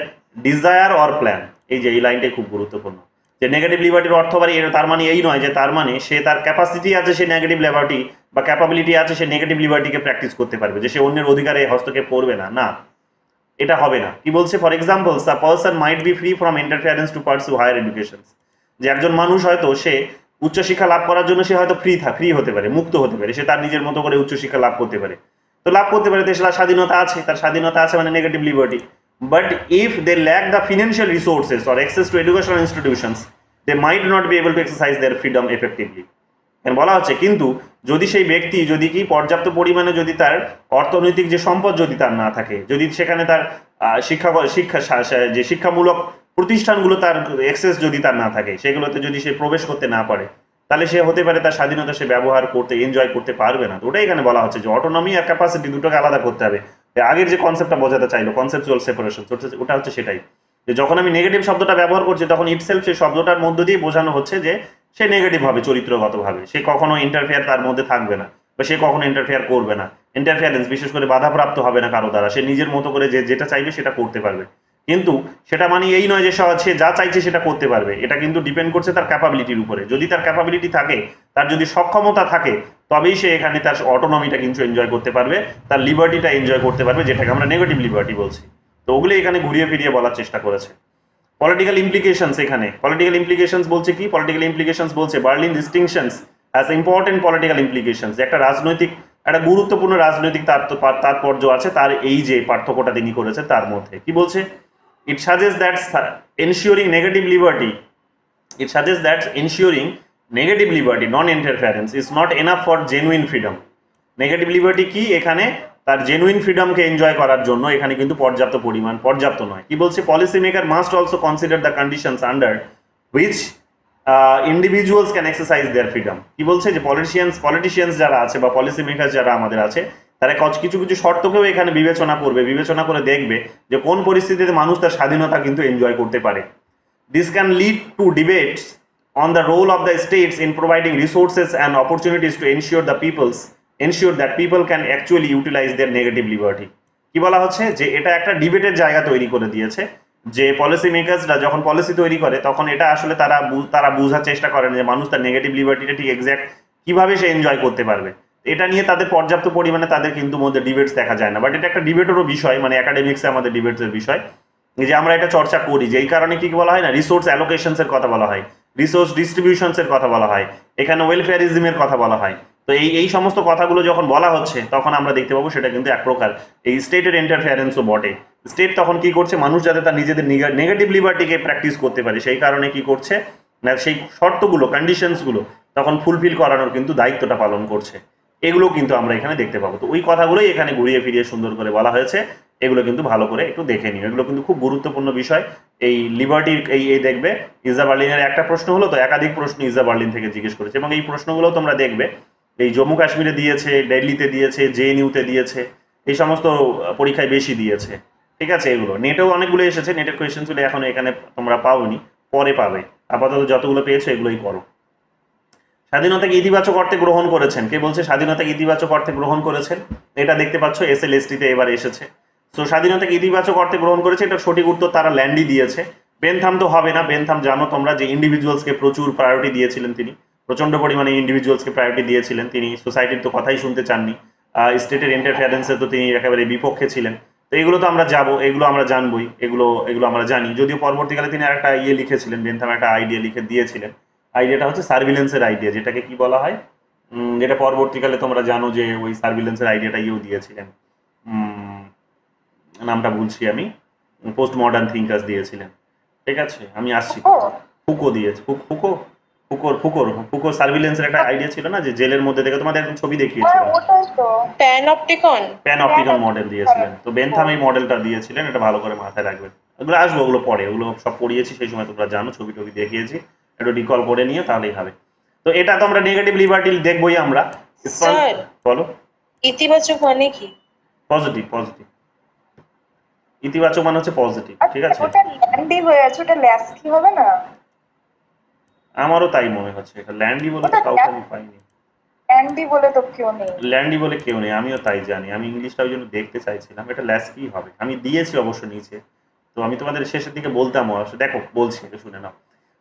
desire or plan. এই যে এই লাইনটাই খুব গুরুত্বপূর্ণ, যে নেগেটিভ লিবার্টির অর্থ তার মানে এই নয় যে তার মানে সে তার ক্যাপাসিটি আছে, সে নেগেটিভ লিবার্টি বা ক্যাপাবিলিটি আছে, সে নেগেটিভ লিবার্টিকে প্র্যাকটিস করতে পারবে, যে সে অন্যের অধিকারে হস্তক্ষেপ করবে না, না, এটা হবে না। কি বলছে, for example a person might be free from interference to pursue higher education, যে একজন মানুষ হয়তো সে উচ্চশিক্ষা লাভ করার জন্য সে হয়তো ফ্রি হতে পারে, মুক্ত হতে পারে, সে তার নিজের মতো করে উচ্চশিক্ষা লাভ করতে পারে, তো লাভ করতে পারে, তার স্বাধীনতা আছে মানে negative liberty. But if they lack the financial resources or access to educational institutions, they might not be able to exercise their freedom effectively. বলা হচ্ছে কিন্তু যদি সেই ব্যক্তি যদি কি পর্যাপ্ত পরিমাণে যদি তার অর্থনৈতিক যে সম্পদ যদি তার না থাকে, যদি সেখানে তার যে শিক্ষামূলক প্রতিষ্ঠানগুলো তার অ্যাক্সেস যদি তার না থাকে, সেগুলোতে যদি সে প্রবেশ করতে না পারে, তাহলে সে হতে পারে তার স্বাধীনতা সে ব্যবহার করতে এনজয় করতে পারবে না। তো ওটাই এখানে বলা হচ্ছে যে অটোনমি আর ক্যাপাসিটি দুটোকে আলাদা করতে হবে। আগের যে কনসেপ্টটা বোঝাতে চাইলো কনসেপচুয়াল সেপারেশন, ওটা হচ্ছে সেটাই, যে যখন আমি নেগেটিভ শব্দটা ব্যবহার করছি তখন ইটসেলফ সেই শব্দটার মধ্য দিয়ে বোঝানো হচ্ছে যে সে নেগেটিভ হবে, চরিত্রগতভাবে সে কখনো ইন্টারফেয়ার তার মধ্যে থাকবে না, বা সে কখনো ইন্টারফেয়ার করবে না, ইন্টারফেয়ারেন্স বিশেষ করে বাধাপ্রাপ্ত হবে না কারো দ্বারা, সে নিজের মতো করে যেটা চাইবে সেটা করতে পারবে। কিন্তু সেটা মানে এই নয় যে সে যা চাইছে সেটা করতে পারবে, এটা কিন্তু ডিপেন্ড করছে তার ক্যাপাবিলিটির উপরে। যদি তার ক্যাপাবিলিটি থাকে, তার যদি সক্ষমতা থাকে, তবেই সে এখানে তার অটোনমিটা কিন্তু এনজয় করতে পারবে, তার লিবার্টিটা এনজয় করতে পারবে, যেটাকে আমরা নেগেটিভ লিবার্টি বলছি। তো ওগুলো এখানে ঘুরিয়ে ফিরিয়ে বলার চেষ্টা করেছে। পলিটিক্যাল ইমপ্লিকেশনস, এখানে পলিটিক্যাল ইমপ্লিকেশনস বলছে কি, পলিটিক্যাল ইমপ্লিকেশনস বলছে Berlin ডিস্টিংশনস has important political implications, একটা গুরুত্বপূর্ণ রাজনৈতিক তাৎপর্য আছে তার এই যে পার্থক্যটা তিনি করেছে তার মধ্যে। কি বলছে, it suggests that ensuring negative liberty non-interference is not enough for genuine freedom. Negative liberty কি, এখানে তার জেনুইন ফ্রিডমকে এনজয় করার জন্য এখানে কিন্তু পর্যাপ্ত নয়। কি বলছে, policy maker must also consider the conditions under which individuals can exercise there freedom. কি বলছে, যে পলিটিশিয়ানস যারা আছে বা পলিসি মেকার যারা আমাদের আছে, তারা কিছু শর্তকেও এখানে বিবেচনা করে দেখবে যে কোন পরিস্থিতিতে মানুষ তার স্বাধীনতা কিন্তু এনজয় করতে পারে। This can lead to debates on the role of the states in providing resources and opportunities to ensure that people can actually utilize their negative liberty. কি বলা হচ্ছে যে এটা একটা ডিবেটের জায়গা তৈরি করে দিয়েছে, যে পলিসি মেকার্সরা যখন পলিসি তৈরি করে তখন এটা আসলে তারা বোঝার চেষ্টা করেন যে মানুষ তার নেগেটিভ লিবার্টিটা ঠিক এক্স্যাক্ট কিভাবে সে এনজয় করতে পারবে। এটা নিয়ে তাদের পর্যাপ্ত পরিমাণে তাদের কিন্তু মধ্যে ডিবেটস দেখা যায় না, বাট এটা একটা ডিবেটেরও বিষয়, মানে একাডেমিক্সে আমাদের ডিবেটসের বিষয়, যে আমরা এটা চর্চা করি, যে এই কারণে কি বলা হয় না, রিসোর্স অ্যালোকেশনসের কথা বলা হয়, রিসোর্স ডিস্ট্রিবিউশনসের কথা বলা হয়, এখানে ওয়েলফেয়ারিজমের কথা বলা হয়। তো এই সমস্ত কথাগুলো যখন বলা হচ্ছে তখন আমরা দেখতে পাবো সেটা কিন্তু এক প্রকার এই স্টেটের ইন্টারফেয়ারেন্সও বটে। স্টেট তখন কি করছে, মানুষ যাতে তার নিজেদের নেগেটিভ লিবার্টিকে প্র্যাকটিস করতে পারে সেই কারণে কি করছে না, সেই শর্তগুলো কন্ডিশনসগুলো তখন ফুলফিল করানোর কিন্তু দায়িত্বটা পালন করছে। এগুলো কিন্তু আমরা এখানে দেখতে পাবো। তো ওই কথাগুলোই এখানে ঘুরিয়ে ফিরিয়ে সুন্দর করে বলা হয়েছে, এগুলো কিন্তু ভালো করে একটু দেখে নিও, এগুলো কিন্তু খুব গুরুত্বপূর্ণ বিষয়। এই লিবার্টির এই দেখবে ইজা বার্লিনের একটা প্রশ্ন হলো, তো একাধিক প্রশ্ন ইজা বার্লিন থেকে জিজ্ঞেস করেছে, এবং এই প্রশ্নগুলো তোমরা দেখবে এই জম্মু কাশ্মীরে দিয়েছে, দিল্লিতে দিয়েছে, জেএনইউতে দিয়েছে, এই সমস্ত পরীক্ষায় বেশি দিয়েছে। ঠিক আছে, এগুলো নেটেও অনেকগুলো এসেছে, নেটের কোয়েশ্চেনগুলো এখন এখানে তোমরা পাওনি, পরে পাবে। আপাতত যতগুলো পেয়েছো এগুলোই করো। স্বাধীনতাকে ইতিবাচক অর্থে গ্রহণ করেছেন, কে বলছে স্বাধীনতাকে ইতিবাচক অর্থে গ্রহণ করেছেন? এটা দেখতে পাচ্ছ এসএলএসটিতে এবার এসেছে। তো স্বাধীনতাকে ইতিবাচক অর্থে গ্রহণ করেছে, এটা সঠিক উত্তর তারা ল্যান্ডই দিয়েছে। বেনথাম তো হবে না, বেনথাম জানো তোমরা যে ইন্ডিভিজুয়ালসকে প্রচুর প্রায়োরিটি দিয়েছিলেন, তিনি প্রচন্ড পরিমাণে ইন্ডিভিজুয়ালসকে প্রায়োরিটি দিয়েছিলেন, তিনি সোসাইটির তো কথাই শুনতে চাননি, স্টেটের ইন্টারফেয়ারেন্সে তো তিনি একেবারে বিপক্ষে ছিলেন। তো এগুলো তো আমরা যাবো, এগুলো আমরা জানবই, এগুলো আমরা জানি। যদিও পরবর্তীকালে তিনি একটা লিখেছিলেন, বেনথাম একটা আইডিয়া লিখে দিয়েছিলেন, আইডিয়াটা হচ্ছে সার্ভিলেন্সের আইডিয়া, যেটাকে কি বলা হয়, যেটা পরবর্তীকালে তোমরা জানো যে ওই সার্ভিলেন্সের আইডিয়াটা দিয়েছিলেন, নামটা বলছি আমি, পোস্ট মডার্ন থিঙ্কার্স দিয়েছিলেন। ঠিক আছে, আমি আসছি, ফুকো দিয়েছে, ফুকোর সার্ভিলেন্সের একটা আইডিয়া ছিল না, যে জেলের মধ্যে থেকে তোমাদের একদম ছবি দেখিয়েছিলেন, প্যানঅপটিকন মডেল দিয়েছিলেন। তো বেনথাম এই মডেলটা দিয়েছিলেন, এটা ভালো করে মাথায় রাখবেন। ওগুলো আসবো, ওগুলো পরে, ওগুলো সব পড়িয়েছি সেই সময়, তোমরা জানো, ছবি টবি দেখিয়েছি, একটু রিকল করে নিয়ে তাহলেই হবে। তো এটা তো আমরা নেগেটিভ লিবার্টি দেখবই আমরা। বলো ইতিবাচক মানে কি? পজিটিভ, ইতিবাচক মানে হচ্ছে পজিটিভ। ঠিক আছে, ওটা ল্যান্ডই হয়ে আছে, ওটা ল্যাস্কি হবে না? আমারও তাই মনে হচ্ছে, এটা ল্যান্ডই বলে তো কাউকে আমি পাইনি, ল্যান্ডি বলে তো কেউ নেই, ল্যান্ডই বলে কেউ নেই, আমিও তাই জানি। আমি ইংলিশটা ওই জন্য দেখতে চাইছিলাম, এটা ল্যাস্কি হবে, আমি দিয়েছি অবশ্য নিচে, তো আমি তোমাদের শেষের দিকে বলতাম, দেখো বলছি, এটা শুনে নাও।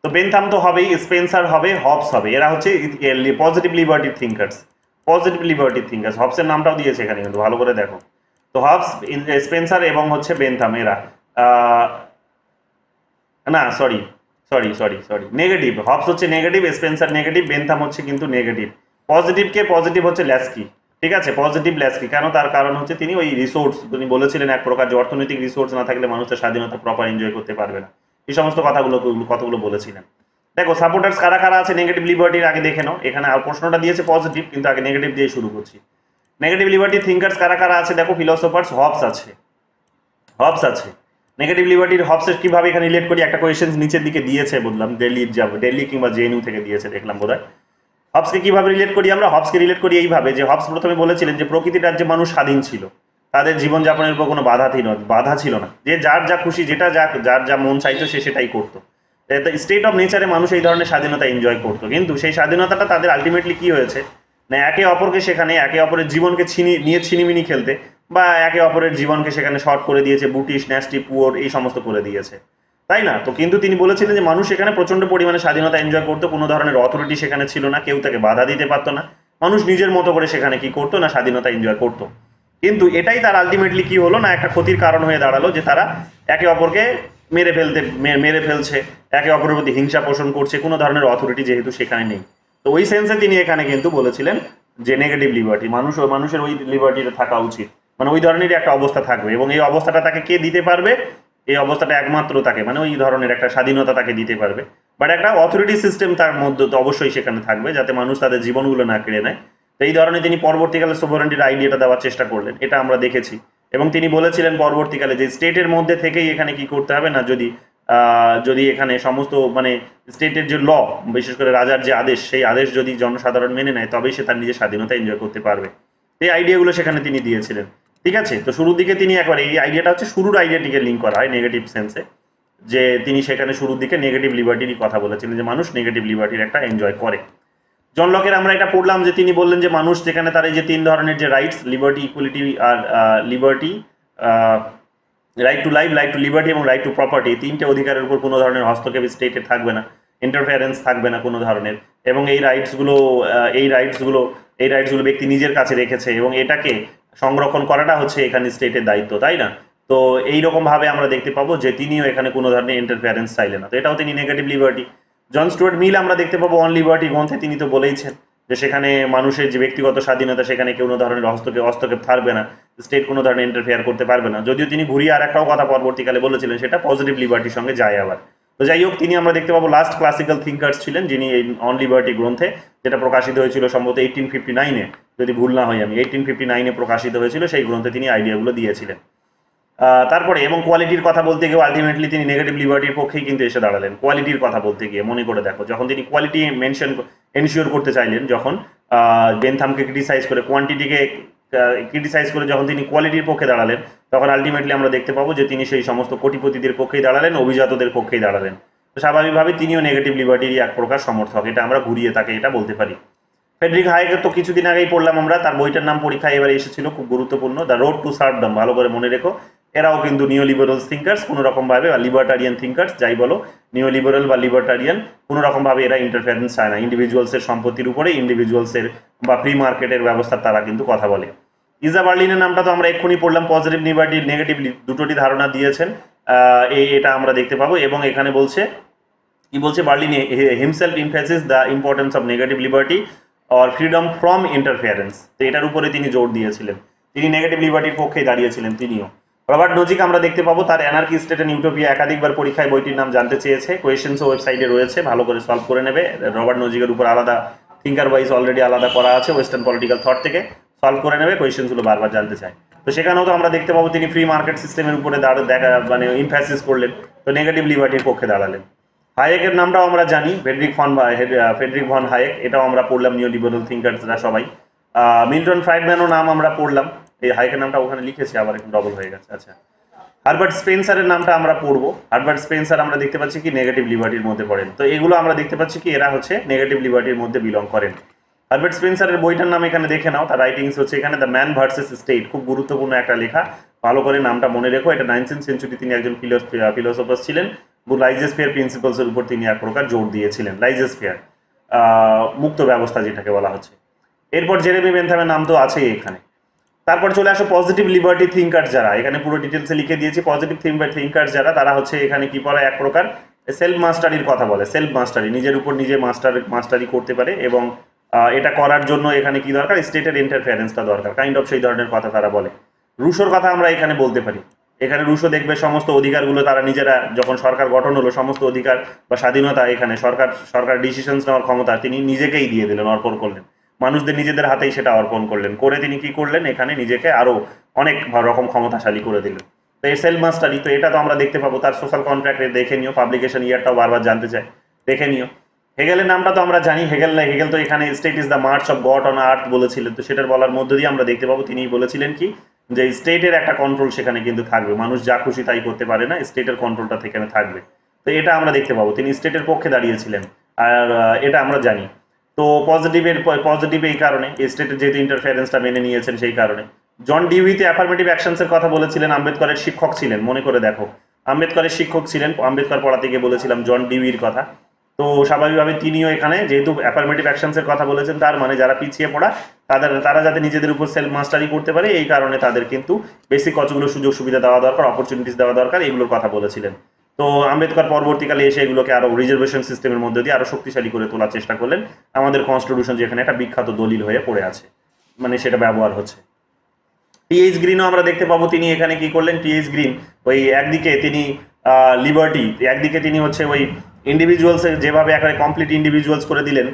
তো বেনথাম তো হবেই, স্পেন্সার হবে, হবস হবে, এরা হচ্ছে পজিটিভ লিবার্টি থিঙ্কার্স, হবসের নামটাও দিয়েছে এখানে, কিন্তু ভালো করে দেখো। তো হবস, স্পেন্সার এবং হচ্ছে বেনথাম, এরা না সরি নেগেটিভ। হবস হচ্ছে নেগেটিভ, স্পেন্সার নেগেটিভ, বেনথাম হচ্ছে কিন্তু নেগেটিভ। পজিটিভ হচ্ছে ল্যাস্কি। ঠিক আছে, পজিটিভ ল্যাস্কি কেন? তার কারণ হচ্ছে তিনি ওই রিসোর্স, তিনি বলেছিলেন এক প্রকার যে অর্থনৈতিক রিসোর্স না থাকলে মানুষের স্বাধীনতা প্রপার এনজয় করতে পারবে না, এই সমস্ত কথাগুলো বলেছিলেন। দেখো সাপোর্টার্স কারা কারা আছে নেগেটিভ লিবার্টির, আগে দেখে নাও। এখানে প্রশ্নটা দিয়েছে পজিটিভ, কিন্তু আগে নেগেটিভ দিয়ে শুরু করছি। নেগেটিভ লিবার্টি থিঙ্কার্স কারা কারা আছে দেখো, ফিলোসোফার্স, হবস আছে। নেগেটিভ লিবার্টির হবসের কিভাবে এখানে রিলেট করি, একটা কোয়েশ্চেন নিচের দিকে দিয়েছে, বললাম দিল্লি কিংবা জেএনইউ থেকে দিয়েছে দেখলাম বোধহয়। হবসকে কিভাবে রিলেট করি আমরা? হবসকে রিলেট করি এইভাবে, যে হবস প্রথমে বলেছিলেন যে প্রকৃতির রাজ্যে মানুষ স্বাধীন ছিল, তাদের জীবনযাপনের উপর কোনো বাধা ছিল না, যে যার যা খুশি, যার যা মন চাইতো সে সেটাই করতো। স্টেট অফ নেচারে মানুষ এই ধরনের স্বাধীনতা এনজয় করতো, কিন্তু সেই স্বাধীনতাটা তাদের আলটিমেটলি কি হয়েছে না, একে অপরকে সেখানে একে অপরের জীবনকে ছিনিমিনি খেলতে, বা একে অপরের জীবনকে সেখানে শর্ট করে দিয়েছে, বুটিশ, ন্যাস্টি, পুয়ার, এই সমস্ত করে দিয়েছে, তাই না? তো কিন্তু তিনি বলেছিলেন যে মানুষ সেখানে প্রচন্ড পরিমাণে স্বাধীনতা এনজয় করতো, কোনো ধরনের অথরিটি সেখানে ছিল না, কেউ তাকে বাধা দিতে পারতো না, মানুষ নিজের মতো করে সেখানে কি করতো না, স্বাধীনতা এনজয় করতো। কিন্তু এটাই তার আলটিমেটলি কি হলো না, একটা ক্ষতির কারণ হয়ে দাঁড়ালো, যে তারা একে অপরকে মেরে ফেলছে, একে অপরের প্রতি হিংসা পোষণ করছে, কোনো ধরনের অথরিটি যেহেতু সেখানে নেই। তো ওই সেন্সে তিনি এখানে কিন্তু বলেছিলেন যে নেগেটিভ লিবার্টি, মানুষের ওই লিবার্টিটা থাকা উচিত, মানে ওই ধরনেরই একটা অবস্থা থাকবে, এবং এই অবস্থাটা তাকে কে দিতে পারবে? এই অবস্থাটা একমাত্র তাকে, মানে ওই ধরনের একটা স্বাধীনতা তাকে দিতে পারবে, বাট একটা অথরিটি সিস্টেম তার মধ্যে তো অবশ্যই সেখানে থাকবে, যাতে মানুষ তাদের জীবনগুলো না কেড়ে নেয়। তো এই ধরনের তিনি পরবর্তীকালে সোভারেন্টির আইডিয়াটা দেওয়ার চেষ্টা করলেন, এটা আমরা দেখেছি। এবং তিনি বলেছিলেন পরবর্তীকালে যে স্টেটের মধ্যে থেকেই এখানে কি করতে হবে না, যদি এখানে সমস্ত মানে স্টেটের যে ল, বিশেষ করে রাজার যে আদেশ, সেই আদেশ যদি জনসাধারণ মেনে নেয়, তবেই সে তার নিজের স্বাধীনতা এনজয় করতে পারবে। এই আইডিয়াগুলো সেখানে তিনি দিয়েছিলেন। ঠিক আছে, তো শুরুর দিকে তিনি একবার এই আইডিয়াটা হচ্ছে শুরুর আইডিয়াটিকে লিঙ্ক করা হয় নেগেটিভ সেন্সে, যে তিনি সেখানে শুরুর দিকে নেগেটিভ লিবার্টিরই কথা বলেছিলেন, যে মানুষ নেগেটিভ লিবার্টির একটা এনজয় করে। জন লকের আমরা এটা পড়লাম যে তিনি বললেন যে মানুষ যেখানে তার এই যে 3 ধরনের যে রাইটস, লিবার্টি, ইকুয়ালিটি আর liberty, right to life, right to liberty এবং রাইট টু প্রপার্টি, 3টে অধিকারের উপর কোনো ধরনের হস্তক্ষেপ স্টেটে থাকবে না, ইন্টারফেয়ারেন্স থাকবে না কোনো ধরনের, এবং এই রাইটসগুলো ব্যক্তি নিজের কাছে রেখেছে এবং এটাকে সংরক্ষণ করাটা হচ্ছে এখানে স্টেটের দায়িত্ব, তাই না? তো এইরকমভাবে আমরা দেখতে পাবো যে তিনিও এখানে কোনো ধরনের ইন্টারফেয়ারেন্স চাইলেন না, তো এটাও তিনি নেগেটিভ লিবার্টি। জন স্টুয়ার্ট মিল আমরা দেখতে পাবো অন লিবার্টি গ্রন্থে তিনি তো বলেইছেন যে সেখানে মানুষের যে ব্যক্তিগত স্বাধীনতা, সেখানে কোনো ধরনের হস্তক্ষেপ থাকবে না, স্টেট কোনো ধরনের ইন্টারফেয়ার করতে পারবে না। যদিও তিনি ঘুরিয়ে আর একটাও কথা পরবর্তীকালে বলেছিলেন, সেটা পজিটিভ লিবার্টির সঙ্গে যায় আবার। তো যাই হোক, তিনি আমরা দেখতে পাবো লাস্ট ক্লাসিক্যাল থিঙ্কার্স ছিলেন যিনি এই অন লিবার্টি গ্রন্থে, যেটা প্রকাশিত হয়েছিল সম্ভবত 1859-এ, যদি ভুল না হয় আমি, 1859-এ প্রকাশিত হয়েছিল, সেই গ্রন্থে তিনি আইডিয়াগুলো দিয়েছিলেন। তারপরে এবং কোয়ালিটির কথা বলতে গিয়ে আলটিমেটলি তিনি নেগেটিভ লিবার্টির পক্ষেই কিন্তু এসে দাঁড়ালেন। কোয়ালিটির কথা বলতে গিয়ে মনে করে দেখো, যখন তিনি কোয়ালিটি এনশিওর করতে চাইলেন, যখন বেনথামকে ক্রিটিসাইজ করে, কোয়ান্টিটিকে ক্রিটিসাইজ করে যখন তিনি কোয়ালিটির পক্ষে দাঁড়ালেন, তখন আলটিমেটলি আমরা দেখতে পাবো যে তিনি সেই সমস্ত কোটিপতিদের পক্ষেই দাঁড়ালেন, অভিজাতদের পক্ষেই দাঁড়ালেন। তো স্বাভাবিকভাবে তিনিও নেগেটিভ লিবার্টিরই এক প্রকার সমর্থক, এটা আমরা ঘুরিয়ে তাকে এটা বলতে পারি। ফ্রেডরিক হায়েকের তো কিছুদিন আগেই পড়লাম আমরা, তার বইটার নাম পরীক্ষায় এবারে এসেছিল, খুব গুরুত্বপূর্ণ, দ্য রোড টু সার্ভডম, ভালো করে মনে রেখো। এরাও কিন্তু নিও লিবারাল থিঙ্কার্স কোনো রকমভাবে, বা লিবার্টারিয়ান থিঙ্কার্স যাই বলো, নিও লিবারাল বা লিবার্টারিয়ান কোনো রকমভাবে এরা ইন্টারফেয়ারেন্স চায় না, ইন্ডিভিজুয়ালসের সম্পত্তির উপরে, ইন্ডিভিজুয়ালসের বা ফ্রি মার্কেটের ব্যবস্থার তারা কিন্তু কথা বলে। ইজা বার্লিনের নামটা তো আমরা এক্ষুনি পড়লাম, পজিটিভ লিবার্টি নেগেটিভ দুটোটি ধারণা দিয়েছেন, এটা আমরা দেখতে পাবো। এবং এখানে বলছে কি বলছে, Berlin himself emphasis the importance of negative liberty or freedom from interference, তো এটার উপরে তিনি জোর দিয়েছিলেন, তিনি নেগেটিভ লিবার্টির পক্ষেই দাঁড়িয়েছিলেন তিনিও। রবার্ট নোজিক আমরা দেখতে পাবো তার অ্যানার্কি স্টেট অ্যান্ড ইউটোপিয়া, একাধিকবার পরীক্ষায় বইটির নাম জানতে চেয়েছে, কোয়েশ্চেন্সও ওয়েবসাইটে রয়েছে, ভালো করে সলভ করে নেবে। রবার্ট নোজিকের উপর আলাদা থিঙ্কার ওয়াইজ অলরেডি আলাদা করা আছে ওয়েস্টার্ন পলিটিক্যাল থট থেকে, সলভ করে নেবে, কোয়েশ্চেন্সগুলো বারবার জানতে চায়। তো সেখানেও তো আমরা দেখতে পাবো তিনি ফ্রি মার্কেট সিস্টেমের উপরে মানে ইমফ্যাসিস করলেন, তো নেগেটিভ লিবার্টির পক্ষে দাঁড়ালেন। হায়েকের নামটাও আমরা জানি, ফ্রেডরিক ভন হায়েক, এটাও আমরা পড়লাম নিও লিবারাল থিঙ্কার্সরা সবাই। মিল্টন ফ্রাইডম্যানও নাম আমরা পড়লাম, এই হায়েকের নামটা ওখানে লিখেছি, আবার একটু ডবল হয়ে গেছে। আচ্ছা, হারবার্ট স্পেন্সারের নামটা আমরা পড়বো। হারবার্ট স্পেন্সার আমরা দেখতে পাচ্ছি কি নেগেটিভ লিবার্টির মধ্যে পড়েন, তো এগুলো আমরা দেখতে পাচ্ছি কি এরা হচ্ছে নেগেটিভ লিবার্টির মধ্যে বিলং করেন। হারবার্ট স্পেন্সারের বইটার নাম এখানে দেখে নাও, তার রাইটিংস হচ্ছে এখানে দ্য ম্যান ভার্সেস স্টেট, খুব গুরুত্বপূর্ণ একটা লেখা, ভালো করে নামটা মনে রেখো। এটা 19th সেঞ্চুরি তিনি একজন ফিলোসফার ছিলেন, লাইজেসফিয়ার প্রিন্সিপালসের উপর তিনি এক প্রকার জোর দিয়েছিলেন, লাইজেসফিয়ার মুক্ত ব্যবস্থা যেটাকে বলা হচ্ছে। এরপর জেরেমি বেনথামের নাম তো আছেই এখানে। তারপর চলে আসো পজিটিভ লিবার্টি থিঙ্কার যারা, এখানে পুরো ডিটেলসে লিখে দিয়েছি। পজিটিভ থিঙ্কার যারা, তারা হচ্ছে এখানে কি পড়ায়, এক প্রকার সেলফ মাস্টারির কথা বলে, সেলফ মাস্টারি, নিজের উপর নিজে মাস্টারি করতে পারে, এবং এটা করার জন্য এখানে কি দরকার, স্টেটের ইন্টারফেয়ারেন্সটা দরকার, কাইন্ড অফ সেই ধরনের কথা তারা বলে। রুশোর কথা আমরা এখানে বলতে পারি, এখানে রুশো দেখবে সমস্ত অধিকারগুলো তারা নিজেরা, যখন সরকার গঠন হলো, সমস্ত অধিকার বা স্বাধীনতা এখানে সরকার ডিসিশনস নেওয়ার ক্ষমতা তিনি নিজেকেই দিয়ে দিলেন, অর্পণ করলেন, মানুষদের নিজেদের হাতেই সেটা অর্পণ করলেন, করে তিনি কি করলেন, এখানে নিজেকে আরও অনেক রকম ক্ষমতাশালী করে দিলেন। তো এই সেলফ মাস্টারি, তো এটা তো আমরা দেখতে পাবো। তার সোশ্যাল কন্ট্রাক্টে দেখে নিও, পাবলিকেশন ইয়ারটাও বারবার জানতে চাই, দেখে নিও। হেগেলের নামটা তো আমরা জানি, হেগেল তো এখানে state is the March of god on earth বলেছিলেন, তো সেটার বলার মধ্য দিয়ে আমরা দেখতে পাবো তিনি বলেছিলেন কি, যে স্টেটের একটা কন্ট্রোল সেখানে কিন্তু থাকবে, মানুষ যা খুশি তাই করতে পারে না, স্টেটের কন্ট্রোলটা সেখানে থাকবে। তো এটা আমরা দেখতে পাবো, তিনি স্টেটের পক্ষে দাঁড়িয়েছিলেন, আর এটা আমরা জানি। তো পজিটিভ এই কারণে, স্টেটের যেহেতু ইন্টারফেয়ারেন্সটা মেনে নিয়েছেন সেই কারণে। জন ডিউইতে অ্যাফার্মেটিভ অ্যাকশনসের কথা বলেছিলেন, আম্বেদকরের শিক্ষক ছিলেন, মনে করে দেখো, আম্বেদকরের শিক্ষক ছিলেন, আম্বেদকর পড়াতে গিয়ে বলেছিলাম জন ডিউইর কথা। তো স্বাভাবিকভাবে তিনিও এখানে যেহেতু অ্যাফার্মেটিভ অ্যাকশনসের কথা বলেছেন, তার মানে যারা পিছিয়ে পড়া তারা যাতে নিজেদের উপর সেলফ মাস্টারি করতে পারে, এই কারণে তাদের কিন্তু বেসিক কতগুলো সুযোগ সুবিধা দেওয়া দরকার, অপরচুনিটিস দেওয়া দরকার, এগুলোর কথা বলেছিলেন। তো আম্বেদকর পরবর্তীকালে এসে এগুলোকে আরও রিজার্ভেশন সিস্টেমের মধ্যে দিয়ে আরও শক্তিশালী করে তোলার চেষ্টা করলেন। আমাদের কনস্টিটিউশন যেখানে একটা বিখ্যাত দলিল হয়ে পড়ে আছে, মানে সেটা ব্যবহার হচ্ছে। টিএইচ গ্রিনও আমরা দেখতে পাবো, তিনি এখানে কি করলেন, টিএইচ গ্রিন ওই একদিকে তিনি লিবার্টি, একদিকে তিনি হচ্ছে ওই ইন্ডিভিজুয়ালসের যেভাবে একেবারে কমপ্লিট ইন্ডিভিজুয়ালস করে দিলেন,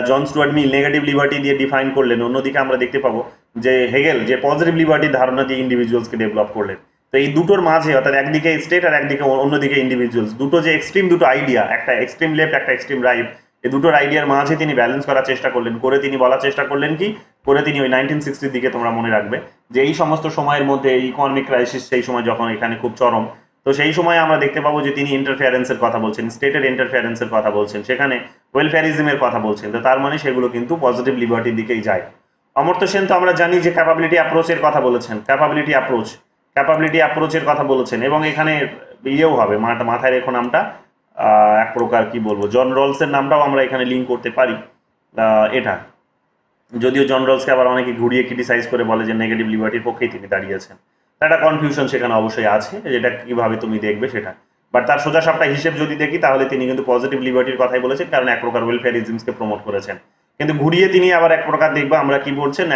জন স্টুয়ার্ট মিল নেগেটিভ লিবার্টি দিয়ে ডিফাইন করলেন, অন্যদিকে আমরা দেখতে পাবো যে হেগেল যে পজিটিভ লিবার্টির ধারণা দিয়ে ইন্ডিভিজুয়ালসকে ডেভেলপ করলেন। তো এই দুটোর মাঝে, অর্থাৎ একদিকে স্টেট আর একদিকে অন্যদিকে ইন্ডিভিজুয়ালস, দুটো যে এক্সট্রিম দুটো আইডিয়া, একটা এক্সট্রিম লেফট একটা এক্সট্রিম রাইট, এই দুটোর আইডিয়ার মাঝে তিনি ব্যালেন্স করার চেষ্টা করলেন, করে তিনি বলার চেষ্টা করলেন কি, করে তিনি ওই 1960-র দিকে তোমরা মনে রাখবে যে এই সমস্ত সময়ের মধ্যে ইকোনমিক ক্রাইসিস সেই সময় যখন এখানে খুব চরম, তো সেই সময় আমরা দেখতে পাবো যে তিনি ইন্টারফেয়ারেন্সের কথা বলছেন, স্টেটের ইন্টারফেয়ারেন্সের কথা বলছেন, সেখানে ওয়েলফেয়ারিজমের কথা বলছেন। তো তার মানে সেগুলো কিন্তু পজিটিভ লিবার্টির দিকেই যায়। অমর্ত্য সেন তো আমরা জানি যে ক্যাপাবিলিটি অ্যাপ্রোচের কথা বলেছেন, ক্যাপাবিলিটি অ্যাপ্রোচের কথা বলেছেন, এবং এখানে ইয়েও হবে, মাথায় রেখো নামটা, এক প্রকার কি বলবো, জন রলসের নামটাও আমরা এখানে লিঙ্ক করতে পারি। এটা যদিও জন রলসকে আবার অনেকে ঘুরিয়ে ক্রিটিসাইজ করে বলে যে নেগেটিভ লিবার্টির পক্ষেই তিনি দাঁড়িয়েছেন, একটা কনফিউশন সেখানে অবশ্যই আছে, যেটা কিভাবে তুমি দেখবে সেটা। বাট তার সোজা সাপটা হিসেব যদি দেখি তাহলে তিনি কিন্তু পজিটিভ লিবার্টির কথাই বলেছেন, কারণ এক প্রকার ওয়েলফেয়ারিজমকে প্রমোট করেছেন। কিন্তু ঘুরিয়ে তিনি আবার এক প্রকার দেখবো আমরা কি বলছেন,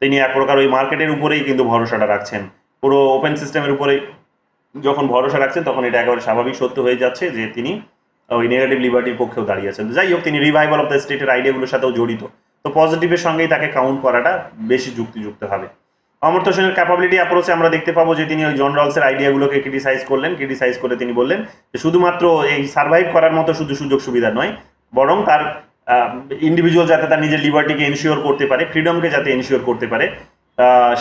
তিনি এক প্রকার ওই মার্কেটের উপরেই কিন্তু ভরসাটা রাখছেন, পুরো ওপেন সিস্টেমের উপরেই যখন ভরসা রাখছেন তখন এটা একেবারে স্বাভাবিক সত্য হয়ে যাচ্ছে যে তিনি ওই নেগেটিভ লিবার্টির পক্ষেও দাঁড়িয়েছেন। যাই হোক, তিনি রিভাইভাল অফ দ্য স্টেটের আইডিয়াগুলোর সাথেও জড়িত, তো পজিটিভের সঙ্গেই তাকে কাউন্ট করাটা বেশি যুক্তিযুক্ত হবে। অমর্ত্য সেনের ক্যাপাবিলিটি অ্যাপ্রোচে আমরা দেখতে পাবো যে তিনি ওই জন রলসের আইডিয়াগুলোকে ক্রিটিসাইজ করে তিনি বললেন যে শুধুমাত্র এই সার্ভাইভ করার মতো শুধু সুযোগ সুবিধা নয়, বরং তার ইন্ডিভিজুয়াল যাতে তার নিজের লিবার্টিকে এনশিওর করতে পারে, ফ্রিডমকে যাতে এনশিওর করতে পারে,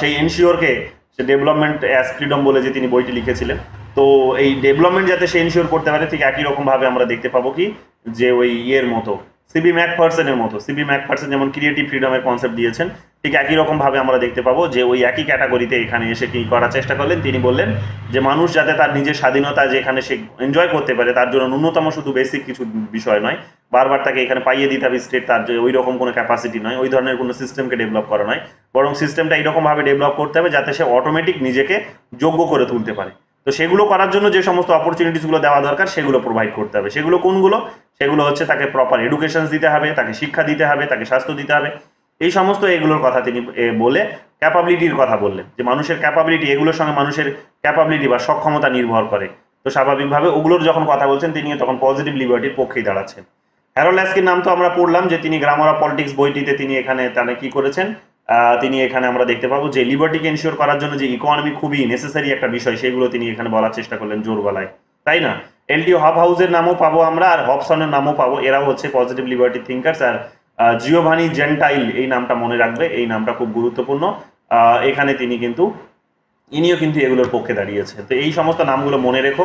সেই এনশিওরকে সে ডেভেলপমেন্ট অ্যাজ ফ্রিডম বলে যে তিনি বইটি লিখেছিলেন, তো এই ডেভেলপমেন্ট যাতে সে এনশিওর করতে পারে, ঠিক একই রকমভাবে আমরা দেখতে পাবো কি যে ওই ইয়ের মতো সিবি ম্যাকফারসনের মতো, সিবি ম্যাকফারসন যেমন ক্রিয়েটিভ ফ্রিডমের কনসেপ্ট দিয়েছেন, ঠিক একই রকমভাবে আমরা দেখতে পাবো যে ওই একই ক্যাটাগরিতে এখানে এসে কি করার চেষ্টা করলেন, তিনি বললেন যে মানুষ যাতে তার নিজের স্বাধীনতা যেখানে সে এনজয় করতে পারে, তার জন্য ন্যূনতম শুধু বেসিক কিছু বিষয় নয়, বারবার তাকে এখানে পাইয়ে দিতে হবে স্টেট, তার যে ওই রকম কোনো ক্যাপাসিটি নয়, ওই ধরনের কোনো সিস্টেমকে ডেভেলপ করা নয়, বরং সিস্টেমটা এইরকমভাবে ডেভেলপ করতে হবে যাতে সে অটোমেটিক নিজেকে যোগ্য করে তুলতে পারে। তো সেগুলো করার জন্য যে সমস্ত অপরচুনিটিসগুলো দেওয়া দরকার সেগুলো প্রোভাইড করতে হবে। সেগুলো কোনগুলো? সেগুলো হচ্ছে তাকে প্রপার এডুকেশন দিতে হবে, তাকে শিক্ষা দিতে হবে, তাকে স্বাস্থ্য দিতে হবে, এই সমস্ত এগুলোর কথা তিনি বলে ক্যাপাবিলিটির কথা বললেন, যে মানুষের ক্যাপাবিলিটি, এগুলোর সঙ্গে মানুষের ক্যাপাবিলিটি বা সক্ষমতা নির্ভর করে। তো স্বাভাবিকভাবে ওগুলোর যখন কথা বলছেন তিনি তখন পজিটিভ লিবার্টির পক্ষেই দাঁড়াচ্ছেন। হ্যারল্ড ল্যাস্কির নাম তো আমরা পড়লাম যে তিনি গ্রামার অফ পলিটিক্স বইটিতে তিনি এখানে তাহলে কি করেছেন, তিনি এখানে আমরা দেখতে পাবো যে লিবার্টিকে এনশিওর করার জন্য যে ইকোনমি খুবই নেসেসারি একটা বিষয়, সেগুলো তিনি এখানে বলার চেষ্টা করলেন জোর গলায়, তাই না? এলটিও হব হাউসের নামও পাবো আমরা, আর হবসনের নামও পাবো, এরাও হচ্ছে পজিটিভ লিবার্টি থিঙ্কার্স। আর জিওভানি জেন্টাইল এই নামটা মনে রাখবে, এই নামটা খুব গুরুত্বপূর্ণ, এখানে তিনি কিন্তু ইনিও কিন্তু এগুলোর পক্ষে দাঁড়িয়েছে। তো এই সমস্ত নামগুলো মনে রেখো,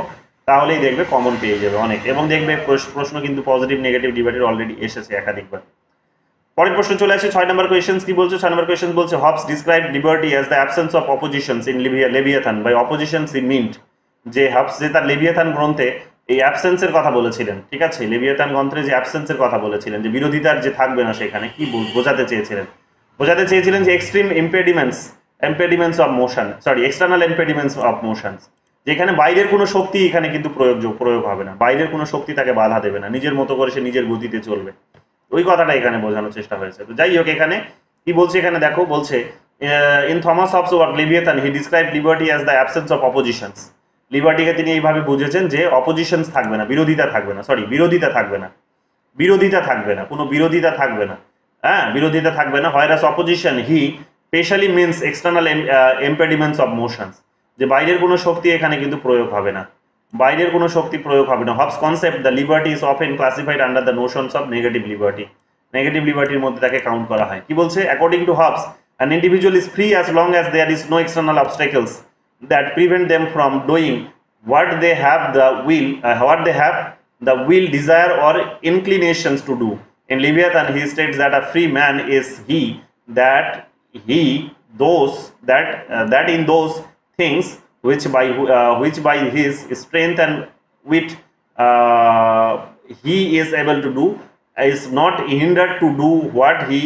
তাহলেই দেখবে কমন পেয়ে যাবে অনেক, এবং দেখবে প্রশ্ন কিন্তু পজিটিভ নেগেটিভ ডিবেটের অলরেডি এসেছে একাধিকবার। পরের প্রশ্ন চলে আসে 6 নম্বর কোয়েশ্চেন্স কি বলছে? 6 নম্বর কোয়েশ্চেন বলছে Hobbes describe liberty as the absence of oppositions in Leviathan by oppositions in mint. যে হবস যে তার লেভিয়াথান গ্রন্থে এই অ্যাবসেন্সের কথা বলেছিলেন, ঠিক আছে, লেভিয়াথান গ্রন্থে যে অ্যাবসেন্সের কথা বলেছিলেন, যে বিরোধিতার যে থাকবে না, সেখানে কি বোঝাতে চেয়েছিলেন যে extreme impediments of motion, external impediments of motions, যেখানে বাইরের কোনো শক্তি এখানে কিন্তু প্রয়োগ হবে না, বাইরের কোনো শক্তি তাকে বাধা দেবে না, নিজের মতো করে সে নিজের গতিতে চলবে, ওই কথাটা এখানে বোঝানোর চেষ্টা হয়েছে। তো যাই হোক, এখানে কি বলছে, এখানে দেখো বলছে in Thomas Hobbes work Leviathan he describe liberty as the absence of oppositions. লিবার্টিকে তিনি এইভাবে বুঝেছেন যে অপোজিশনস থাকবে না, বিরোধিতা থাকবে না, কোনো বিরোধিতা থাকবে না, হ্যাঁ, বিরোধিতা থাকবে না। Whereas opposition he specially means external impediments of motions, যে বাইরের কোনো শক্তি এখানে কিন্তু প্রয়োগ হবে না, Hobbes concept the liberty is often classified under the notions of negative লিবার্টির মধ্যে তাকে কাউন্ট করা হয়। কি বলছে? According to Hobbes an individual is free as long as there is no external obstacles that prevent them from doing what they have the will, desire or inclinations to do. In Leviathan he states that a free man is that in those things which by his strength and wit he is able to do, is not hindered to do what he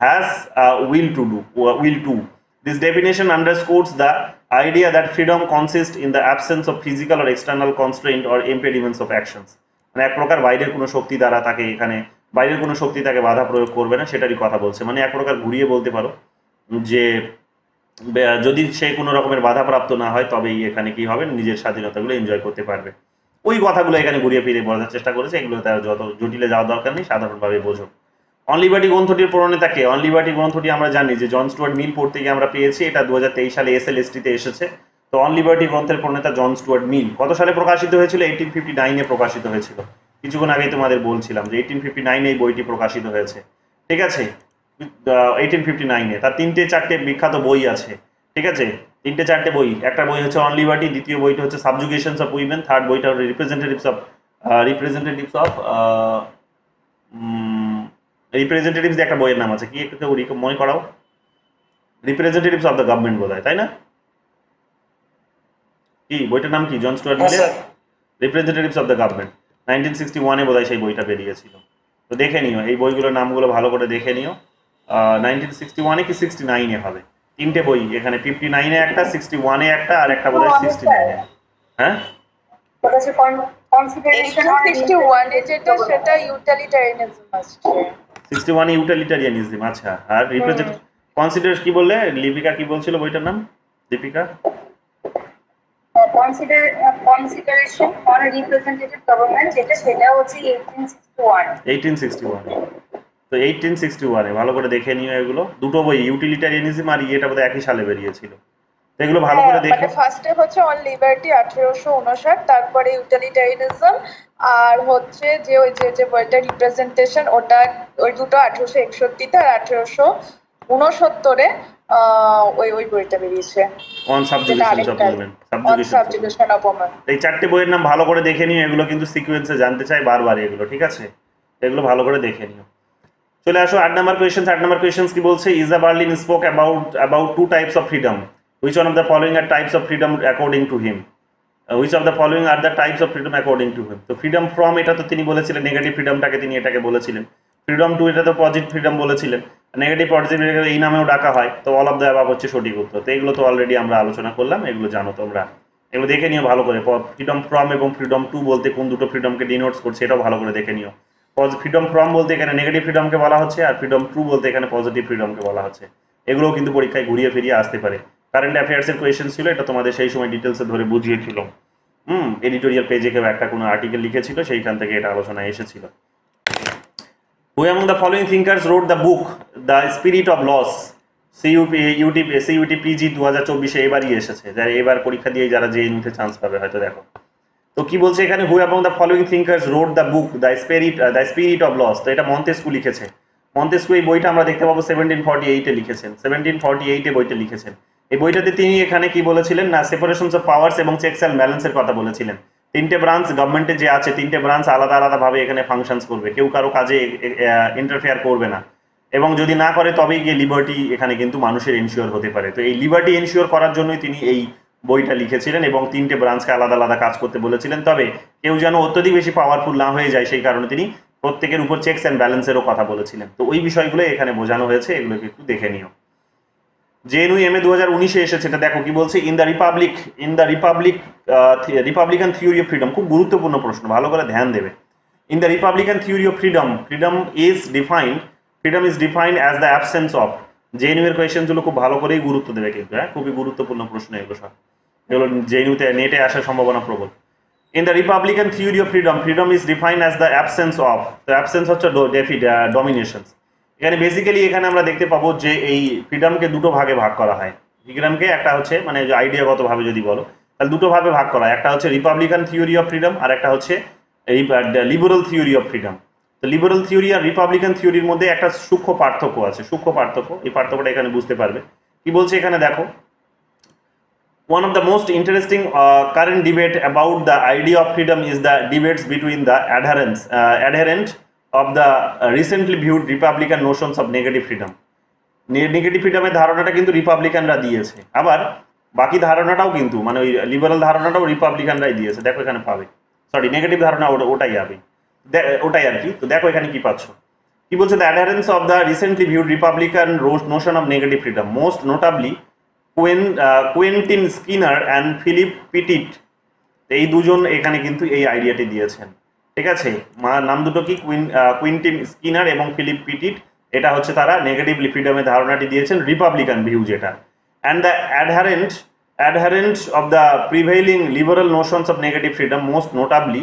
has will to. This definition underscores the idea that freedom consists in the absence of physical or external constraint or impediments of actions. মানে এক প্রকার বাইরের কোনো শক্তি দ্বারা তাকে বাধা প্রয়োগ করবে না, সেটারই কথা বলছে। মানে এক প্রকার ঘুরিয়ে বলতে পারো যে যদি সে কোনো রকমের বাধাপ্রাপ্ত না হয় তবেই এখানে কি হবে, নিজের স্বাধীনতাগুলো এনজয় করতে পারবে। ওই কথাগুলো এখানে ঘুরিয়ে ফিরে বলার চেষ্টা করেছে, এগুলো তার যত জটিলে যাওয়ার দরকার নেই, সাধারণভাবে বোঝো। অন লিবার্টি গ্রন্থটির প্রণেতাকে, অন লিবার্টি গ্রন্থটি আমরা জানি যে জন স্টুয়ার্ট মিল পড়তে গিয়ে আমরা পেয়েছি, এটা 2023 সালে SLST-তে এসেছে। তো অন লিবার্টি গ্রন্থের প্রণেতা জন স্টুয়ার্ট মিল কত সালে প্রকাশিত হয়েছিল? 1859-এ প্রকাশিত হয়েছিল। কিছুক্ষণ আগেই তোমাদের বলছিলাম যে 1859-এ এই বইটি প্রকাশিত হয়েছে, ঠিক আছে, 1859-এ। তার 3-4টে বিখ্যাত বই আছে, ঠিক আছে, তিনটে চারটে বই, একটা বই হচ্ছে অন লিবার্টি, দ্বিতীয় বইটা হচ্ছে সাবজুগেশনস অফ উইমেন, থার্ড বইটা হচ্ছে রিপ্রেজেন্টেটিভস একটা বইয়ের নাম আছে, কি একটু কেউ মনে করাও, রিপ্রেজেন্টেটিভস অফ দ্য গভর্নমেন্ট বোধ হয়, তাই না? কি বইটার নাম কি? জন স্টুয়ার্ট মিলের রিপ্রেজেন্টেটিভস অফ দ্য গভর্নমেন্ট, 1961-এ বোধ হয় সেই বইটা বেরিয়েছিল। তো দেখে নিও এই বইগুলোর নামগুলো ভালো করে দেখে নিও। 1961-এ কি 69-এ হবে, তিনটে বই এখানে, 59-এ একটা, 61-এ একটা, আর একটা বোধ হয় 69-এ। হ্যাঁ ওটা হচ্ছে কনসিডারেশন অন 1861 এ যেটা সেটা ইউটিলিটারিয়ানিজম আসছে। 61-এ ইউটিলিটারিয়ানিজম, আচ্ছা। আর রিপ্রেজেন্ট কনসিডার কি বললে লিপিকা, কি বলছিল বইটার নাম Deepika? Consideration on representative government, যেটা সেটা হচ্ছে 1861। 1861। তো 1861-এ ভালো করে দেখে নিও এগুলো, দুটো বই, ইউটিলিটারিয়ানিজম আর ইয়েটা বোধহয় একই সালে বেরিয়েছিল, তো এগুলো ভালো করে দেখো। মানে ফার্স্টে হচ্ছে অন লিবার্টি 1859, তারপরে ইউটিলিটারিয়ানিজম, আর হচ্ছে যে ওই যে বইটা রিপ্রেজেন্টেশন, ওটা ওই দুটো 1861-তে, আর 1869-এ ওই বইটা বেরিয়েছে, অন যেটা সাবজুগেশনস অফ আরেকটা উইমেন, অন সাবজুগেশন অফ ওমেন। এই চারটে বইয়ের নাম ভালো করে দেখে নিও, এগুলো কিন্তু সিকোয়েন্সে জানতে চাই বারবার এগুলো, ঠিক আছে? এগুলো ভালো করে দেখে নিও। চলে আসো 8 নাম্বার কোয়েশ্চেন। 8 নাম্বার কোয়েশ্চেন কি বলছে? Isaiah Berlin spoke about two types of freedom, which one of the following are types of freedom according to him, which of the following are the types of freedom according to him. তো freedom from এটা তো তিনি বলেছিলেন, negative ফ্রিডমটাকে তিনি এটাকে বলেছিলেন। Freedom two এটা তো পজিটিভ ফ্রিডম বলেছিলেন, নেগেটিভ পজিটিভ এই নামেও ডাকা হয়। তো অল অফ দ্য অ্যাবাভ হচ্ছে সঠিক উত্তর। তো এগুলো তো অলরেডি আমরা আলোচনা করলাম, এগুলো জানো তোমরা, এগুলো দেখে নিও ভালো করে। ফ্রিডম ফ্রম এবং ফ্রিডম টু বলতে কোন দুটো ফ্রিডমকে ডিনোটস করছে এটাও ভালো করে দেখে নিও। ফ্রিডম ফ্রম বলতে এখানে নেগেটিভ ফ্রিডমকে বলা হচ্ছে, আর ফ্রিডম টু বলতে এখানে পজিটিভ ফ্রিডমকে বলা হচ্ছে। এগুলোও কিন্তু পরীক্ষায় ঘুরিয়ে ফিরিয়ে আসতে পারে। কারেন্ট অ্যাফেয়ার্সের কোয়েশ্চেন ছিল, এটা তোমাদের সেই সময় ডিটেলসে ধরে বুঝিয়েছিল। এডিটোরিয়াল পেজে কেউ একটা কোনো আর্টিকেল লিখেছিল, সেইখান থেকে এটা আলোচনায় এসেছিল। Who among the following thinkers wrote the book the spirit of laws? CUET PG 2024-এ এবারই এসেছে, যারা এবার পরীক্ষা দিয়ে যারা জেএনইউতে চান্স পাবে হয়তো। দেখো তো কি বলছে এখানে, who among the following thinkers wrote the book the spirit of laws? তো এটা মন্তেস্কু লিখেছে। মন্তেস্কু এই বইটা আমরা দেখতে পাবো 1748-এ লিখেছেন, 1748-এ বইটা লিখেছেন। এই বইটাতে তিনি এখানে কি বলেছিলেন না, সেপারেশনস অফ পাওয়ার্স এবং চেকস অ্যান্ড ব্যালেন্সের কথা বলেছিলেন। তিনটে ব্রাঞ্চ গভর্নমেন্টে যে আছে, তিনটে ব্রাঞ্চ আলাদা আলাদাভাবে এখানে ফাংশনস করবে, কেউ কারো কাজে ইন্টারফেয়ার করবে না, এবং যদি না করে তবেই গিয়ে লিবার্টি এখানে কিন্তু মানুষের এনশিওর হতে পারে। তো এই লিবার্টি এনশিওর করার জন্যই তিনি এই বইটা লিখেছিলেন এবং তিনটে ব্রাঞ্চকে আলাদা আলাদা কাজ করতে বলেছিলেন। তবে কেউ যেন অত্যধিক বেশি পাওয়ারফুল না হয়ে যায়, সেই কারণে তিনি প্রত্যেকের উপর চেকস অ্যান্ড ব্যালেন্সেরও কথা বলেছিলেন। তো ওই বিষয়গুলো এখানে বোঝানো হয়েছে, এগুলোকে একটু দেখে নিও। জেএনইউ 2019-এ এসেছে, এটা দেখো কি বলছে, in the Republican theory of freedom. খুব গুরুত্বপূর্ণ প্রশ্ন, ভালো করে ধ্যান দেবে। In the Republican theory of freedom, freedom is defined as the absence of. JNU এর কোয়েশ্চেনগুলো খুব ভালো করেই গুরুত্ব দেবে কিন্তু, হ্যাঁ, খুবই গুরুত্বপূর্ণ প্রশ্ন এগুলো সব, এগুলো জেএনইউতে নেটে আসার সম্ভাবনা প্রবল। In the Republican theory of freedom, freedom is defined as the absence of. তো অ্যাবসেন্স হচ্ছে ডমিনেশনস। এখানে বেসিক্যালি এখানে আমরা দেখতে পাবো যে এই ফ্রিডমকে দুটো ভাগে ভাগ করা হয়। ফ্রিডমকে একটা হচ্ছে মানে আইডিয়াগতভাবে যদি বলো তাহলে দুটো ভাবে ভাগ করা হয়, একটা হচ্ছে রিপাবলিকান থিওরি অফ ফ্রিডম, আর একটা হচ্ছে লিবারাল থিওরি অফ ফ্রিডম। তো লিবারাল থিওরি আর রিপাবলিকান থিওরির মধ্যে একটা সূক্ষ্ম পার্থক্য আছে, সূক্ষ্ম পার্থক্য, এই পার্থক্যটা এখানে বুঝতে পারবে। কি বলছে এখানে দেখো, one of the most interesting current debate about the idea of freedom is the debates between the adherent of the recently viewed republican notions of negative freedom. Negative ফ্রিডমের ধারণাটা কিন্তু রিপাবলিকানরা দিয়েছে, আবার বাকি ধারণাটাও কিন্তু মানে ওই লিবারাল ধারণাটাও রিপাবলিকানরাই দিয়েছে। দেখো এখানে পাবে, সরি নেগেটিভ ধারণা ওটাই হবে, ওটাই আর কি। তো দেখো এখানে কি পাচ্ছ, কি বলছে, the adherence of the recently viewed republican notion of negative freedom, most notably Quentin Skinner and Philip Pettit. এই দুজন এখানে কিন্তু এই আইডিয়াটি দিয়েছেন, ঠিক আছে। নাম দুটো কি, কুইন্টিন স্কিনার এবং ফিলিপ পিটিট। এটা হচ্ছে তারা নেগেটিভলি ফ্রিডমের ধারণাটি দিয়েছেন, রিপাবলিকান ভিউ যেটা। And the adherent of the prevailing liberal notions of negative freedom, most notably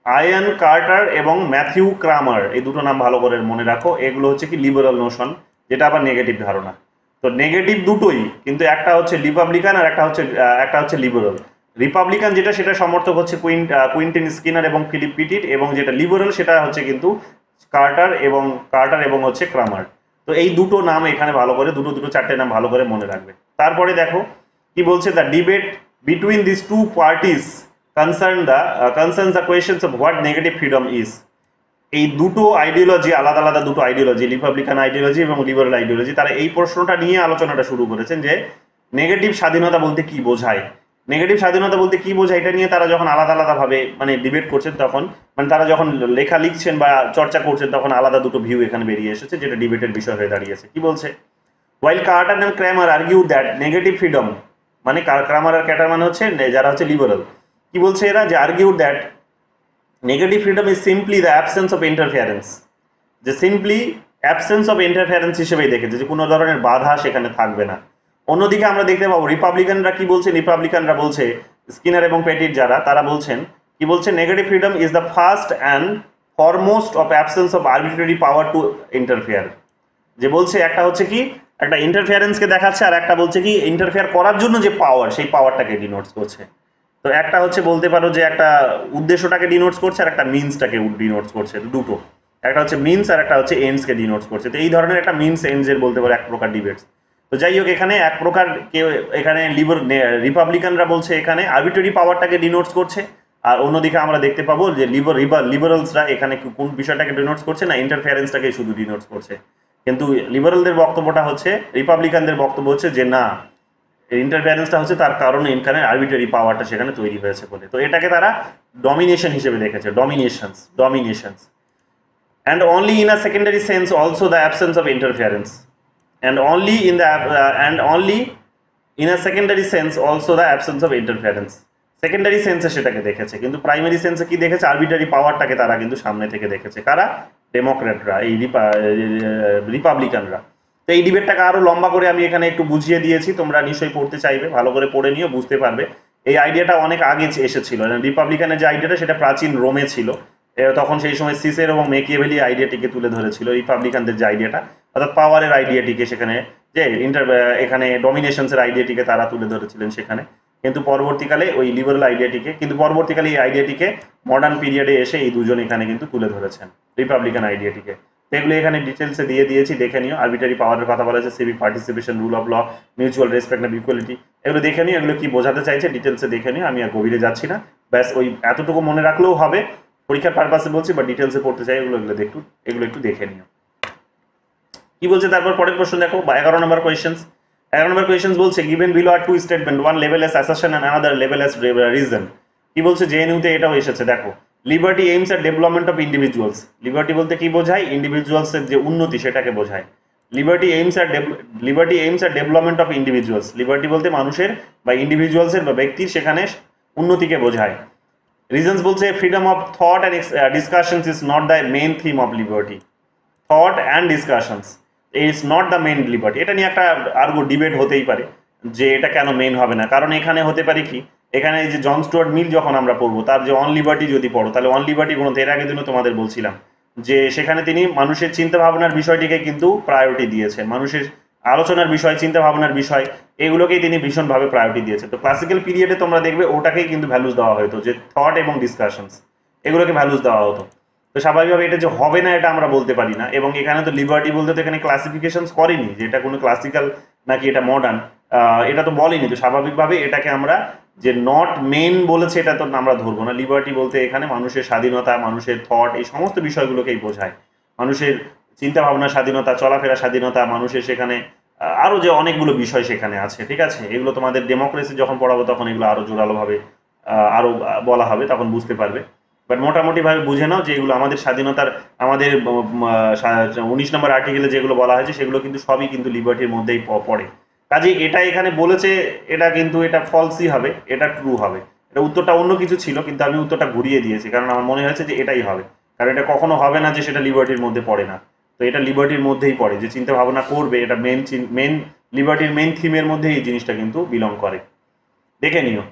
Ian Carter এবং ম্যাথিউ ক্রামার। এই দুটো নাম ভালো করে মনে রাখো, এগুলো হচ্ছে কি লিবারাল নোশন, যেটা আবার নেগেটিভ ধারণা। তো নেগেটিভ দুটোই, কিন্তু একটা হচ্ছে রিপাবলিকান আর একটা হচ্ছে লিবারাল। রিপাবলিকান যেটা সেটা সমর্থক হচ্ছে কুইন্টিন স্কিনার এবং ফিলিপ পিটিট, এবং যেটা লিবারাল সেটা হচ্ছে কিন্তু কার্টার এবং হচ্ছে ক্রামার। তো এই দুটো নাম এখানে ভালো করে দুটো চারটে নাম ভালো করে মনে রাখবে। তারপরে দেখো কি বলছে, the debate between this two parties concerns the questions of what negative freedom is. এই দুটো আইডিওলজি, আলাদা আলাদা দুটো আইডিওলজি, রিপাবলিকান আইডিওলজি এবং লিবারেল আইডিওলজি, তারা এই প্রশ্নটা নিয়ে আলোচনাটা শুরু করেছেন যে নেগেটিভ স্বাধীনতা বলতে কি বোঝায়, নেগেটিভ স্বাধীনতা বলতে কি বোঝায়, এটা নিয়ে তারা যখন আলাদা আলাদাভাবে মানে ডিবেট করছেন, তখন মানে তারা যখন লেখা লিখছেন বা চর্চা করছেন, তখন আলাদা দুটো ভিউ এখানে বেরিয়ে এসেছে, যেটা ডিবেটের বিষয় হয়ে দাঁড়িয়েছে। কি বলছে, while Carter and Kramer argue that negative freedom, মানে ক্রামার আর ক্যাটার মানে হচ্ছে যারা হচ্ছে লিবারেল, কি বলছে এরা, যে argue that negative freedom is simply the absence of interference, যে সিম্পলি অ্যাবসেন্স অফ ইন্টারফিয়ারেন্স হিসেবেই দেখেছে, যে কোনো ধরনের বাধা সেখানে থাকবে না। অন্যদিকে আমরা দেখতে পাবো রিপাবলিকানরা কি বলছে, রিপাবলিকানরা বলছে, স্কিনার এবং পেটিট যারা, তারা বলছেন, কি বলছে, negative freedom is the first and foremost of absence of arbitrary power to interfere. যে বলছে একটা হচ্ছে কি একটা ইন্টারফিয়ারেন্সকে দেখাচ্ছে, আর একটা বলছে কি ইন্টারফেয়ার করার জন্য যে পাওয়ার, সেই পাওয়ারটাকে ডিনোটস করছে। তো একটা হচ্ছে বলতে পারো যে একটা উদ্দেশ্যটাকে ডিনোটস করছে, আর একটা মিনসটাকে ডিনোটস করছে, দুটো, একটা হচ্ছে মিনস আর একটা হচ্ছে এন্ডসকে ডিনোটস করছে। তো এই ধরনের একটা মিনস এন্ডসের বলতে পারো এক প্রকার ডিবেটস। তো যাই হোক, এখানে এক প্রকার কেউ এখানে রিপাবলিকানরা বলছে এখানে আর্বিট্রারি পাওয়ারটাকে ডিনোটস করছে, আর অন্যদিকে আমরা দেখতে পাবো যে লিবারালসরা এখানে কোন বিষয়টাকে ডিনোটস করছে না, ইন্টারফিয়ারেন্সটাকে শুধু ডিনোটস করছে। কিন্তু লিবারালদের বক্তব্যটা হচ্ছে, রিপাবলিকানদের বক্তব্য হচ্ছে যে না, ইন্টারফিয়ারেন্সটা হচ্ছে তার কারণে এখানে আর্বিট্রারি পাওয়ারটা সেখানে তৈরি হয়েছে বলে। তো এটাকে তারা ডমিনেশন হিসেবে দেখেছে, ডমিনেশনস and only in a secondary sense also the absence of interference, and only in a secondary sense also the absence of interference. Secondary সেন্সে সেটাকে দেখেছে, কিন্তু প্রাইমারি সেন্সে কি দেখেছে, আর্বিট্রারি পাওয়ারটাকে তারা কিন্তু সামনে থেকে দেখেছে। কারা? ডেমোক্র্যাটরা, এই রিপাবলিকানরা। তো এই ডিবেটটাকে আরো লম্বা করে আমি এখানে একটু বুঝিয়ে দিয়েছি, তোমরা নিশ্চয়ই পড়তে চাইবে, ভালো করে পড়ে নিও, বুঝতে পারবে। এই আইডিয়াটা অনেক আগে এসেছিল, রিপাবলিকানের যে আইডিয়াটা সেটা প্রাচীন রোমে ছিল, তখন সেই সময় সিসের এবং মেকিয়াভেলি আইডিয়াটিকে তুলে ধরেছিল, রিপাবলিকানদের যে আইডিয়াটা, অর্থাৎ পাওয়ারের আইডিয়াটিকে, সেখানে যে এখানে ডমিনেশনসের আইডিয়াটিকে তারা তুলে ধরেছিলেন সেখানে। কিন্তু পরবর্তীকালে ওই লিবারেল আইডিয়াটিকে, এই আইডিয়াটিকে মডার্ন পিরিয়ডে এসে এই দুজন এখানে কিন্তু তুলে ধরেছেন রিপাবলিকান আইডিয়াটিকে। এগুলো এখানে ডিটেলসে দিয়ে দিয়েছি, দেখে নিও। আর্বিট্রারি পাওয়ারের কথা বলা হয়েছে, civic participation, rule of law, mutual respect and equality, এগুলো দেখে নিও, এগুলো কি বোঝাতে চাইছে ডিটেলসে দেখে নিও, আমি আর গভীরে যাচ্ছি না, ব্যাস ওই এতটুকু মনে রাখলেও হবে, পরীক্ষার পারপাসে বলছি, বা ডিটেলসে পড়তে চাই এগুলো একটু দেখে নিও। কি বলছে তারপর পরের প্রশ্ন দেখো, 11 নম্বর কোয়েশ্চেন্স। 11 নম্বর কোয়েশ্চেন্স বলছে, given below are two statement, one level as assertion and another level as reason. কি বলছে, জেএনইউতে এটাও এসেছে, দেখো, liberty aims at development of individuals. Liberty বলতে কি বোঝায়, ইন্ডিভিজুয়ালসের যে উন্নতি সেটাকে বোঝায়। Liberty aims at development of individuals, liberty বলতে মানুষের বা ইন্ডিভিজুয়ালসের বা ব্যক্তির সেখানে উন্নতিকে বোঝায়। রিজনস বলছে, freedom of thought and discussions is not the main theme of liberty. Thought and discussions is not the main liberty. এটা নিয়ে একটা আরগো ডিবেট হতেই পারে যে এটা কেন মেইন হবে না, কারণ এখানে হতে পারে কি, এখানে এই যে জন স্টুয়ার্ট মিল যখন আমরা পড়বো, তার যে অন লিবার্টি যদি পড়ো, তাহলে অন লিবার্টি গ্রন্থ, এর আগের দিনও তোমাদের বলছিলাম যে সেখানে তিনি মানুষের চিন্তা ভাবনার বিষয়টিকে কিন্তু প্রায়োরিটি দিয়েছেন, মানুষের আলোচনার বিষয়, চিন্তা ভাবনার বিষয়, এগুলোকেই তিনি ভীষণভাবে প্রায়োরিটি দিয়েছেন। তো ক্লাসিক্যাল পিরিয়ডে তোমরা দেখবে ওটাকেই কিন্তু ভ্যালুস দেওয়া হতো, যে থট এবং ডিসকাশনস, এগুলোকে ভ্যালুস দেওয়া হতো। তো স্বাভাবিকভাবে এটা যে হবে না এটা আমরা বলতে পারি না। এবং এখানে তো লিবার্টি বলতে তো এখানে ক্লাসিফিকেশনস করেনি যে এটা কোনো ক্লাসিক্যাল নাকি এটা মডার্ন, এটা তো বলেনি। তো স্বাভাবিকভাবে এটাকে আমরা যে নট মেইন বলেছে এটা তো আমরা ধরবো না। লিবার্টি বলতে এখানে মানুষের স্বাধীনতা, মানুষের থট, এই সমস্ত বিষয়গুলোকেই বোঝায়। মানুষের চিন্তা ভাবনার স্বাধীনতা, চলাফেরা স্বাধীনতা, মানুষের সেখানে আরও যে অনেকগুলো বিষয় সেখানে আছে, ঠিক আছে। এগুলো তোমাদের ডেমোক্রেসি যখন পড়াবো তখন এগুলো আরও জোরালোভাবে আরও বলা হবে, তখন বুঝতে পারবে। বাট মোটামুটিভাবে বুঝে নাও যে এগুলো আমাদের স্বাধীনতার, আমাদের 19 নম্বর আর্টিকেলে যেগুলো বলা হয়েছে সেগুলো কিন্তু সবই কিন্তু লিবার্টির মধ্যেই পড়ে। কাজে এটা এখানে বলেছে, এটা কিন্তু এটা ফলসই হবে, এটা ট্রু হবে। এটা উত্তরটা অন্য কিছু ছিল, কিন্তু আমি উত্তরটা ঘুরিয়ে দিয়েছি, কারণ আমার মনে হয়েছে যে এটাই হবে। কারণ এটা কখনো হবে না যে সেটা লিবার্টির মধ্যে পড়ে না। তো এটা লিবার্টির মধ্যেই পড়ে, যে চিন্তা ভাবনা করবে, এটা মেন লিবার্টির মেন থিমের মধ্যে এই জিনিসটা কিন্তু বিলং করে। দেখে নিও।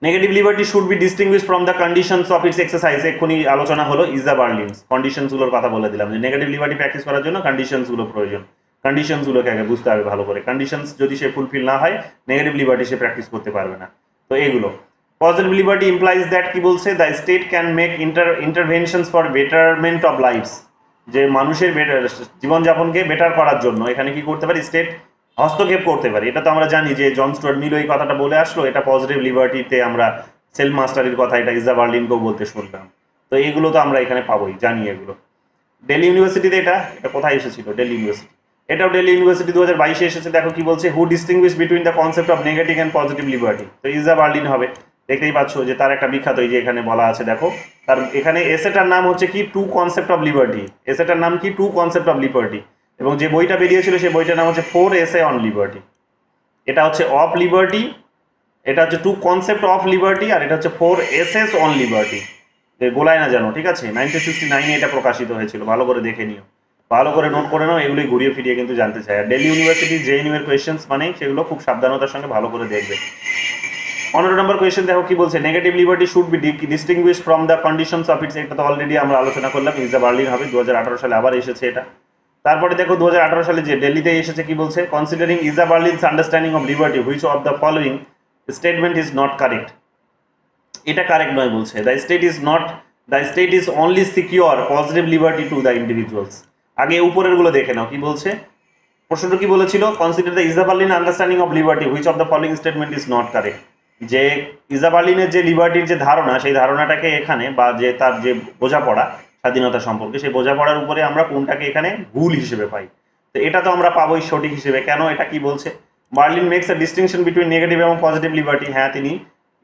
Negative liberty should B distinguished from the conditions of its exercise. এক্ষুনি আলোচনা হলো ইজা বার্লিনস, কন্ডিশনসগুলোর কথা বলে দিলাম, যে নেগেটিভ লিবার্টি প্র্যাকটিস করার জন্য কন্ডিশনসগুলো প্রয়োজন। কন্ডিশনসগুলোকে আগে বুঝতে হবে ভালো করে। কন্ডিশনস যদি সে ফুলফিল না হয়, নেগেটিভ লিবার্টি সে প্র্যাকটিস করতে পারবে না। তো এগুলো পজিটিভ লিবার্টি ইমপ্লাইজ দ্যাট, কি বলছে, the state can make interventions for betterment of lifes, যে মানুষের জীবনযাপনকে বেটার করার জন্য এখানে কি করতে পারে, স্টেট হস্তক্ষেপ করতে পারি। এটা তো আমরা জানি যে জন স্টুয়ার্ট মিল এই কথাটা বলে আসলো, এটা পজিটিভ লিবার্টিতে আমরা সেলফ মাস্টারির কথা এটা ইজা বার্লিনকেও বলতে শুনলাম। তো এইগুলো তো আমরা এখানে পাবোই, জানি এগুলো। দিল্লি ইউনিভার্সিটিতে এটা কোথায় এসেছিল? দিল্লি ইউনিভার্সিটি, এটাও দিল্লি ইউনিভার্সিটি 2022-এ এসেছে। দেখো কি বলছে, who distinguish between the concept of negative and positive liberty. তো ইজা বার্লিন হবে, দেখতেই পাচ্ছ যে তার একটা বিখ্যাত এই যে এখানে বলা আছে, দেখো তার এখানে এসেটার নাম হচ্ছে কি টু কনসেপ্ট অফ লিবার্টি। এসেটার নাম কি? Two concept of liberty. এবং যে বইটা বেরিয়েছিল সেই বইটার নাম হচ্ছে 4 এসে অন লিবার্টি। এটা হচ্ছে অফ লিবার্টি, এটা হচ্ছে টু কনসেপ্ট অফ লিবার্টি, আর এটা হচ্ছে 4 এসেস অন লিবার্টি। গোলায় না জানো, ঠিক আছে? 1969-এ এটা প্রকাশিত হয়েছিল, ভালো করে দেখে নিও, ভালো করে নোট করে নাও, এগুলোই ঘুরিয়ে ফিরিয়ে কিন্তু জানতে চাই। আর দিল্লি ইউনিভার্সিটি জেএনইউ এর কোয়েশ্চেন্স মানে সেগুলো খুব সাবধানতার সঙ্গে ভালো করে দেখবে। 15 নম্বর কোয়েশ্চেন দেখো কি বলছে, negative liberty should be distinguished from the conditions of it's. এটা তো অলরেডি আমরা আলোচনা করলাম, ইজা বার্লিন হবে, 2018 সালে আবার এসেছে এটা। তারপরে দেখো 2018 সালে যে দিল্লিতে এসেছে কি বলছে, considering Isaiah Berlin's understanding of liberty which of the following statement is not correct. এটা কারেক্ট নয় বলছে, the state is only secure positive liberty to the individuals. আগে উপরের গুলো দেখে নাও কি বলছে। প্রশ্নটা কি বলেছিল, consider the Eja Berlin understanding of liberty which of the following statement is not correct. যে ইজা বার্লিনের যে লিবার্টির যে ধারণা, সেই ধারণাটাকে এখানে বা যে তার যে বোঝাপড়া স্বাধীনতা সম্পর্কে, সেই বোঝাপড়ার উপরে আমরা কোনটাকে এখানে ভুল হিসেবে পাই। তো এটা তো আমরা পাবোই সঠিক হিসেবে। কেন? এটা কি বলছে, Berlin makes a distinction between negative এবং পজিটিভ লিবার্টি। হ্যাঁ, তিনি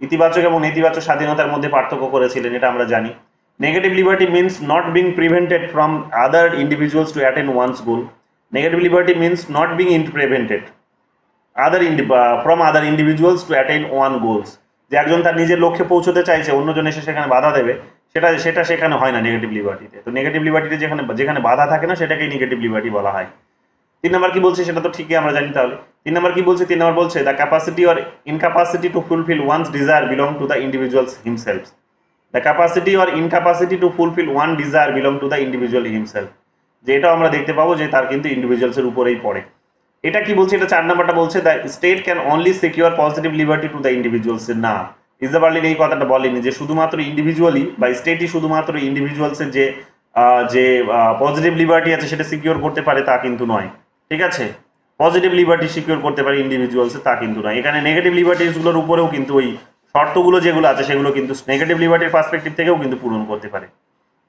ইতিবাচক এবং নেতিবাচক স্বাধীনতার মধ্যে পার্থক্য করেছিলেন, এটা আমরা জানি। Negative liberty means not being prevented from other individuals to attend one's goal. Negative liberty means not being prevented from other individuals to attain one goals। যে একজন তার নিজের লক্ষ্যে পৌঁছতে চাইছে, অন্যজন এসে সেখানে বাধা দেবে, সেটা সেখানে হয় না নেগেটিভ লিবার্টিতে। তো নেগেটিভ লিবার্টিতে যেখানে বাধা থাকে না, সেটাকেই নেগেটিভ লিবার্টি বলা হয়। 3 নম্বর কি বলছে সেটা তো ঠিকই আমরা জানি। তাহলে 3 নম্বর কি বলছে? 3 নম্বর বলছে the capacity or incapacity to fulfil one's desire belong to the individuals himself. The capacity or incapacity to fulfil one desire belong to the individual himself. যে এটাও আমরা দেখতে পাবো যে তার কিন্তু ইন্ডিভিজুয়ালসের উপরেই পড়ে। এটা কি বলছে? এটা 4 নম্বরটা বলছে the state can only secure positive liberty to the individuals. না, ইজা বার্লিন এই কথাটা বলেনি যে শুধুমাত্র ইন্ডিভিজুয়ালি বা স্টেটই শুধুমাত্র ইন্ডিভিজুয়ালসের যে পজিটিভ লিবার্টি আছে সেটা সিকিউর করতে পারে, তা কিন্তু নয়, ঠিক আছে? পজিটিভ লিবার্টি সিকিউর করতে পারে ইন্ডিভিজুয়ালসে, তা কিন্তু নয়। এখানে নেগেটিভ লিবার্টিসগুলোর উপরেও কিন্তু ওই শর্তগুলো যেগুলো আছে সেগুলো কিন্তু নেগেটিভ লিবার্টির পার্সপেক্টিভ থেকেও কিন্তু পূরণ করতে পারে।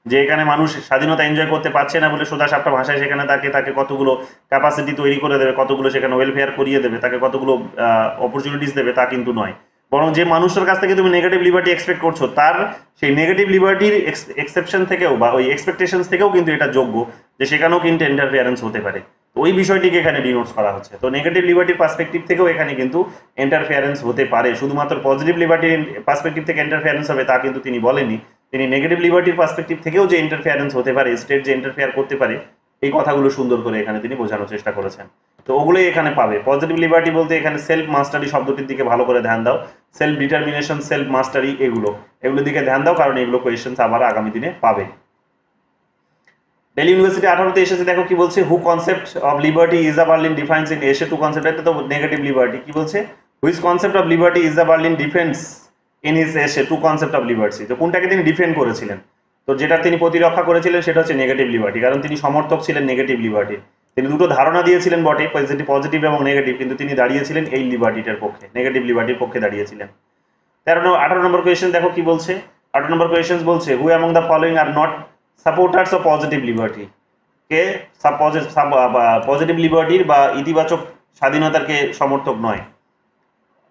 যে এখানে মানুষ স্বাধীনতা এনজয় করতে পারছে না বলে সোজা সাপটা ভাষায় সেখানে তাকে কতগুলো ক্যাপাসিটি তৈরি করে দেবে, কতগুলো সেখানে ওয়েলফেয়ার করিয়ে দেবে, তাকে কতগুলো অপরচুনিটিস দেবে, তা কিন্তু নয়। বরং যে মানুষের কাছ থেকে তুমি নেগেটিভ লিবার্টি এক্সপেক্ট করছো, তার সেই নেগেটিভ লিবার্টির এক্সেপশন থেকেও বা ওই এক্সপেকটেশনস থেকেও কিন্তু এটা যোগ্য যে সেখানেও কিন্তু ইন্টারফিয়ারেন্স হতে পারে। তো ওই বিষয়টিকে এখানে ডিনোটস করা হচ্ছে। তো নেগেটিভ লিবার্টির পার্সপেক্টিভ থেকেও এখানে কিন্তু ইন্টারফিয়ারেন্স হতে পারে। শুধুমাত্র পজিটিভ লিবার্টির পার্সপেক্টিভ থেকে ইন্টারফিয়ারেন্স হবে তা কিন্তু তিনি বলেনি। তিনি নেগেটিভ লিবার্টির পার্সপেক্টিভ থেকেও যে ইন্টারফিয়ারেন্স হতে পারে, স্টেট যে ইন্টারফেয়ার করতে পারে, এই কথাগুলো সুন্দর করে এখানে তিনি বোঝানোর চেষ্টা করেছেন। তো ওগুলোই এখানে পাবে। পজিটিভ লিবার্টি বলতে এখানে সেলফ মাস্টারি শব্দটির দিকে ভালো করে ধ্যান দাও, সেলফ ডিটারমিনেশন, সেলফ মাস্টারি, এগুলোর দিকে ধ্যান দাও, কারণ এগুলো কোয়েশ্চেন্স আবার আগামী দিনে পাবে। দিল্লি ইউনিভার্সিটি 18তে এসেছে, দেখো কি বলছে, হু concept of liberty Eja Berlin defines in এসে টু কনসেপ্ট। এটা তো নেগেটিভ লিবার্টি। কি বলছে, which concept of liberty Eja Berlin defence in his এসে টু কনসেপ্ট অফ লিবার্টি। তো কোনটাকে তিনি ডিফেন্ড করেছিলেন? তো যেটা তিনি প্রতিরক্ষা করেছিলেন সেটা হচ্ছে নেগেটিভ লিবার্টি, কারণ তিনি সমর্থক ছিলেন নেগেটিভ লিবার্টির। তিনি দুটো ধারণা দিয়েছিলেন বটে, পজিটিভ এবং নেগেটিভ, কিন্তু তিনি দাঁড়িয়েছিলেন এই লিবার্টিটার পক্ষে, নেগেটিভ লিবার্টির পক্ষে দাঁড়িয়েছিলেন। 18 নম্বর কোয়েশ্চেন দেখো কি বলছে। 18 নম্বর কোয়েশ্চেন বলছে, who among the following are not supporters of positive liberty. কে পজিটিভ লিবার্টির বা ইতিবাচক স্বাধীনতাকে সমর্থক নয়?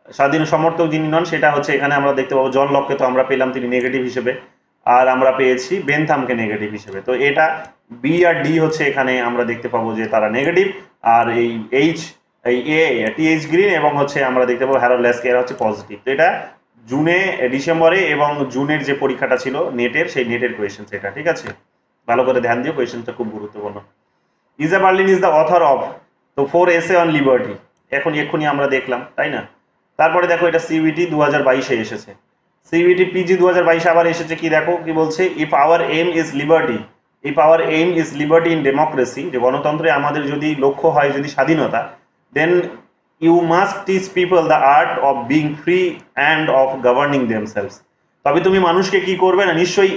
স্বাধীন সমর্থক যিনি নন সেটা হচ্ছে এখানে আমরা দেখতে পাবো জন লককে তো আমরা পেলাম তিনি নেগেটিভ হিসেবে, আর আমরা পেয়েছি বেনথামকে নেগেটিভ হিসেবে। তো এটা বি আর ডি হচ্ছে এখানে আমরা দেখতে পাবো যে তারা নেগেটিভ, আর এই টিএইচ গ্রিন এবং হচ্ছে আমরা দেখতে পাবো হ্যারল্ড ল্যাস্কি এরা হচ্ছে পজিটিভ। তো এটা ডিসেম্বরে এবং জুনের যে পরীক্ষাটা ছিল নেটের, সেই নেটের কোয়েশ্চেন সেটা, ঠিক আছে? ভালো করে ধ্যান দিও, কোয়েশ্চেনটা খুব গুরুত্বপূর্ণ। ইজা Berlin is the author of, তো 4 এসে অন লিবার্টি এক্ষুনি আমরা দেখলাম, তাই না? তারপরে দেখো এটা সিবিটি 2022-এ এসেছে, সিবিটি পিজি 2022 আবার এসেছে। কি দেখো কি বলছে, if our aim is liberty in democracy, যে গণতন্ত্রে আমাদের যদি লক্ষ্য হয় যদি স্বাধীনতা, then you must teach people the art of being free and of governing themselves. তবে তুমি মানুষকে কি করবে না, নিশ্চয়ই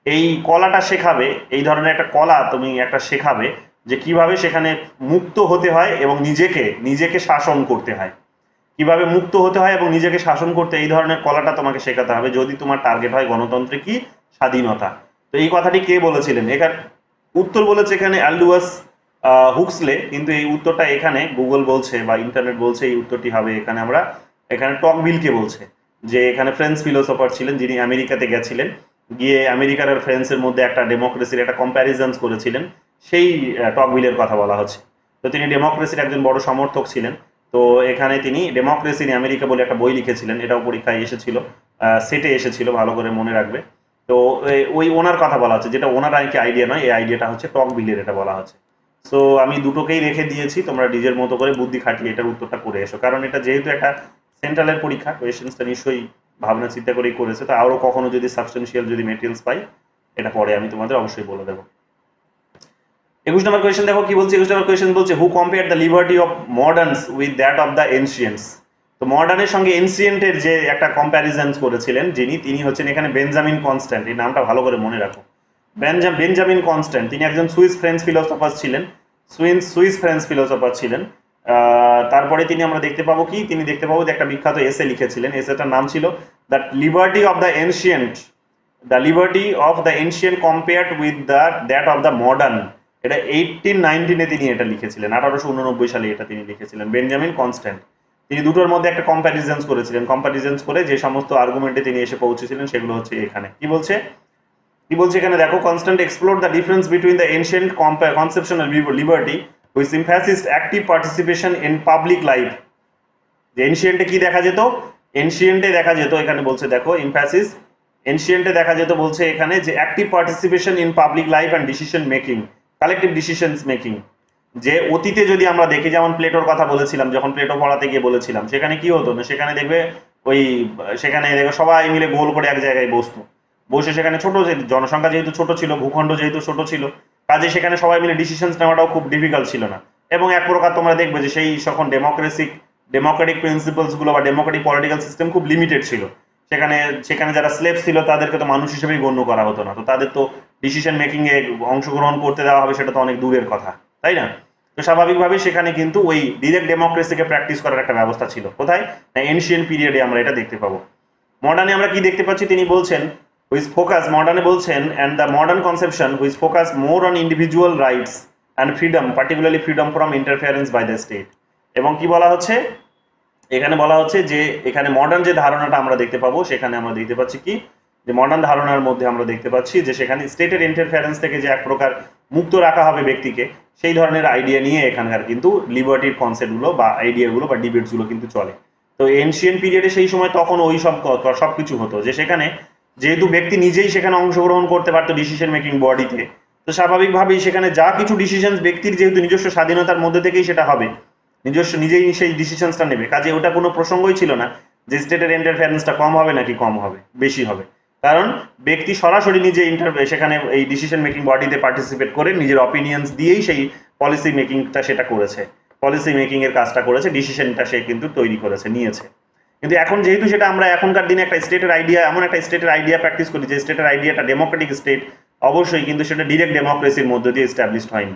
এই কলাটা শেখাবে, এই ধরনের একটা কলা তুমি একটা শেখাবে যে কিভাবে সেখানে মুক্ত হতে হয় এবং নিজেকে শাসন করতে হয়, কিভাবে মুক্ত হতে হয় এবং নিজেকে শাসন করতে, এই ধরনের কলাটা তোমাকে শেখাতে হবে যদি তোমার টার্গেট হয় গণতন্ত্রে কি স্বাধীনতা। তো এই কথাটি কে বলেছিলেন? এখানে উত্তর বলেছে এখানে অ্যালডুয়াস হুক্সলে, কিন্তু এই উত্তরটা এখানে গুগল বলছে বা ইন্টারনেট বলছে এই উত্তরটি হবে এখানে টকভিলকে বলছে, যে এখানে ফ্রেঞ্চ ফিলোসফার ছিলেন যিনি আমেরিকাতে গেছিলেন, গিয়ে আমেরিকার আর ফ্রান্সের মধ্যে একটা ডেমোক্রেসির একটা কম্প্যারিজনস করেছিলেন, সেই টকভিলের কথা বলা হচ্ছে। তো তিনি ডেমোক্রেসির একজন বড় সমর্থক ছিলেন। তো এখানে তিনি ডেমোক্রেসি ইন আমেরিকা বলে একটা বই লিখেছিলেন, এটাও পরীক্ষায় এসেছিল, সেটে এসেছিল, ভালো করে মনে রাখবে। তো ওই ওনার কথা বলা হচ্ছে, যেটা ওনার আর কি আইডিয়া নয়, এই আইডিয়াটা হচ্ছে টকভিলের, এটা বলা হচ্ছে। সো আমি দুটোকেই রেখে দিয়েছি, তোমরা নিজের মতো করে বুদ্ধি খাটিয়ে এটার উত্তরটা করে এসো, কারণ এটা যেহেতু একটা সেন্ট্রালের পরীক্ষা, কোয়েশ্চেন্সটা নিশ্চয়ই ভাবনা চিন্তা করেই করেছে। তো আরও কখনো যদি সাবস্টেন্সিয়াল যদি মেটেরিয়ালস পাই, এটা পরে আমি তোমাদের অবশ্যই বলে দেবো। 21 নম্বর কোয়েশ্চেন দেখো কি বলছে। 21 নম্বর কোয়েশ্চেন বলছে, who compare the liberty of moderns with that of the ancients. তো মডার্নের সঙ্গে এনশিয়েন্টের যে একটা কম্প্যারিজনস করেছিলেন তিনি হচ্ছেন এখানে বেঞ্জামিন কনস্ট্যান্ট। এই নামটা ভালো করে মনে রাখো, বেঞ্জামিন কনস্ট্যান্ট। তিনি একজন সুইস ফ্রেঞ্চ ফিলোসফার ছিলেন, সুইস ফ্রেঞ্চ ফিলোসফার ছিলেন। তারপরে আমরা দেখতে পাবো যে একটা বিখ্যাত এসে লিখেছিলেন, এসেটার নাম ছিল the liberty of the ancient, the liberty of the ancient compared with that of the modern. এটা 1819-এ তিনি এটা লিখেছিলেন, 1889 সালে এটা তিনি লিখেছিলেন, বেঞ্জামিন কনস্ট্যান্ট। তিনি দুটোর মধ্যে একটা কম্প্যারিজনস করে যে সমস্ত আর্গুমেন্টে তিনি এসে পৌঁছেছিলেন সেগুলো হচ্ছে এখানে। কি বলছে এখানে দেখো, Constant explore the difference between the ancient conception of liberty which emphasised active participation in public life. যে এনশিয়েন্টে কি দেখা যেত, এখানে বলছে দেখো এমফাসিস, এনশিয়েন্টে দেখা যেত বলছে এখানে যে active participation in public life and decision making, collective decisions making. যে অতীতে যদি আমরা দেখি, যেমন প্লেটোর কথা বলেছিলাম, যখন প্লেটো পড়াতে গিয়ে বলেছিলাম, সেখানে কি হতো না, সেখানে দেখবে সবাই মিলে গোল করে এক জায়গায় বসে সেখানে ছোট, জনসংখ্যা যেহেতু ছোট ছিল, ভূখণ্ড যেহেতু ছোট ছিল, কাজে সেখানে সবাই মিলে ডিসিশনস নেওয়াটাও খুব ডিফিকাল্ট ছিল না। এবং এক প্রকার তোমরা দেখবে যে সেই তখন ডেমোক্রেটিক প্রিন্সিপালসগুলো বা ডেমোক্রেটিক পলিটিক্যাল সিস্টেম খুব লিমিটেড ছিল। সেখানে যারা স্লেভ ছিল তাদেরকে তো মানুষ হিসেবেই গণ্য করা হতো না, তো তাদের তো ডিসিশন মেকিং এ অংশগ্রহণ করতে দেওয়া হবে সেটা তো অনেক দূরের কথা, তাই না? তো স্বাভাবিকভাবেই সেখানে কিন্তু ওই ডিরেক্ট ডেমোক্রেসিকে প্র্যাকটিস করার একটা ব্যবস্থা ছিল। কোথায় না, এনশিয়েন্ট পিরিয়ডে আমরা এটা দেখতে পাবো। মডার্নে আমরা কি দেখতে পাচ্ছি, তিনি বলছেন মডার্নে বলছেন, and the modern conception which focus more on individual rights and freedom, particularly freedom from interference by the state। এবং কি বলা হচ্ছে এখানে, বলা হচ্ছে যে এখানে মডার্ন যে ধারণাটা আমরা দেখতে পাবো, সেখানে আমরা দেখতে পাচ্ছি কি, যে মডার্ন ধারণার মধ্যে আমরা দেখতে পাচ্ছি যে সেখানে স্টেটের ইন্টারফারেন্স থেকে যে এক প্রকার মুক্ত রাখা হবে ব্যক্তিকে, সেই ধরনের আইডিয়া নিয়ে এখানকার কিন্তু লিবার্টির কনসেপ্টগুলো বা আইডিয়াগুলো বা ডিবেটসগুলো কিন্তু চলে। তো এনশিয়েন্ট পিরিয়ডে সেই সময় তখন ওই সব কিছু হতো, যে সেখানে যেহেতু ব্যক্তি নিজেই সেখানে অংশগ্রহণ করতে পারতো ডিসিশন মেকিং বডিতে, তো স্বাভাবিকভাবেই সেখানে যা কিছু ডিসিশন ব্যক্তির যেহেতু নিজস্ব স্বাধীনতার মধ্যে থেকেই সেটা হবে, নিজেই সেই ডিসিশনসটা নেবে, কাজে ওটা কোনো প্রসঙ্গই ছিল না যে স্টেটের ইন্টারফারেন্সটা কম হবে নাকি কম হবে, বেশি হবে। কারণ ব্যক্তি সরাসরি নিজে সেখানে এই ডিসিশন মেকিং বডিতে পার্টিসিপেট করে নিজের অপিনিয়ন্স দিয়েই সেই পলিসি মেকিংটা সেটা করেছে, পলিসি মেকিং এর কাজটা করেছে, ডিসিশনটা সে কিন্তু তৈরি করেছে, নিয়েছে। কিন্তু এখন যেহেতু সেটা আমরা এখনকার দিনে একটা স্টেটের আইডিয়া, এমন একটা স্টেটের আইডিয়া প্র্যাকটিস করি যে স্টেটের আইডিয়াটা ডেমোক্রেটিক স্টেট, অবশ্যই কিন্তু সেটা ডিরেক্ট ডেমোক্রেসির মধ্যে দিয়ে এস্টাবলিশড হয়নি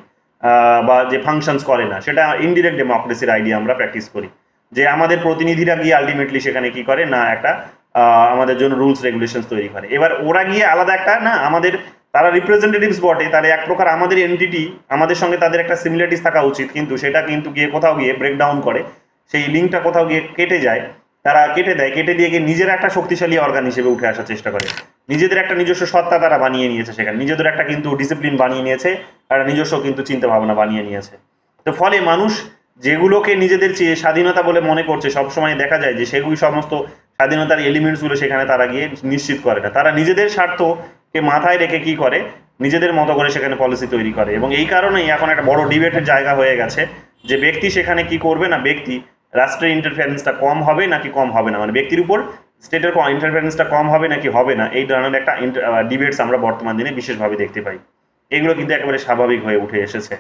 বা যে ফাংশনস করে না, সেটা ইনডিরেক্ট ডেমোক্রেসির আইডিয়া আমরা প্র্যাকটিস করি, যে আমাদের প্রতিনিধিরা গিয়ে আলটিমেটলি সেখানে কি করে না, একটা আমাদের জন্য রুলস রেগুলেশনস তৈরি করে। এবার ওরা গিয়ে আলাদা একটা না, তারা রিপ্রেজেন্টেটিভস বটে, তারা এক প্রকার আমাদের এন্টিটি, আমাদের সঙ্গে তাদের একটা সিমিলারিটিস থাকা উচিত, কিন্তু সেটা কিন্তু গিয়ে কোথাও গিয়ে ব্রেকডাউন করে, সেই লিঙ্কটা কোথাও গিয়ে কেটে যায়, তারা কেটে দিয়ে গিয়ে নিজেরা একটা শক্তিশালী অর্গান হিসেবে উঠে আসার চেষ্টা করে, নিজেদের একটা নিজস্ব সত্তা তারা বানিয়ে নিয়েছে, সেখানে নিজেদের একটা কিন্তু ডিসিপ্লিন বানিয়ে নিয়েছে, একটা নিজস্ব কিন্তু চিন্তা ভাবনা বানিয়ে নিয়েছে। তো ফলে মানুষ যেগুলোকে নিজেদের স্বাধীনতা বলে মনে করছে, সবসময় দেখা যায় যে সেগুলি সমস্ত স্বাধীনতার এলিমেন্টসগুলো সেখানে তারা গিয়ে নিশ্চিত করে না, তারা নিজেদের স্বার্থকে মাথায় রেখে কি করে, নিজেদের মতো করে সেখানে পলিসি তৈরি করে। এবং এই কারণেই এখন একটা বড় ডিবেটের জায়গা হয়ে গেছে যে ব্যক্তি সেখানে কি করবে না, রাষ্ট্রের ইন্টারফারেন্সটা কম হবে নাকি কম হবে না, মানে ব্যক্তির উপর স্টেটের ইন্টারফারেন্সটা কম হবে নাকি হবে না, এই ধরনের একটা ডিবেটস আমরা বর্তমান দিনে বিশেষভাবে দেখতে পাই। এগুলো কিন্তু একেবারে স্বাভাবিক হয়ে উঠে এসেছে।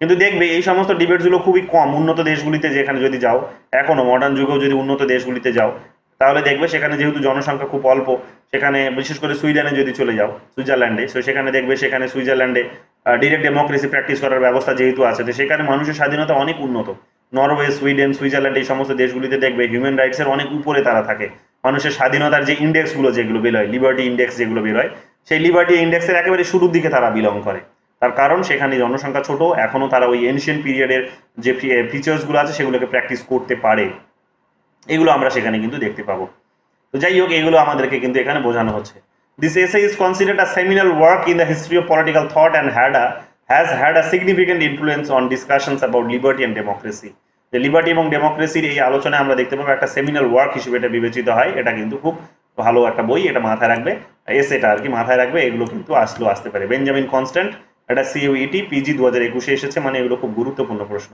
কিন্তু দেখবে এই সমস্ত ডিবেটসগুলো খুবই কম উন্নত দেশগুলিতে, যেখানে যদি যাও, এখনো মডার্ন যুগেও যদি উন্নত দেশগুলিতে যাও, তাহলে দেখবে সেখানে যেহেতু জনসংখ্যা খুব অল্প, সেখানে বিশেষ করে সুইডেনে যদি চলে যাও, সুইজারল্যান্ডে, তো সেখানে দেখবে সেখানে সুইজারল্যান্ডে ডিরেক্ট ডেমোক্রেসি প্র্যাকটিস করার ব্যবস্থা যেহেতু আছে, তো সেখানে মানুষের স্বাধীনতা অনেক উন্নত। নরওয়ে, সুইডেন, সুইজারল্যান্ড এই সমস্ত দেশগুলিতে দেখবে হিউম্যান রাইটসের অনেক উপরে তারা থাকে। মানুষের স্বাধীনতার যে ইন্ডেক্সগুলো যেগুলো বেরোয়, লিবার্টি ইন্ডেক্স যেগুলো বেরোয়, সেই লিবার্টি ইন্ডেক্সের একেবারে শুরুর দিকে তারা বিলং করে। তার কারণ সেখানে জনসংখ্যা ছোট, এখনও তারা ওই এনশিয়েন্ট পিরিয়ডের যে ফিচার্সগুলো আছে সেগুলোকে প্র্যাকটিস করতে পারে। এগুলো আমরা সেখানে কিন্তু দেখতে পাবো। তো যাই হোক, এগুলো আমাদেরকে কিন্তু এখানে বোঝানো হচ্ছে। This essay is considered a seminal work in the history of political thought and has had a significant influence on discussions about liberty and democracy. যে লিবার্টি এবং ডেমোক্রেসির এই আলোচনায় আমরা দেখতে পাবো একটা সেমিনাল ওয়ার্ক হিসেবে এটা বিবেচিত হয়। এটা কিন্তু খুব ভালো একটা বই, এটা মাথায় রাখবে, এসেটা আর কি মাথায় রাখবে। এগুলো কিন্তু আসতে পারে। বেঞ্জামিন কনস্ট্যান্ট, এটা CUET PG 2021 এসেছে, মানে এগুলো খুব গুরুত্বপূর্ণ প্রশ্ন।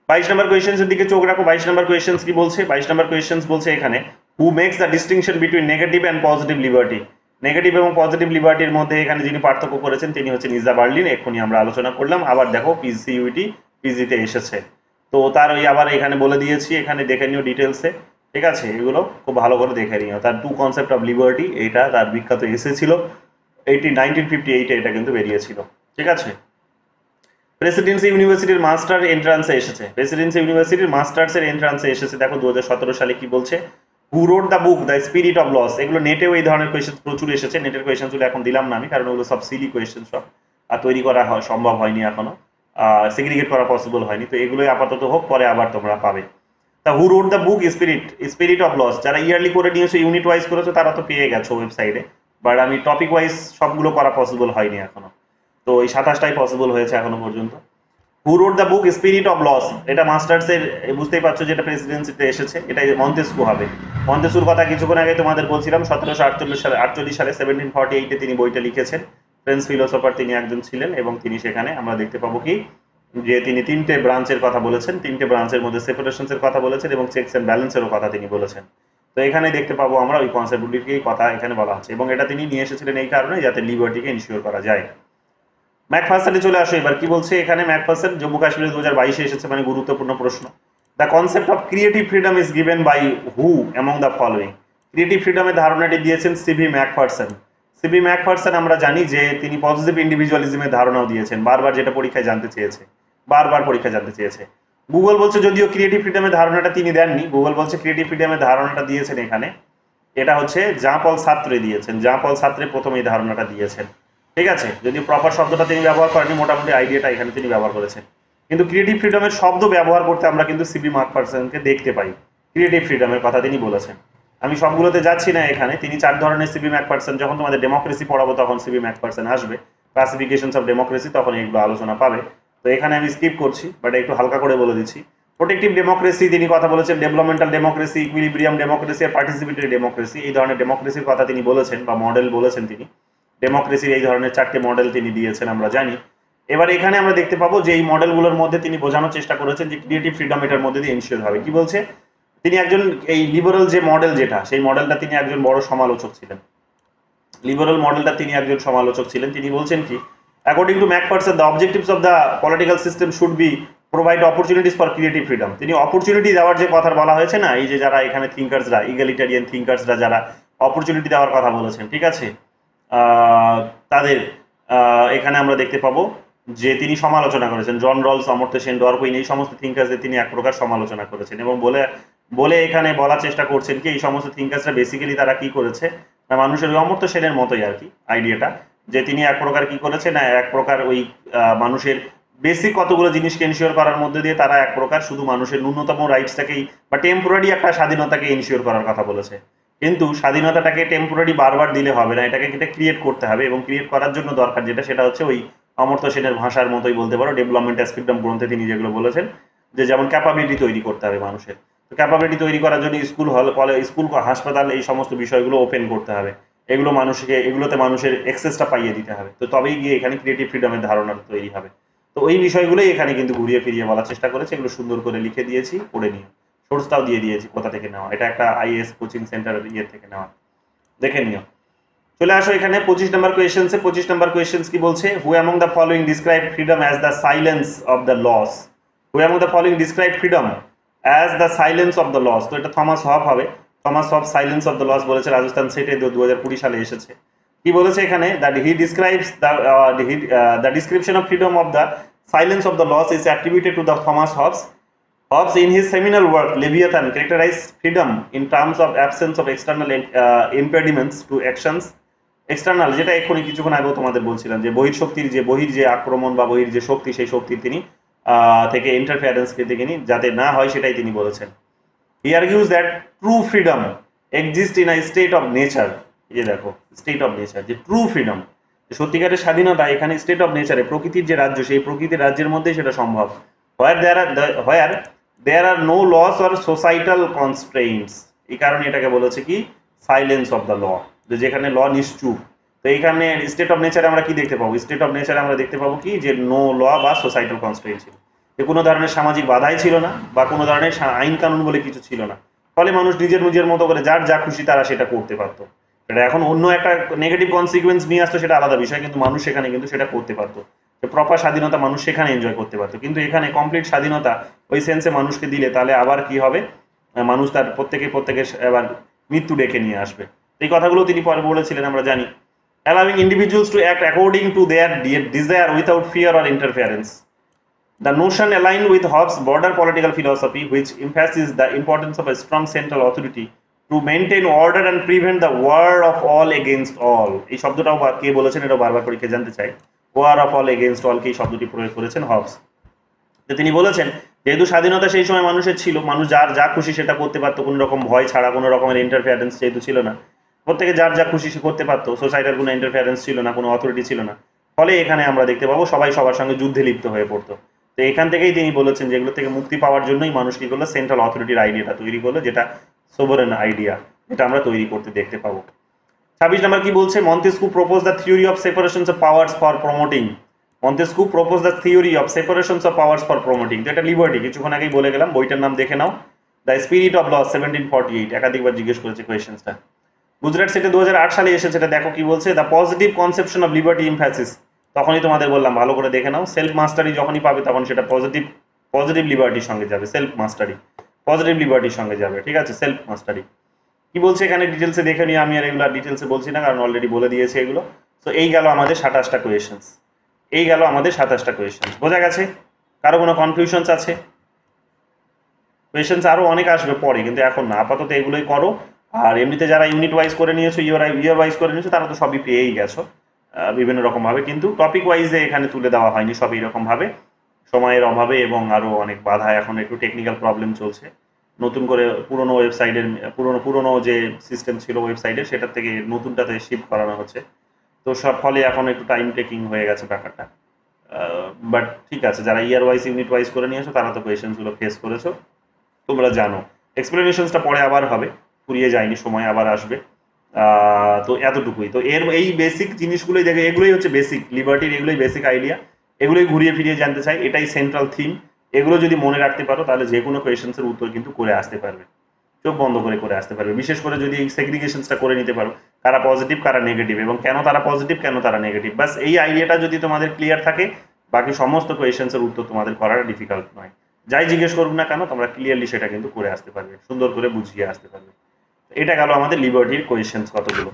22 নম্বর কোয়েশ্চেন্সের দিকে চোখ রাখো। 22 নম্বর কোয়েশ্চেন্স কি বলছে? 22 নম্বর কোয়েশ্চেন্স বলছে এখানে, who makes the distinction between negative and positive liberty. Negative এবং পজিটিভ লিবার্টির মধ্যে এখানে যিনি পার্থক্য করেছেন তিনি হচ্ছে নিজা বার্লিন। এক্ষুনি আমরা আলোচনা করলাম। আবার দেখো CUET PG-তে এসেছে, তো তার ওই আবার এখানে বলে দিয়েছি, এখানে দেখে নিও ডিটেলসে, ঠিক আছে? এগুলো খুব ভালো করে দেখে নিও। তার টু কনসেপ্ট অফ লিবার্টি, এটা তার বিখ্যাত এসেছিল 1958-এ, এটা কিন্তু বেরিয়েছিল, ঠিক আছে? প্রেসিডেন্সি ইউনিভার্সিটির মাস্টার এন্ট্রান্সে এসেছে, প্রেসিডেন্সি ইউনিভার্সিটির মাস্টার্সের এন্ট্রান্সে এসেছে। দেখো 2017 সালে কি বলছে, who wrote the book the spirit of laws. এগুলো নেটেও এই ধরনের কোয়েশ্চেন প্রচুর এসেছে। নেটের কোয়েশ্চেনগুলো এখন দিলাম না আমি, কারণ ওগুলো সব সিলি কোয়েশ্চেন, সব আর তৈরি করা সম্ভব হয়নি এখনো, সেগ্রিগেট করা পসিবল হয়নি। তো এগুলোই আপাতত হোক, পরে আবার তোমরা পাবে। তা who wrote the book spirit of laws, যারা ইয়ারলি করে নিয়েছো, ইউনিট ওয়াইজ করেছো, তারা তো পেয়ে গেছো ওয়েবসাইটে, বাট আমি টপিক ওয়াইজ সবগুলো করা পসিবল হয়নি এখনো। তো এই 27টাই পসিবল হয়েছে এখনো পর্যন্ত। Who wrote the book spirit of laws, এটা মাস্টার্সের, বুঝতেই পারছো যেটা প্রেসিডেন্সিতে এসেছে, এটা মন্তেস্কু হবে। মন্তেস্কুর কথা কিছুক্ষণ আগে তোমাদের বলছিলাম, 1748 সালে 1748-এ তিনি বইটা লিখেছেন। ফ্রেঞ্চ ফিলোসফার তিনি একজন ছিলেন, এবং তিনি সেখানে আমরা দেখতে পাবো কি, যে তিনি 3টে ব্রাঞ্চের কথা বলেছেন। 3টে ব্রাঞ্চের মধ্যে সেপারেশনসের কথা বলেছেন এবং চেকস অ্যান্ড ব্যালেন্সেরও কথা তিনি বলেছেন। তো এখানে দেখতে পাবো আমরা ওই কনসেপ্টগুলিকেই কথা এখানে বলা হচ্ছে, এবং এটা তিনি নিয়ে এসেছিলেন এই কারণে যাতে লিবার্টিকে ইনশিওর করা যায়। ম্যাকফার্সনে চলে আসো এবার। কি বলছে এখানে ম্যাকফার্সন? জম্মু কাশ্মীরে 2022-এ এসেছে, মানে গুরুত্বপূর্ণ প্রশ্ন। The concept of creative freedom is given by who among the following. Creative ফ্রিডমের ধারণাটি দিয়েছেন সিভি ম্যাকফার্সন। সিভি ম্যাকফার্সন আমরা জানি যে তিনি পজিটিভ ইন্ডিভিজুয়ালিজমের ধারণাও দিয়েছেন, বারবার, যেটা পরীক্ষায় জানতে চেয়েছে, বারবার পরীক্ষা জানতে চেয়েছে। গুগল বলছে যদিও ক্রিয়েটিভ ফ্রিডমের ধারণাটা তিনি দেননি, গুগল বলছে ক্রিয়েটিভ ফ্রিডমের ধারণাটা দিয়েছেন এখানে, এটা হচ্ছে জাঁ পল সার্ত্রে দিয়েছেন। জাঁ পল সার্ত্রে প্রথম এই ধারণাটা দিয়েছেন, ঠিক আছে? যদি প্রপার শব্দটা তিনি ব্যবহার করেনি, মোটামুটি আইডিয়াটা এখানে তিনি ব্যবহার করেছেন। কিন্তু ক্রিয়েটিভ ফ্রিডমের শব্দ ব্যবহার করতে আমরা কিন্তু সিবি ম্যাকফার্সনকে দেখতে পাই। ক্রিয়েটিভ ফ্রিডমের কথা তিনি বলেছেন। আমি সবগুলোতে যাচ্ছি না এখানে। তিনি 4 ধরনের সিবি ম্যাকফার্সন, যখন তোমাদের ডেমোক্রেসি পড়াবো তখন সিবি ম্যাকফার্সন আসবে, ক্লাসিফিকেশনস অফ ডেমোক্রেসি, তখন এগুলো আলোচনা পাবে। তো এখানে আমি স্কিপ করছি, বাট একটু হালকা করে বলে দিচ্ছি। প্রোটেক্টিভ ডেমোক্রেসি তিনি কথা বলেছেন, ডেভেলপমেন্টাল ডেমোক্রেসি, ইকুইলিব্রিয়াম ডেমোক্রেসি আর পার্টিসিপেটরি ডেমোক্রেসি, এই ধরনের ডেমোক্রেসির কথা তিনি বলেছেন, বা মডেল বলেছেন তিনি। ডেমোক্রেসির এই ধরনের 4টে মডেল তিনি দিয়েছেন, আমরা জানি। এবার এখানে আমরা দেখতে পাবো যে এই মডেলগুলোর মধ্যে তিনি বোঝানোর চেষ্টা করেছেন যে ক্রিয়েটিভ ফ্রিডম এটার মধ্যে দিয়ে ইনশিওর হবে। কি বলছে? তিনি একজন, এই লিবারাল যে মডেল যেটা, সেই মডেলটা তিনি একজন বড় সমালোচক ছিলেন। লিবারাল মডেলটা তিনি একজন সমালোচক ছিলেন। তিনি বলছেন কি, according to Macpherson the objectives of the political system should be provide opportunities for creative freedom. তিনি অপরচুনিটি দেওয়ার যে কথা বলা হয়েছে না, এই যে যারা এখানে থিঙ্কার্সরা, ইগালিটারিয়ান থিঙ্কার্সরা যারা অপরচুনিটি দেওয়ার কথা বলেছেন, ঠিক আছে, তাদের এখানে আমরা দেখতে পাবো যে তিনি সমালোচনা করেছেন। জন রলস, অমর্ত্য সেন, ডরকুইন, এই সমস্ত থিঙ্কার্সদের তিনি এক প্রকার সমালোচনা করেছেন, এবং বলে এখানে বলার চেষ্টা করছেন কি, এই সমস্ত থিঙ্কার্সরা বেসিক্যালি তারা কি করেছে না, মানুষের ওই অমর্ত্য সেনের মতোই আর কি আইডিয়াটা, যে তিনি এক প্রকার কি করেছে না, এক প্রকার ওই মানুষের বেসিক কতগুলো জিনিসকে ইনশিওর করার মধ্যে দিয়ে তারা এক প্রকার শুধু মানুষের ন্যূনতম রাইটসটাকেই বা টেম্পোরারি একটা স্বাধীনতাকে ইনশিওর করার কথা বলেছে। কিন্তু স্বাধীনতাটাকে টেম্পোরারি বারবার দিলে হবে না, এটাকে ক্রিয়েট করতে হবে, এবং ক্রিয়েট করার জন্য দরকার যেটা, সেটা হচ্ছে ওই অমর্ত্য সেনের ভাষার মতোই বলতে পারো, ডেভেলপমেন্ট অ্যাসপেক্টাম গ্রন্থে তিনি যেগুলো বলেছেন, যে যেমন ক্যাপাবিলিটি তৈরি করতে হবে মানুষের। তো ক্যাপাবিলিটি তৈরি করার জন্য স্কুল, স্কুল, হাসপাতাল, এই সমস্ত বিষয়গুলো ওপেন করতে হবে, এগুলো মানুষকে, এগুলোতে মানুষের অ্যাক্সেসটা পাইয়ে দিতে হবে। তো তবেই গিয়ে এখানে ক্রিয়েটিভ ফ্রিডমের ধারণা তৈরি হবে। তো ওই বিষয়গুলোই এখানে কিন্তু ঘুরিয়ে ফিরিয়ে বলার চেষ্টা করেছে। এগুলো সুন্দর করে লিখে দিয়েছি, পড়ে নিও। সোর্সটাও দিয়ে দিয়েছি কোথা থেকে নেওয়া, এটা একটা IAS কোচিং সেন্টার থেকে নেওয়া, দেখে নিও। চলে আসো এখানে 25 নম্বর কোয়েশ্চেন্সে। 25 নম্বর কোয়েশ্চেন্স কি বলছে? Who among the following describe freedom as the silence of the laws. Who among the following describe freedom as the silence of the laws. তো এটা থমাস হব হবে। Thomas Hobbes silence of the laws বলেছে, রাজস্থান সেটে 2020 সালে এসেছে। কি বলেছে এখানে, that he describes the description of freedom of the silence of the laws is attributed to the Thomas Hobbes. Hobbes, in his seminal work Leviathan, characterized freedom in terms of absence of external impediments to actions. External, যেটা এক্ষুনি কিছুক্ষণ আগেও তোমাদের বলছিলাম, যে বহির্শক্তির যে আক্রমণ বা বহির যে শক্তি, সেই শক্তির তিনি থেকে ইন্টারফেয়ারেন্স তিনি যাতে না হয়, সেটাই তিনি বলেছেন। He argues that true freedom exist in a state of nature. এই যে দেখো, স্টেট অফ নেচার, যে ট্রু ফ্রিডম, সত্যিকারের স্বাধীনতা এখানে স্টেট অফ নেচারে, প্রকৃতির যে রাজ্য, সেই প্রকৃতির রাজ্যের মধ্যেই সেটা সম্ভব। হোয়ার দেয়ার আর নো লস অর সোসাইটাল কনস্ট্রেইনস। এই কারণে এটাকে বলেছে কি সাইলেন্স অফ দ্য ল, যেখানে ল নিশ্চুপ। তো এইখানে স্টেট অফ নেচারে আমরা কি দেখতে পাবো, স্টেট অফ নেচারে আমরা দেখতে পাবো কি, যে নো ল বা সোসাইটাল কনস্ট্রেইন ছিল, যে কোনো ধরনের সামাজিক বাধাই ছিল না, বা কোনো ধরনের আইন কানুন বলে কিছু ছিল না। ফলে মানুষ নিজের মতো করে যার যা খুশি তারা সেটা করতে পারতো। এটা এখন অন্য একটা নেগেটিভ কনসিকুয়েন্স নিয়ে আসতো, সেটা আলাদা বিষয়, কিন্তু মানুষ সেখানে কিন্তু সেটা করতে পারতো। প্রপার স্বাধীনতা মানুষ সেখানে এনজয় করতে পারতো। কিন্তু এখানে কমপ্লিট স্বাধীনতা ওই সেন্সে মানুষকে দিলে তাহলে আবার কি হবে, মানুষ তার প্রত্যেকের এবার মৃত্যু ডেকে নিয়ে আসবে। এই কথাগুলো তিনি পরে বলেছিলেন, আমরা জানি। allowing individuals to act according to their desire without fear or interference. The notion aligned with Hobbes' broader political philosophy, which emphasizes the importance of a strong central authority to maintain order and prevent the war of all against all. এই শব্দটাও কে বলেছেন, এটা বারবার পরীক্ষা জানতে চাই। war of all against all কে এই শব্দটি প্রয়োগ করেছেন হবস। তো তিনি বলেছেন, যেহেতু স্বাধীনতা সেই সময় মানুষের ছিল, মানুষ যার যা খুশি সেটা করতে পারতো, কোনো রকম ভয় ছাড়া, কোনো রকমের ইন্টারফেয়ারেন্স যেহেতু ছিল না, প্রত্যেকে যার যা খুশি সে করতে পারতো, সোসাইটির কোনো ইন্টারফেয়ারেন্স ছিল না, কোনো অথরিটি ছিল না। ফলে এখানে আমরা দেখতে পাবো সবাই সবার সঙ্গে যুদ্ধে লিপ্ত হয়ে পড়তো। তো এখান থেকেই তিনি বলেছেন, যেগুলো থেকে মুক্তি পাওয়ার জন্যই মানুষ কি করলো, সেন্ট্রাল অথরিটির আইডিয়াটা তৈরি করলো, যেটা সোভারেন আইডিয়া, যেটা আমরা তৈরি করতে দেখতে পাবো। 26 নম্বর কি বলছে, Montesquieu propose the theory of সেপারেশনস of powers for promoting. Montesquieu propose the theory of সেপারেশনস of powers for promoting. তো এটা লিবার্টি, কিছুক্ষণ আগেই বলে গেলাম, বইটার নাম দেখে নাও, দ্য স্পিরিট অফ লস 1748। একাধিকবার জিজ্ঞেস করেছে কোয়েশ্চেন্সটা। গুজরাট সেটে 2008 সালে এসেছে। এটা দেখো কি বলছে, the positive conception of liberty emphasis. তখনই তোমাদের বললাম, ভালো করে দেখে নাও, সেলফ মাস্টারি যখনই পাবে তখন সেটা পজিটিভ লিবার্টির সঙ্গে যাবে, সেলফ মাস্টারি পজিটিভ লিবার্টির সঙ্গে যাবে, ঠিক আছে, সেলফ মাস্টারি। কি বলছে এখানে ডিটেলসে দেখে নিই, আমি আর এগুলো ডিটেলসে বলছি না, কারণ অলরেডি বলে দিয়েছে এগুলো। তো এই গেল আমাদের 27টা কোয়েশ্চেন্স, বোঝা গেছে? কারো কোনো কনফিউশনস আছে? কোয়েশ্চেন্স আরও অনেক আসবে পরে, কিন্তু এখন না, আপাতত এগুলোই করো। আর এমনিতে যারা ইউনিট ওয়াইজ করে নিয়েছো, ইয়ার ওয়াইজ করে নিয়েছো, তারা তো সবই পেয়েই গেছো বিভিন্ন রকমভাবে, কিন্তু টপিক ওয়াইজে এখানে তুলে দেওয়া হয়নি সব এইরকমভাবে, সময়ের অভাবে এবং আরও অনেক বাধা, এখন একটু টেকনিক্যাল প্রবলেম চলছে। নতুন করে পুরনো ওয়েবসাইটের পুরনো যে সিস্টেম ছিল ওয়েবসাইটের, সেটার থেকে নতুনটাতে শিফট করানো হচ্ছে। তো সব ফলে এখন একটু টাইম টেকিং হয়ে গেছে ব্যাপারটা, বাট ঠিক আছে, যারা ইয়ার ওয়াইজ ইউনিট ওয়াইজ করে নিয়েছো তারা তো কোয়েশ্চেন্সগুলো ফেস করেছো, তোমরা জানো। এক্সপ্লেনেশনসটা পরে আবার হবে, ফুরিয়ে যায়নি, সময় আবার আসবে। তো এতটুকুই। তো এই বেসিক জিনিসগুলোই দেখে, এগুলোই হচ্ছে বেসিক লিবার্টির, এগুলোই বেসিক আইডিয়া, এগুলোই ঘুরিয়ে ফিরিয়ে জানতে চাই, এটাই সেন্ট্রাল থিম। এগুলো যদি মনে রাখতে পারো তাহলে যে কোনো কোয়েশ্চেন্সের উত্তর কিন্তু করে আসতে পারবে, চোখ বন্ধ করে আসতে পারবে। বিশেষ করে যদি এই সেগ্রিগেশনসটা করে নিতে পারো, কারা পজিটিভ কারা নেগেটিভ, এবং কেন তারা পজিটিভ কেন তারা নেগেটিভ, বাস এই আইডিয়াটা যদি তোমাদের ক্লিয়ার থাকে, বাকি সমস্ত কোয়েশ্চেন্সের উত্তর তোমাদের করাটা ডিফিকাল্ট নয়। যাই জিজ্ঞেস করুক না কেন, তোমরা ক্লিয়ারলি সেটা কিন্তু করে আসতে পারবে, সুন্দর করে বুঝিয়ে আসতে পারবে। এটা গেল আমাদের লিবার্টির কোয়েশ্চেন্স কতগুলো।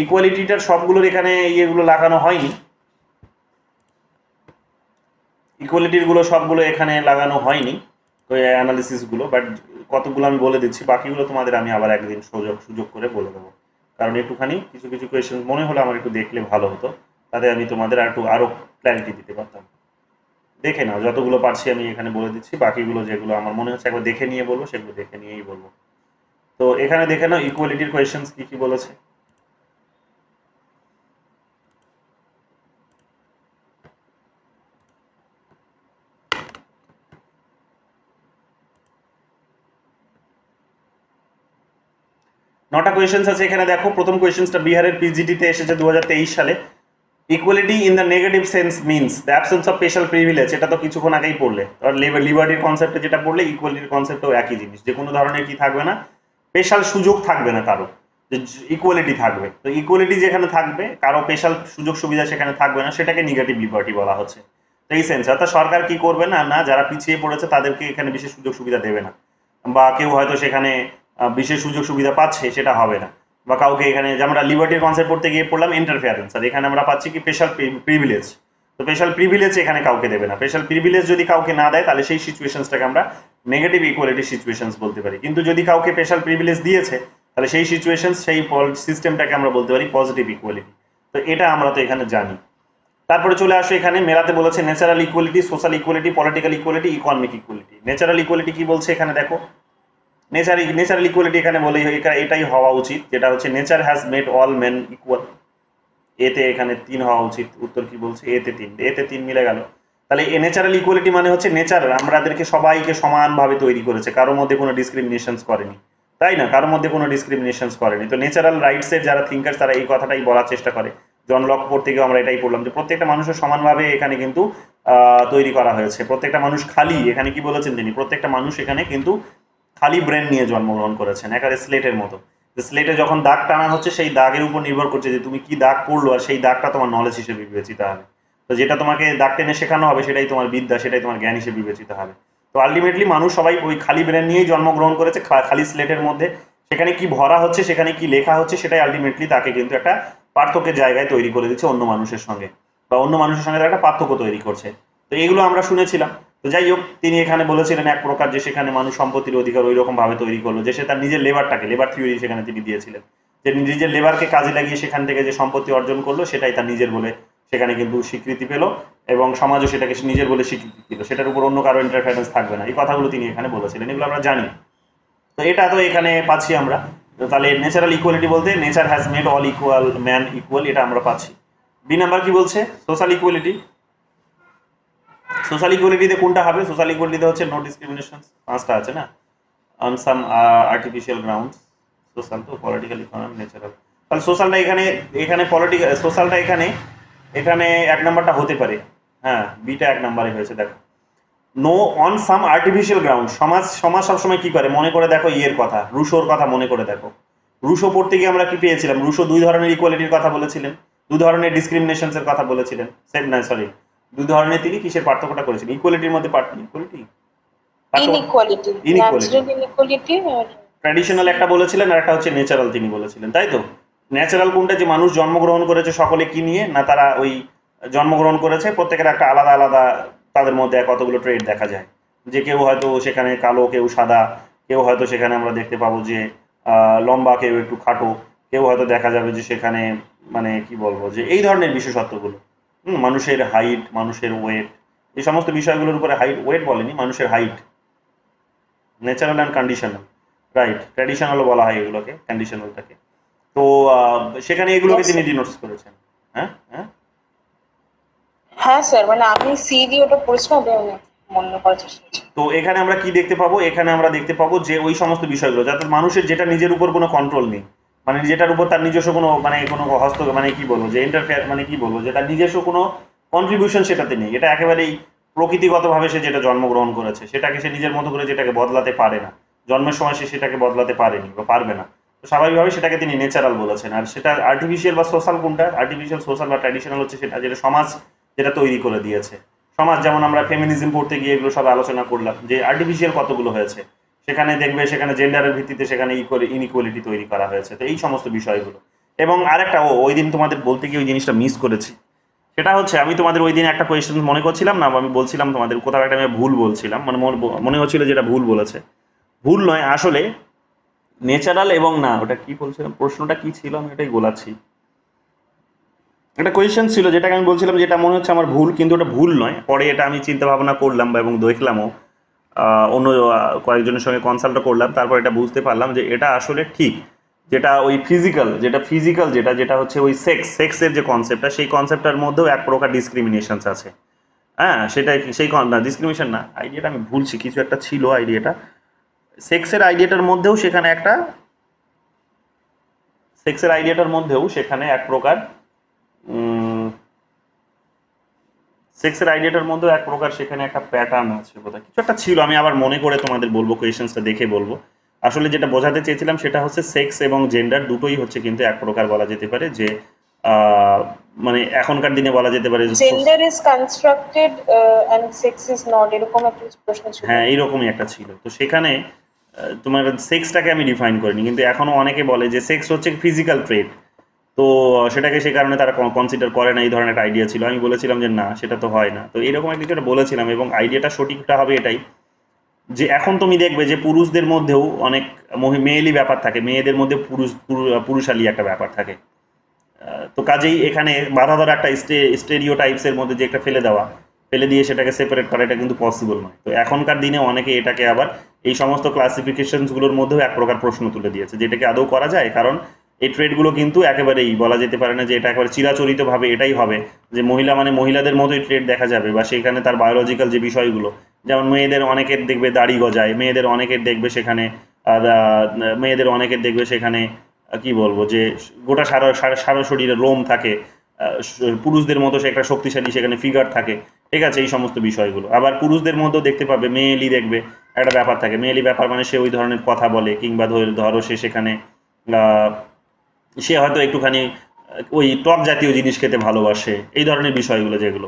ইকুয়ালিটিটার সবগুলোর এখানে ইয়েগুলো লাগানো হয়নি, ইকুয়ালিটির গুলো সবগুলো এখানে লাগানো হয়নি, তো অ্যানালিসিসগুলো, বাট কতগুলো আমি বলে দিচ্ছি, বাকিগুলো তোমাদের আমি আবার একদিন সুযোগ করে বলে দেবো, কারণ একটুখানি কিছু কোয়েশ্চেন মনে হলো আমার একটু দেখলে ভালো হতো, তাতে আমি তোমাদের আরও ক্ল্যারিটি দিতে পারতাম। দেখে নাও, যতগুলো পারছি আমি এখানে বলে দিচ্ছি, বাকিগুলো যেগুলো আমার মনে হচ্ছে একবার দেখে নিয়ে বলবো, সেগুলো দেখে নিয়েই বলবো। তো এখানে দেখে নাও ইকুয়ালিটির কোয়েশ্চেন্স কি বলেছে। নটা কোয়েশ্চেন্স আছে এখানে, দেখো প্রথম কোয়েশ্চেন্সটা বিহারের পিজিটিতে এসেছে 2023 সালে। Equality in the negative sense means the absence of special privilege. এটা তো কিছুক্ষণ আগেই পড়লে, আর লিবার্টির কনসেপ্টে যেটা পড়লে, ইকুয়ালিটির কনসেপ্টও একই জিনিস, যে কোনো ধরনের কি থাকবে না, স্পেশাল সুযোগ থাকবে না কারো, যে ইকুয়ালিটি থাকবে। তো ইকুয়ালিটি যেখানে থাকবে, কারো স্পেশাল সুযোগ সুবিধা সেখানে থাকবে না, সেটাকে নেগেটিভ লিবার্টি বলা হচ্ছে। তো এই সেন্স অর্থাৎ সরকার কি করবে না, যারা পিছিয়ে পড়েছে তাদেরকে এখানে বিশেষ সুযোগ সুবিধা দেবে না, বা কেউ হয়তো সেখানে বিশেষ সুযোগ সুবিধা পাচ্ছে সেটা হবে না, বা কাউকে এখানে যে আমরা লিবার্টির কনসেপ্ট পড়তে গিয়ে পড়লাম ইন্টারফেয়ারেন্স, আর এখানে আমরা পাচ্ছি কি স্পেশাল প্রিভিলেজ। তো স্পেশাল প্রিভিলেজ এখানে কাউকে দেবে না। স্পেশাল প্রিভিলেজ যদি কাউকে না দেয় তাহলে সেই সিচুয়েশনসটাকে আমরা নেগেটিভ ইকুয়ালিটি সিচুয়েশনস বলতে পারি। কিন্তু যদি কাউকে স্পেশাল প্রিভিলেজ দিয়েছে তাহলে সেই সিচুয়েশনস সেই সিস্টেমটাকে আমরা বলতে পারি পজিটিভ ইকুয়ালিটি। তো এটা আমরা তো এখানে জানি। তারপরে চলে আসে এখানে মেলাতে বলেছে natural equality, social equality, political equality, economic equality. Natural equality কি বলছে এখানে দেখো, ন্যাচারাল ইকুয়ালিটি এখানে বলে এটাই হওয়া উচিত, যেটা হচ্ছে nature has made all men equal. এতে এখানে 3 হওয়া উচিত, উত্তর কি বলছে এতে 3, এতে 3 মিলে গেল। তাহলে এ ন্যাচারাল ইকুয়ালিটি মানে হচ্ছে নেচার আমাদেরকে সবাইকে সমানভাবে তৈরি করেছে, কারোর মধ্যে কোনো ডিসক্রিমিনেশনস করেনি, তাই না? কারোর মধ্যে কোনো ডিসক্রিমিনেশনস করেনি। তো ন্যাচারাল রাইটসের যারা থিঙ্কার্স তারা এই কথাটাই বলার চেষ্টা করে। জন লক পড়তে গিয়ে আমরা এটাই পড়লাম যে প্রত্যেকটা মানুষের সমানভাবে এখানে কিন্তু তৈরি করা হয়েছে। প্রত্যেকটা মানুষ খালি, এখানে কি বলেছেন তিনি, প্রত্যেকটা মানুষ এখানে কিন্তু খালি ব্রেন নিয়ে জন্মগ্রহণ করেছেন, একেবারে স্লেটের মতো। স্লেটে যখন দাগ টানা হচ্ছে সেই দাগের উপর নির্ভর করছে যে তুমি কি দাগ পড়লো, আর সেই দাগটা তোমার নলেজ হিসেবে বিবেচিত হবে। তো যেটা তোমাকে দাগ টেনে শেখানো হবে সেটাই তোমার বিদ্যা, সেটাই তোমার জ্ঞান হিসেবে বিবেচিত হবে। তো আলটিমেটলি মানুষ সবাই ওই খালি ব্রেন নিয়েই জন্মগ্রহণ করেছে, খালি স্লেটের মধ্যে। সেখানে কি ভরা হচ্ছে, সেখানে কি লেখা হচ্ছে, সেটাই আলটিমেটলি তাকে কিন্তু একটা পার্থক্যের জায়গায় তৈরি করে দিচ্ছে অন্য মানুষের সঙ্গে, বা অন্য মানুষের সঙ্গে তার একটা পার্থক্য তৈরি করছে। তো এইগুলো আমরা শুনেছিলাম। তো যাই হোক, তিনি এখানে বলেছিলেন এক প্রকার যে সেখানে মানুষ সম্পত্তির অধিকার ওই রকম ভাবে তৈরি করলো যে সে তার নিজের লেবারটাকে, লেবার থিওরি সেখানে তিনি দিয়েছিলেন, যে নিজের লেবারকে কাজে লাগিয়ে সেখান থেকে যে সম্পত্তি অর্জন করলো সেটাই তার নিজের বলে সেখানে কিন্তু স্বীকৃতি পেল, এবং সমাজও সেটাকে নিজের বলে স্বীকৃতি দিল, সেটার উপর অন্য কারো ইন্টারফারেন্স থাকবে না। এই কথাগুলো তিনি এখানে বলেছিলেন, এগুলো আমরা জানি। তো এটা তো এখানে পাচ্ছি আমরা। তাহলে ন্যাচারাল ইকুয়ালিটি বলতে nature has made all equal man equal, এটা আমরা পাচ্ছি। বি নাম্বার কি বলছে, সোশ্যাল ইকুয়ালিটি। সোশ্যাল ইকুয়ালিটিতে কোনটা হবে? সোশ্যাল ইকুয়ালিটিতে হচ্ছে নো ডিসক্রিমিনেশন, 5টা আছে না, on some artificial grounds, social তো পলিটিক্যাল, ইকোনমিক, ন্যাচারাল। তাহলে সোশ্যালটা এখানে পলিটিক্যাল, সোশ্যালটা এখানে 1 নাম্বারটা হতে পারে। হ্যাঁ, বিটা 1 নাম্বারে হয়েছে। দেখো no on some artificial ground, সমাজ সবসময় কি করে মনে করে দেখো, ইয়ের কথা, রুশোর কথা মনে করে দেখো। রুশো পড়তে গিয়ে আমরা কি পেয়েছিলাম? রুশো 2 ধরনের ইকুয়ালিটির কথা বলেছিলেন, 2 ধরনের ডিসক্রিমিনেশনস এর কথা বলেছিলেন। সরি 2 ধরনের তিনি কিসের পার্থক্যটা করেছেন? ইকুয়ালিটির মধ্যে ইনইকুয়ালিটি, ন্যাচারাল ইনইকুয়ালিটি আর ট্র্যাডিশনাল একটা বলেছিলেন, আর একটা হচ্ছে ন্যাচারাল তিনি বলেছিলেন, তাই তো? ন্যাচারাল কোনটা? যে মানুষ জন্মগ্রহণ করেছে সকলে কি নিয়ে না, তারা ওই জন্মগ্রহণ করেছে প্রত্যেকের একটা আলাদা আলাদা তাদের মধ্যে কতগুলো ট্রেড দেখা যায়, যে কেউ হয়তো সেখানে কালো, কেউ সাদা, কেউ হয়তো সেখানে আমরা দেখতে পাবো যে লম্বা, কেউ একটু খাটো, কেউ হয়তো দেখা যাবে যে সেখানে মানে কি বলবো যে এই ধরনের বিশেষত্বগুলো, মানুষের হাইট, মানুষের ওয়েট, এই সমস্ত বিষয়গুলোর উপরে হাইট ওয়েট বলেনি, মানুষের height, natural and conditional, right, ট্র্যাডিশনালও বলা হয় এগুলোকে, কন্ডিশনালটাকে। তো সেখানে এগুলোকে তিনি ডিনোটস করেছেন। হ্যাঁ হ্যাঁ হ্যাঁ স্যার, মানে আমি সি দিয়ে ওটা পড়েছিলাম, মনে করার চেষ্টা করছি। তো এখানে আমরা কি দেখতে পাবো? এখানে আমরা দেখতে পাবো যে ওই সমস্ত বিষয়গুলো যাতে মানুষের যেটা নিজের উপর কোনো কন্ট্রোল নেই, মানে যেটার উপর তার নিজস্ব কোনো কোনো মানে কি বলবো যে ইন্টারফেয়ার, মানে কি বলবো যে তার নিজস্ব কোনো কন্ট্রিবিউশন সেটাতে নেই, এটা একেবারেই প্রকৃতিগতভাবে সে যেটা জন্মগ্রহণ করেছে সেটাকে সে নিজের মতো করে যেটাকে বদলাতে পারে না, জন্মের সময় সে সেটাকে বদলাতে পারেনি বা পারবে না। তো স্বাভাবিকভাবে সেটাকে তিনি ন্যাচারাল বলেছেন। আর সেটা আর্টিফিশিয়াল বা সোশ্যাল কোনটা? আর্টিফিশিয়াল, সোশ্যাল বা ট্র্যাডিশনাল হচ্ছে সেটা যেটা সমাজ যেটা তৈরি করে দিয়েছে। সমাজ যেমন আমরা ফেমিনিজম পড়তে গিয়ে এগুলো সব আলোচনা করলাম যে আর্টিফিশিয়াল কতগুলো হয়েছে, সেখানে দেখবে সেখানে জেন্ডারের ভিত্তিতে সেখানে ইনইকুয়ালিটি তৈরি করা হয়েছে। তো এই সমস্ত বিষয়গুলো। এবং আরেকটা ওই দিন তোমাদের বলতে গিয়ে ওই জিনিসটা মিস করেছি, সেটা হচ্ছে আমি তোমাদের ওই দিন একটা কোয়েশ্চেন মনে করছিলাম না, আমি বলছিলাম তোমাদের কোথাও একটা আমি ভুল বলছিলাম, মানে মনে হচ্ছিল যেটা ভুল বলেছে, ভুল নয় আসলে ন্যাচারাল এবং না, ওটা কি বলছিলাম, প্রশ্নটা কি ছিল আমি এটাই গোলাচ্ছি। একটা কোয়েশ্চেন ছিল যেটাকে আমি বলছিলাম যেটা মনে হচ্ছে আমার ভুল, কিন্তু ওটা ভুল নয়। পরে এটা আমি চিন্তা ভাবনা করলাম এবং দেখলামও, অন্য কয়েকজনের সঙ্গে কনসাল্টও করলাম, তারপর এটা বুঝতে পারলাম যে এটা আসলে ঠিক। যেটা ওই ফিজিক্যাল যেটা হচ্ছে ওই সেক্সের যে কনসেপ্টটা, সেই কনসেপ্টটার মধ্যেও এক প্রকার ডিসক্রিমিনেশনস আছে। হ্যাঁ, সেটাই সেই না, ডিসক্রিমিনেশন না, আইডিয়াটা আমি ভুলছি, কিছু একটা ছিল আইডিয়াটা, সেক্সের আইডিয়াটার মধ্যেও সেখানে এক প্রকার সেক্সের আইডিয়াটার মধ্যে এক প্রকার সেখানে একটা প্যাটার্ন আছে, বোধহয় কিছু একটা ছিল, আমি আবার মনে করে তোমাদের বলবো, কোয়েশ্চেন্সটা দেখে বলবো। আসলে যেটা বোঝাতে চেয়েছিলাম সেটা হচ্ছে সেক্স এবং জেন্ডার দুটোই হচ্ছে কিন্তু এক প্রকার বলা যেতে পারে যে মানে এখনকার দিনে বলা যেতে পারে gender is constructed and sex is not, এরকম একটা প্রশ্ন ছিল। হ্যাঁ, এইরকমই একটা ছিল। তো সেখানে তোমার সেক্সটাকে আমি ডিফাইন করিনি, কিন্তু এখনও অনেকে বলে যে সেক্স হচ্ছে ফিজিক্যাল ট্রেট, তো সেটাকে সে কারণে তারা কনসিডার করে না, এই ধরনের একটা আইডিয়া ছিল। আমি বলেছিলাম যে না, সেটা তো হয় না। তো এরকম একটা কিছু একটা বলেছিলাম, এবং আইডিয়াটা সঠিকটা হবে এটাই যে এখন তুমি দেখবে যে পুরুষদের মধ্যেও অনেক মেয়েলি ব্যাপার থাকে, মেয়েদের মধ্যে পুরুষালি একটা ব্যাপার থাকে। তো কাজেই এখানে বাধা ধরা একটা স্টেরিও টাইপসের মধ্যে যে একটা ফেলে দিয়ে সেটাকে সেপারেট করা, এটা কিন্তু পসিবল নয়। তো এখনকার দিনে অনেকে এটাকে আবার এই সমস্ত ক্লাসিফিকেশনসগুলোর মধ্যেও এক প্রকার প্রশ্ন তুলে দিয়েছে, যেটাকে আদৌ করা যায়। কারণ এই ট্রেডগুলো কিন্তু একেবারেই বলা যেতে পারে না যে এটা একেবারে চিরাচরিতভাবে এটাই হবে যে মহিলা মানে মহিলাদের মতোই ট্রেড দেখা যাবে, বা সেখানে তার বায়োলজিক্যাল যে বিষয়গুলো, যেমন মেয়েদের অনেকের দেখবে দাড়ি গজায়, মেয়েদের অনেকের দেখবে সেখানে কি বলবো যে গোটা সারা শরীরে লোম থাকে, পুরুষদের মতো সে একটা শক্তিশালী সেখানে ফিগার থাকে, ঠিক আছে, এই সমস্ত বিষয়গুলো। আবার পুরুষদের মধ্যেও দেখতে পাবে মেয়েলি দেখবে একটা ব্যাপার থাকে, মেয়েলি ব্যাপার মানে সে ওই ধরনের কথা বলে, কিংবা ধরো সে সেখানে সে হয়তো একটুখানি ওই টক জাতীয় জিনিস খেতে ভালোবাসে, এই ধরনের বিষয়গুলো যেগুলো,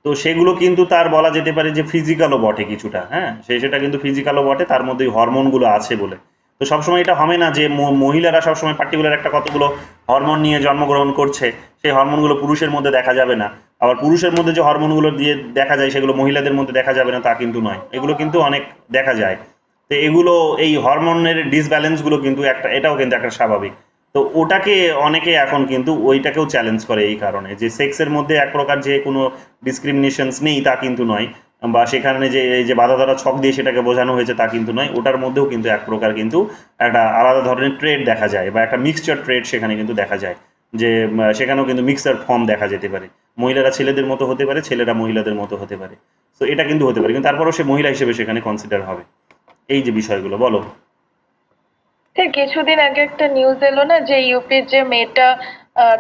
তো সেগুলো কিন্তু তার বলা যেতে পারে যে ফিজিক্যালও বটে কিছুটা। হ্যাঁ, সেটা কিন্তু ফিজিক্যালও বটে, তার মধ্যে হরমোনগুলো আছে বলে। তো সবসময় এটা হবে না যে মহিলারা সবসময় পার্টিকুলার একটা কতগুলো হরমোন নিয়ে জন্মগ্রহণ করছে, সেই হরমোনগুলো পুরুষের মধ্যে দেখা যাবে না। আবার পুরুষের মধ্যে যে হরমোনগুলো দিয়ে দেখা যায় সেগুলো মহিলাদের মধ্যে দেখা যাবে না, তা কিন্তু নয়, এগুলো কিন্তু অনেক দেখা যায়। তো এগুলো এই হরমোনের ডিসব্যালেন্সগুলো কিন্তু এটাও কিন্তু একটা স্বাভাবিক। তো ওটাকে অনেকে এখন কিন্তু ওইটাকেও চ্যালেঞ্জ করে, এই কারণে যে সেক্সের মধ্যে এক প্রকার যে কোনো ডিসক্রিমিনেশনস নেই তা কিন্তু নয়, বা সেখানে যে এই যে বাধা ধরা ছক দিয়ে সেটাকে বোঝানো হয়েছে তা কিন্তু নয়, ওটার মধ্যেও কিন্তু এক প্রকার কিন্তু একটা আলাদা ধরনের ট্রেড দেখা যায়, বা একটা মিক্সচার ট্রেড সেখানে কিন্তু দেখা যায়, যে সেখানেও কিন্তু মিক্সার ফর্ম দেখা যেতে পারে। মহিলারা ছেলেদের মতো হতে পারে, ছেলেরা মহিলাদের মতো হতে পারে। তো এটা কিন্তু হতে পারে, কিন্তু তারপরেও সে মহিলা হিসেবে সেখানে কনসিডার হবে। এই যে বিষয়গুলো বলো। কিছুদিন আগে একটা নিউজ এলো না যে ইউপির যে মেয়েটা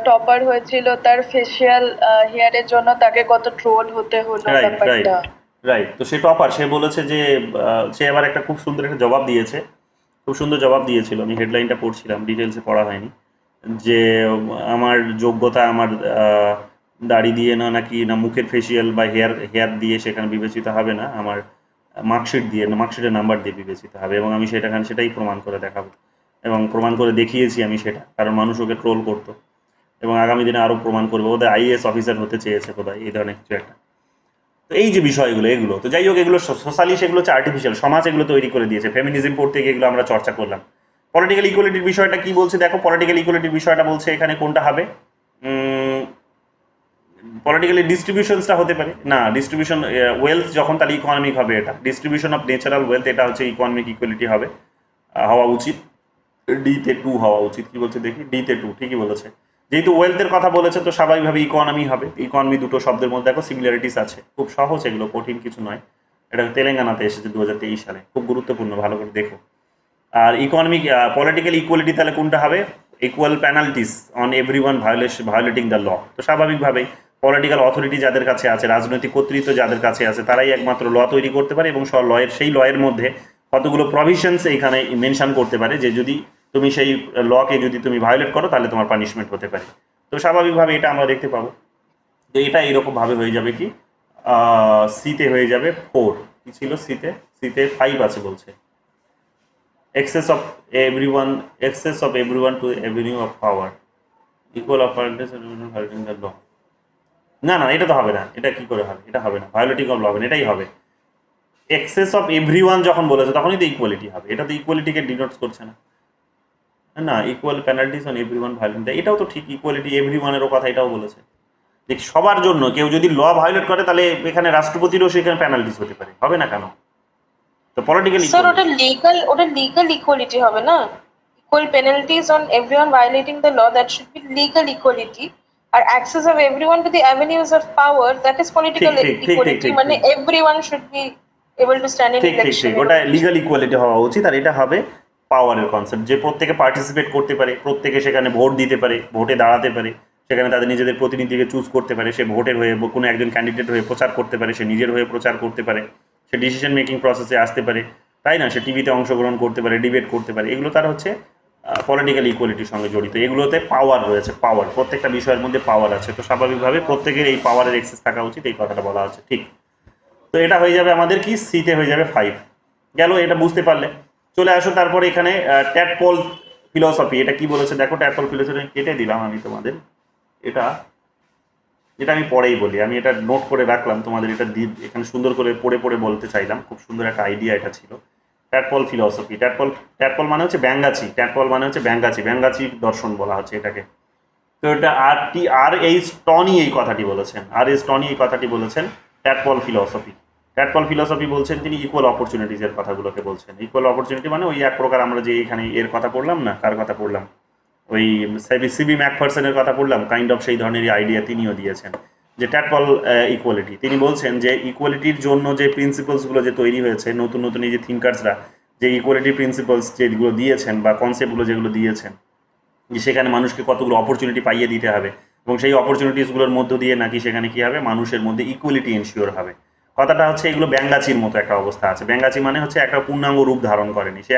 টপার হয়েছিল, তার ফেসিয়াল হেয়ারের জন্য তাকে কত ট্রোল হতে হলো ব্যাপারটা। রাইট। তো সে টপার, সে বলেছে যে সে আবার একটা খুব সুন্দর একটা জবাব দিয়েছে, খুব সুন্দর জবাব দিয়েছিল। আমি হেডলাইনটা পড়ছিলাম, ডিটেলসে পড়া হয়নি, যে আমার যোগ্যতা আমার দাড়ি দিয়ে না, নাকি না মুখের ফেসিয়াল বা হেয়ার দিয়ে সেখানে বিবেচিত হবে না, আমার মার্কশিট দিয়ে, মার্কশিটের নাম্বার দিয়ে বিবেচিত হবে, এবং আমি সেটাই প্রমাণ করে দেখাবো, এবং প্রমাণ করে দেখিয়েছি আমি সেটা, কারণ মানুষ ওকে ট্রোল করতো, এবং আগামী দিনে আরও প্রমাণ করবে। ওদের আইএএস অফিসার হতে চেয়েছে বোধহয়, এই ধরনের কিছু একটা। তো এই যে বিষয়গুলো, এগুলো তো যাই হোক, এগুলো সোশ্যালি সেগুলো হচ্ছে আর্টিফিশিয়াল, সমাজ এগুলো তৈরি করে দিয়েছে। ফেমিনিজম পড়তে গিয়ে এগুলো আমরা চর্চা করলাম। পলিটিক্যাল ইকুয়ালিটির বিষয়টা কি বলছে দেখো, পলিটিক্যাল ইকুয়ালিটির বিষয়টা বলছে এখানে কোনটা হবে, পলিটিক্যালি ডিস্ট্রিবিউশনসটা হতে পারে না, ডিস্ট্রিবিউশন ওয়েলথ যখন, তাহলে ইকোনমিক হবে, এটা ডিস্ট্রিবিউশন অফ ন্যাচারাল ওয়েলথ, এটা হচ্ছে ইকোনমিক ইকুয়ালিটি হবে, হওয়া উচিত। ডিতে 2 হওয়া উচিত, কি বলছে দেখি, ডিতে 2, ঠিকই বলেছে। যেহেতু ওয়েলথের কথা বলেছে তো স্বাভাবিকভাবে ইকোনমি হবে। ইকোনমি দুটো শব্দের মধ্যে দেখো সিমিলারিটিস আছে, খুব সহজ, এগুলো কঠিন কিছু নয়। এটা তেলেঙ্গানাতে এসেছে 2023 সালে, খুব গুরুত্বপূর্ণ, ভালো করে দেখো। আর ইকোনমিক পলিটিক্যাল ইকুয়ালিটি তাহলে কোনটা হবে, equal penalties on everyone violating the law. তো স্বাভাবিকভাবেই পলিটিক্যাল অথরিটি যাদের কাছে আছে, রাজনৈতিক কর্তৃত্ব যাদের কাছে আছে, তারাই একমাত্র ল তৈরি করতে পারে, এবং সেই লয়ের মধ্যে কতগুলো প্রভিশনস এখানে মেনশন করতে পারে যে যদি তুমি সেই লকে যদি তুমি ভায়োলেট করো তাহলে তোমার পানিশমেন্ট হতে পারে। তো স্বাভাবিকভাবে এটা আমরা দেখতে পাবো। তো এটা এইরকমভাবে হয়ে যাবে কি, সিতে হয়ে যাবে 4, কি ছিল সিতে 5 আছে বলছে, access of everyone to avenue of power, equal opportunities and violating the law। না না, এটা তো হবে না, এটা কি করে হবে, এটা হবে না, ভায়োলেটিং অফ ল হবে না, এটাই হবে। এক্সেস অফ এভরিওয়ান যখন বলেছে তখনই তো ইকুয়ালিটি হবে, এটা তো ইকুয়ালিটিকে ডিনোটস করছে না, না, equal penalties on everyone violating, এটাও তো ঠিক, ইকুয়ালিটি এভরিওয়ানেরও কথা এটাও বলেছে, যে সবার জন্য কেউ যদি ল ভায়োলেট করে তাহলে এখানে রাষ্ট্রপতিরও সেখানে পেনাল্টিস হতে পারে, হবে না কেন? তো পলিটিক্যাল স্যার ওটা লিগাল ইকুয়ালিটি হবে না, equal penalties on everyone violating the law, that should be legal equality. আর access of everyone to the avenues of power, that is political equality, মানে everyone should be able to stand in election. ওটা legal equality হওয়া উচিত। আর এটা হবে পাওয়ারের concept, যে প্রত্যেকে পার্টিসিপেট করতে পারে, প্রত্যেকে সেখানে ভোট দিতে পারে, ভোটে দাঁড়াতে পারে, সেখানে তাদের নিজেদের প্রতিনিধিকে চুজ করতে পারে, সে ভোটের হয়ে কোনো একজন ক্যান্ডিডেট হয়ে প্রচার করতে পারে, সে নিজের হয়ে প্রচার করতে পারে, সে ডিসিশন মেকিং প্রসেসে আসতে পারে, তাই না, সে টিভিতে অংশগ্রহণ করতে পারে, ডিবেট করতে পারে, এগুলো তার হচ্ছে পলিটিক্যাল ইকুয়ালিটির সঙ্গে জড়িত। এগুলোতে পাওয়ার রয়েছে, পাওয়ার, প্রত্যেকটা বিষয়ের মধ্যে পাওয়ার আছে। তো স্বাভাবিকভাবে প্রত্যেকের এই পাওয়ারের এক্সেস থাকা উচিত, এই কথাটা বলা আছে, ঠিক। তো এটা হয়ে যাবে আমাদের কি, সিতে হয়ে যাবে 5 গেল, এটা বুঝতে পারলে। চলে আসো তারপরে এখানে ট্যাডপল ফিলসফি, এটা কি বলেছে দেখো। ট্যাডপল ফিলসফি কেটে দিলাম আমি তোমাদের, এটা এটা আমি পরেই বলি, আমি এটা নোট করে রাখলাম তোমাদের, এটা এখানে সুন্দর করে পড়ে পড়ে বলতে চাইলাম, খুব সুন্দর একটা আইডিয়া এটা ছিল। ট্যাডপল ফিলসফি, ট্যাডপল মানে হচ্ছে ব্যাঙ্গাচি, ট্যাডপল মানে হচ্ছে ব্যাঙ্গাচি, ব্যাঙ্গাচি দর্শন বলা হচ্ছে এটাকে। তো এটা আর এইচ টনি এই কথাটি বলেছেন, আর এইচ টনি এই কথাটি বলেছেন ট্যাডপল ফিলসফি। ট্যাডপল ফিলসফি বলছেন তিনি ইকুয়াল অপরচুনিটিজ এর কথাগুলোকে বলছেন। ইকুয়াল অপরচুনিটি মানে ওই এক প্রকার আমরা যে এখানে এর কথা পড়লাম না, কার কথা পড়লাম, ওই সিবি ম্যাকফারসনের কথা পড়লাম, কাইন্ড অফ সেই ধরনেরই আইডিয়া তিনিও দিয়েছেন যে ট্যাডপল ইকুয়ালিটি। তিনি বলছেন যে ইকুয়ালিটির জন্য যে প্রিন্সিপালসগুলো যে তৈরি হয়েছে, নতুন নতুন এই যে থিঙ্কার্সরা যে ইকুয়ালিটি প্রিন্সিপালস যেগুলো দিয়েছেন বা কনসেপ্টগুলো যেগুলো দিয়েছেন, যে সেখানে মানুষকে কতগুলো অপরচুনিটি পাইয়ে দিতে হবে এবং সেই অপরচুনিটিসগুলোর মধ্য দিয়ে নাকি সেখানে কী হবে, মানুষের মধ্যে ইকুয়ালিটি এনশিওর হবে। কথাটা হচ্ছে এগুলো ব্যাঙ্গাচির মতো একটা অবস্থা আছে। ব্যাঙ্গাচি মানে হচ্ছে একটা পূর্ণাঙ্গ রূপ ধারণ করেনি, সে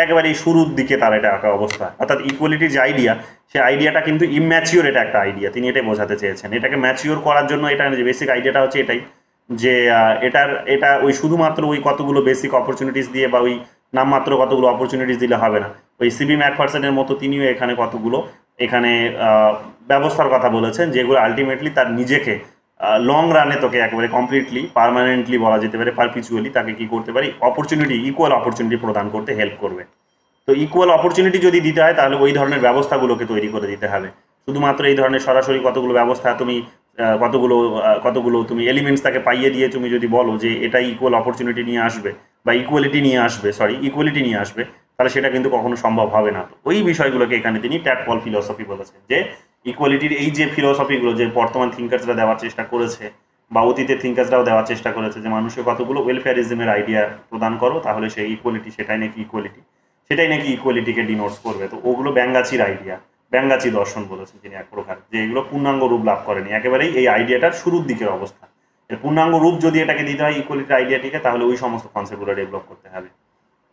একেবারেই শুরুর দিকে তার এটা একটা অবস্থা। অর্থাৎ ইকুয়ালিটির যে আইডিয়া, সে আইডিয়াটা কিন্তু ইম্যাচিওর, এটা একটা আইডিয়া, তিনি এটাই বোঝাতে চেয়েছেন। এটাকে ম্যাচিওর করার জন্য এটা যে বেসিক আইডিয়াটা হচ্ছে এটাই, যে এটা ওই শুধুমাত্র ওই কতগুলো বেসিক অপরচুনিটিস দিয়ে বা ওই নামমাত্র কতগুলো অপরচুনিটিস দিলে হবে না। ওই সিবি ম্যাকফারসনের মতো তিনিও এখানে কতগুলো এখানে ব্যবস্থার কথা বলেছেন, যেগুলো আলটিমেটলি তার নিজেকে লং রানে তোকে একেবারে কমপ্লিটলি পার্মানেন্টলি বলা যেতে পারে, পারপিচুয়ালি তাকে কি করতে পারি, অপরচুনিটি, ইকুয়াল অপরচুনিটি প্রদান করতে হেল্প করবে। তো ইকুয়াল অপরচুনিটি যদি দিতে হয় তাহলে ওই ধরনের ব্যবস্থাগুলোকে তৈরি করে দিতে হবে। শুধুমাত্র এই ধরনের সরাসরি কতগুলো ব্যবস্থা তুমি কতগুলো তুমি এলিমেন্টস তাকে পাইয়ে দিয়ে তুমি যদি বলো যে এটা ইকুয়াল অপরচুনিটি নিয়ে আসবে বা ইকুয়ালিটি নিয়ে আসবে, তাহলে সেটা কিন্তু কখনো সম্ভব হবে না। তো ওই বিষয়গুলোকে এখানে তিনি ট্যাডপল ফিলসফি বলেছেন, যে ইকুয়ালিটির এই যে ফিলসফিগুলো যে বর্তমান থিঙ্কার্সরা দেওয়ার চেষ্টা করেছে বা অতীতের থিঙ্কার্সরাও দেওয়ার চেষ্টা করেছে, যে মানুষের কতগুলো ওয়েলফেয়ারিজমের আইডিয়া প্রদান করো তাহলে সেই ইকুয়ালিটি, সেটাই নাকি ইকুয়ালিটিকে ডিনোটস করবে। তো ওগুলো ব্যাঙ্গাচির আইডিয়া, ব্যাঙ্গাচি দর্শন বলেছেন তিনি এক প্রকার, যে এগুলো পূর্ণাঙ্গ রূপ লাভ করেনি, একেবারেই এই আইডিয়াটার শুরুর দিকের অবস্থা। এর পূর্ণাঙ্গ রূপ যদি এটাকে দিতে হয় ইকুয়ালিটির আইডিয়াটিকে, তাহলে ওই সমস্ত কনসেপ্টগুলো ডেভেলপ করতে হবে।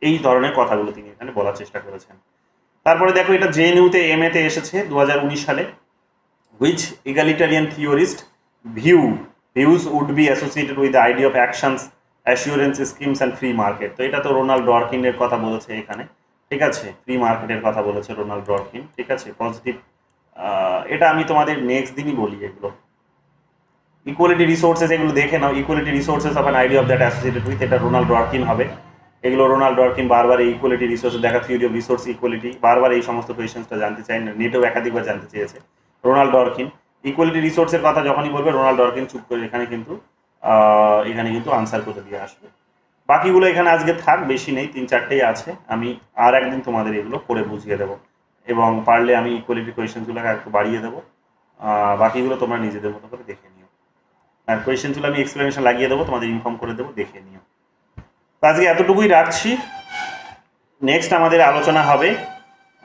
এই ধরনের কথাগুলো তিনি এখানে বলার চেষ্টা করেছেন। তারপরে দেখো, এটা জেএনইউতে এমএতে এসেছে 2019 সালে। which egalitarian theorist views would be associated with the idea of actions, assurance schemes and free market। তো এটা তো রোনাল্ড ডরকিনের কথা বলেছে এখানে, ঠিক আছে, ফ্রি মার্কেটের কথা বলেছে রোনাল্ড ডরকিন, ঠিক আছে, পজিটিভ। এটা আমি তোমাদের নেক্সট দিনই বলি এগুলো। ইকুয়ালিটি রিসোর্সেস, এগুলো দেখে নাও, equality resources of an idea of that associated with, এটা রোনাল্ড ডরকিন হবে। এগুলো রোনাল্ড ডরকিন বারবার এই ইকুয়ালিটি রিসোর্স দেখা, থিওরি অফ রিসোর্স ইকুয়ালিটি, বারবার এই সমস্ত কোয়েশ্চেন্সটা জানতে চাই, নেটেও একাধিকবার জানতে চেয়েছে রোনাল্ড ডরকিন। ইকুয়ালিটি রিসোর্সের কথা যখনই বলবে রোনাল্ড ডরকিন চুপ করে এখানে কিন্তু আনসার করে দিয়ে আসবে। বাকিগুলো এখানে আজকে থাক, বেশি নেই, 3-4টেই আছে। আমি আর একদিন তোমাদের এগুলো করে বুঝিয়ে দেবো এবং পারলে আমি ইকুয়ালিটি কোয়েশ্চেন্সগুলোকে একটু বাড়িয়ে দেবো। বাকিগুলো তোমরা নিজেদের মতো করে দেখে নিও, আর কোয়েশ্চেনগুলো আমি এক্সপ্লেনেশন লাগিয়ে দেবো, তোমাদের ইনফর্ম করে দেবো, দেখে নিও। তো আজকে এতটুকুই রাখছি। নেক্সট আমাদের আলোচনা হবে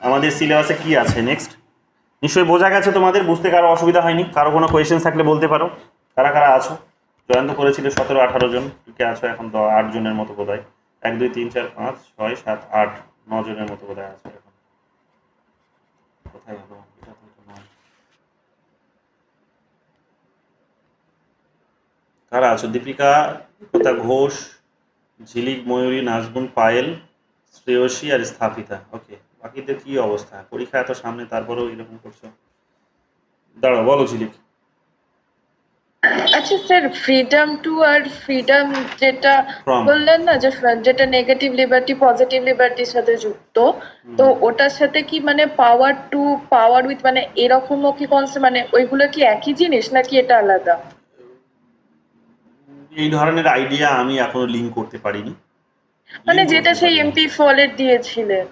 আমাদের সিলেবাসে কি আছে নেক্সট। নিশ্চয়ই বোঝা গেছে তোমাদের, বুঝতে কারো অসুবিধা হয়নি? কারো কোনো কোয়েশ্চেন থাকলে বলতে পারো। কারা কারা আছো? জয়েন তো করেছিল 17-18 জন, কে আছো এখন? 8 জনের মতো বোধ হয়, 1 2 3 4 5 6 7 8 9 জনের মতো বোধ হয় আছো এখন। কোথায় হলো এটা? তো নয়। কারা আছো? দীপিকা, দীপিকা ঘোষ, ঝিলিক, ময়ূরী, নাজবুন, পায়েল, শ্রেয়সী আর স্থাপিতা। ওকে, বাকিদের কি অবস্থা? পরীক্ষা এত সামনে তারপরেও এরকম করছো? দাঁড়াও, বলো ঝিলিক। আচ্ছা স্যার, ফ্রিডম টু আর ফ্রিডম যেটা From। বললেন না, যে যেটা নেগেটিভ লিবার্টি পজিটিভ লিবার্টির সাথে যুক্ত, তো ওটার সাথে কি মানে পাওয়ার টু পাওয়ার উইথ মানে এরকমও কি কনসেপ্ট, মানে ওইগুলো কি একই জিনিস নাকি এটা আলাদা? এই ধরনের আইডিয়া আমি এখনো লিঙ্ক করতে পারিনি, মানে যেটা সেই এমপি ফলের দিয়েছিলেন।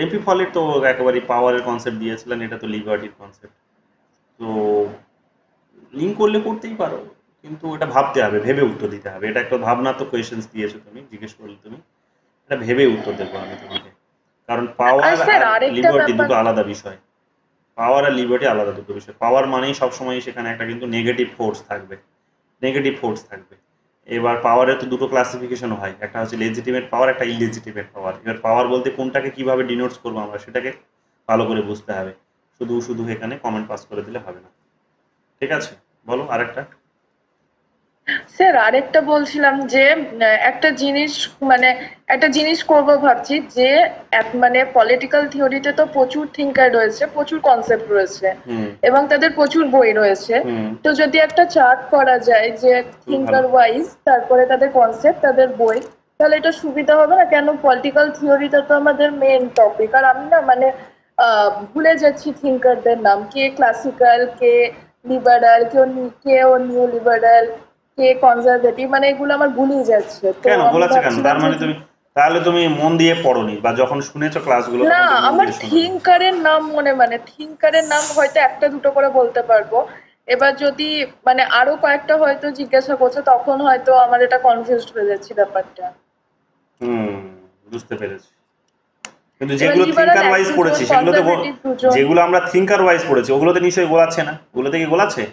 এমপি ফলের তো একেবারে পাওয়ারের কনসেপ্ট দিয়েছিলেন, এটা তো লিবার্টির কনসেপ্ট। তো লিঙ্ক করলে করতেই পারো, কিন্তু এটা ভাবতে হবে, ভেবে উত্তর দিতে হবে। এটা একটা ভাবনাত্মক কোয়েশ্চেন্স দিয়েছো তুমি, জিজ্ঞেস করলে তুমি, এটা ভেবে উত্তর দেবো আমি তোমাকে। কারণ পাওয়ার আর স্যার আর আরেকটা লিবার্টি ব্যাপার, দুটো আলাদা বিষয়। পাওয়ার আর লিবার্টি আলাদা দুটো বিষয়। পাওয়ার মানেই সবসময় সেখানে একটা কিন্তু নেগেটিভ ফোর্স থাকবে। এবার পাওয়ারের তো দুটো ক্লাসিফিকেশন হয়, একটা হচ্ছে লেজিটিমেট পাওয়ার, একটা ইললেজিটিমেট পাওয়ার। এবার পাওয়ার বলতে কোনটাকে কিভাবে ডিনোটস করবো আমরা সেটাকে ভালো করে বুঝতে হবে, শুধু এখানে কমেন্ট পাস করে দিলে হবে না। ঠিক আছে, বলো আরেকটা। স্যার আরেকটা বলছিলাম যে একটা জিনিস মানে একটা জিনিস করব ভাবছি যে মানে পলিটিক্যাল থিওরিতে তো প্রচুর থিঙ্কার রয়েছে, প্রচুর কনসেপ্ট রয়েছে হুম এবং তাদের প্রচুর বই রয়েছে। হুম তো যদি একটা চার্ট করা যায় যে খুবই ভালো। থিঙ্কার ওয়াইজ, তারপরে তাদের কনসেপ্ট, তাদের বই, তাহলে এটা সুবিধা হবে না? কেন পলিটিক্যাল থিওরিটা তো আমাদের মেন টপিক, আর আমি না মানে ভুলে যাচ্ছি থিঙ্কারদের নাম, কে ক্লাসিক্যাল, কে লিবারাল, কেউ নিউ লিবারাল, কে কনজারভেটিভ, মানে এগুলো আমার ভুলেই যাচ্ছে। তো কেন আমি গোলাচ্ছে কেন? ভাবছিলাম তার যে মানে তুমি, তাহলে তুমি মন দিয়ে পড়োনি, বা যখন শুনেছো ক্লাসগুলো না, তখন তুমি মন আমার দিয়ে শোনোনি। থিঙ্কারের নাম মানে থিঙ্কারের নাম হয়তো একটা দুটো করে বলতে পারবো। এবার যদি মানে আরো কয়েকটা হয়তো জিজ্ঞাসা করছে, তখন হয়তো আমার এটা কনফিউজড হয়ে যাচ্ছে ব্যাপারটা। হুম, বুঝতে পেরেছি। কিন্তু এবার যেগুলো লিবারাল থিঙ্কার এক ওয়াইজ দুজন, পড়েছি সেগুলোতে কনজারভেটিভ দুজন। যেগুলো আমরা থিঙ্কার ওয়াইজ পড়েছি ওগুলোতে নিশ্চয়ই গোলাচ্ছে না, ওগুলোতে কি গোলাচ্ছে?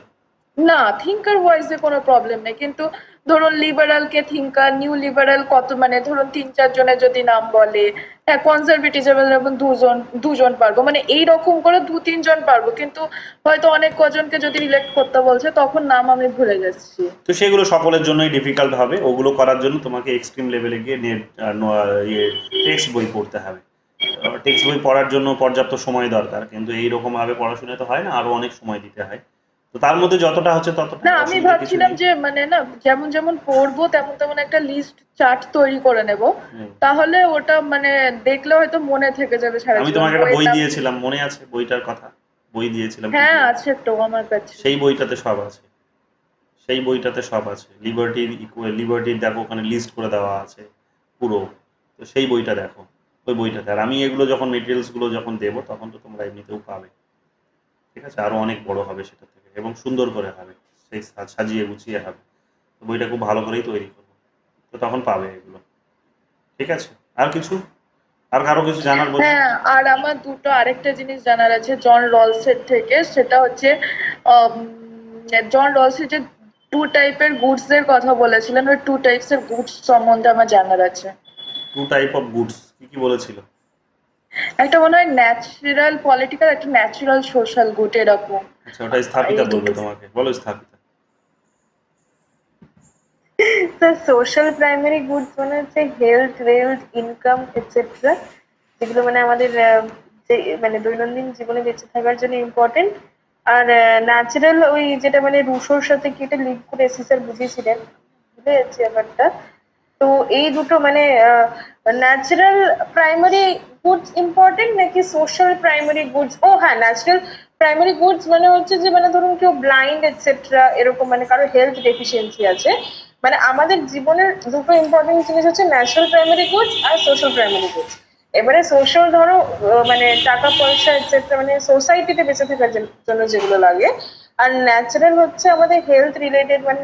না, থিঙ্কার ওয়াইজে কোনো প্রবলেম নেই, কিন্তু ধরুন লিবারাল কে থিঙ্কার, নিউ লিবারাল কত, মানে ধরুন ৩-৪ জনের যদি নাম বলে, হ্যাঁ কনজারভেটিজম যেমন দুজন দুজন পারবো, মানে এইরকম করে ২-৩ জন পারবো, কিন্তু হয়তো অনেক কজনকে যদি রিলেক্ট করতে বলছে তখন নাম আমি ভুলে যাচ্ছি। তো সেগুলো সকলের জন্যই ডিফিকাল্ট হবে, ওগুলো করার জন্য তোমাকে এক্সট্রিম লেভেলে গিয়ে নেট ইয়ে টেক্সট বই পড়তে হবে। টেক্সট বই পড়ার জন্য পর্যাপ্ত সময় দরকার, কিন্তু এইরকমভাবে পড়াশোনা তো হয় না, আরও অনেক সময় দিতে হয়। তো তার মধ্যে যতটা হচ্ছে ততটা, না, আমি অসুবিধা কিছু ভাবছিলাম নেই। যে মানে না, যেমন যেমন পড়বো তেমন তেমন একটা লিস্ট চার্ট তৈরি করে নেব, হুম। তাহলে ওটা মানে দেখলে হয়তো মনে থেকে যাবে সারা আমি জীবন, তোমাকে একটা বইয়ের বই নাম। দিয়েছিলাম, মনে আছে বইটার কথা? বই দিয়েছিলাম হ্যাঁ পিডিএফ। আছে তো আমার কাছে। সেই বইটাতে সব আছে, সেই বইটাতে সব আছে। লিবার্টির দেখো ওখানে লিস্ট করে দেওয়া আছে পুরো। তো সেই বইটা দেখো, ওই বইটাতে। আর আমি এগুলো যখন মেটেরিয়ালসগুলো যখন দেবো তখন তো তোমরা এমনিতেও পাবে, ঠিক আছে? আরও অনেক বড় হবে সেটা থেকে, এবং সুন্দর করে হবে, সেই সাজিয়ে গুছিয়ে হবে। তো বইটা খুব ভালো করেই তৈরি করবো, তো তখন পাবে এগুলো, ঠিক আছে? আর কিছু, আর কারো কিছু জানার বলছো? হ্যাঁ, আর আমার দুটো আরেকটা জিনিস জানার আছে জন রলসের থেকে, সেটা হচ্ছে আম, জন রলসের যে 2 টাইপের গুডস এর কথা বলেছিলেন, ওই 2 টাইপস এর গুডস সম্বন্ধে আমার জানার আছে। টু টাইপ অফ গুডস কি কি বলেছিল? একটা মনে হয় ন্যাচারাল পলিটিক্যাল, একটা ন্যাচারাল সোশ্যাল গুড, এরকম। আচ্ছা, ওটা স্থাপিতা এই বলবে দুটো। তোমাকে, বলো স্থাপিতা। স্যার সোশ্যাল প্রাইমারি গুডস মানে হচ্ছে হেলথ, ওয়েলথ, ইনকাম এটসেট্রা, যেগুলো মানে আমাদের যে মানে দৈনন্দিন জীবনে বেঁচে থাকার জন্য ইম্পর্টেন্ট। আর ন্যাচারাল ওই যেটা মানে রুশোর সাথে কি এটা লিঙ্ক করে এসি স্যার বুঝিয়েছিলেন, ভুলে যাচ্ছি ব্যাপারটা। তো এই দুটো মানে ন্যাচারাল প্রাইমারি গুডস ইম্পর্টেন্ট নাকি সোশ্যাল প্রাইমারি গুডস? ও হ্যাঁ, ন্যাচারাল প্রাইমারি গুডস মানে হচ্ছে যে মানে ধরুন কেউ ব্লাইন্ড এটসেট্রা এরকম, মানে কারো হেলথ ডেফিসিয়েন্সি আছে, মানে আমাদের জীবনের দুটো ইম্পর্টেন্ট জিনিস হচ্ছে ন্যাচারাল প্রাইমারি গুডস আর সোশ্যাল প্রাইমারি গুডস। এবারে সোশ্যাল ধরো মানে টাকা পয়সা এটসেট্রা, মানে সোসাইটিতে বেঁচে থাকার জন্য যেগুলো লাগে। আর ন্যাচারাল হচ্ছে আমাদের হেলথ রিলেটেড, মানে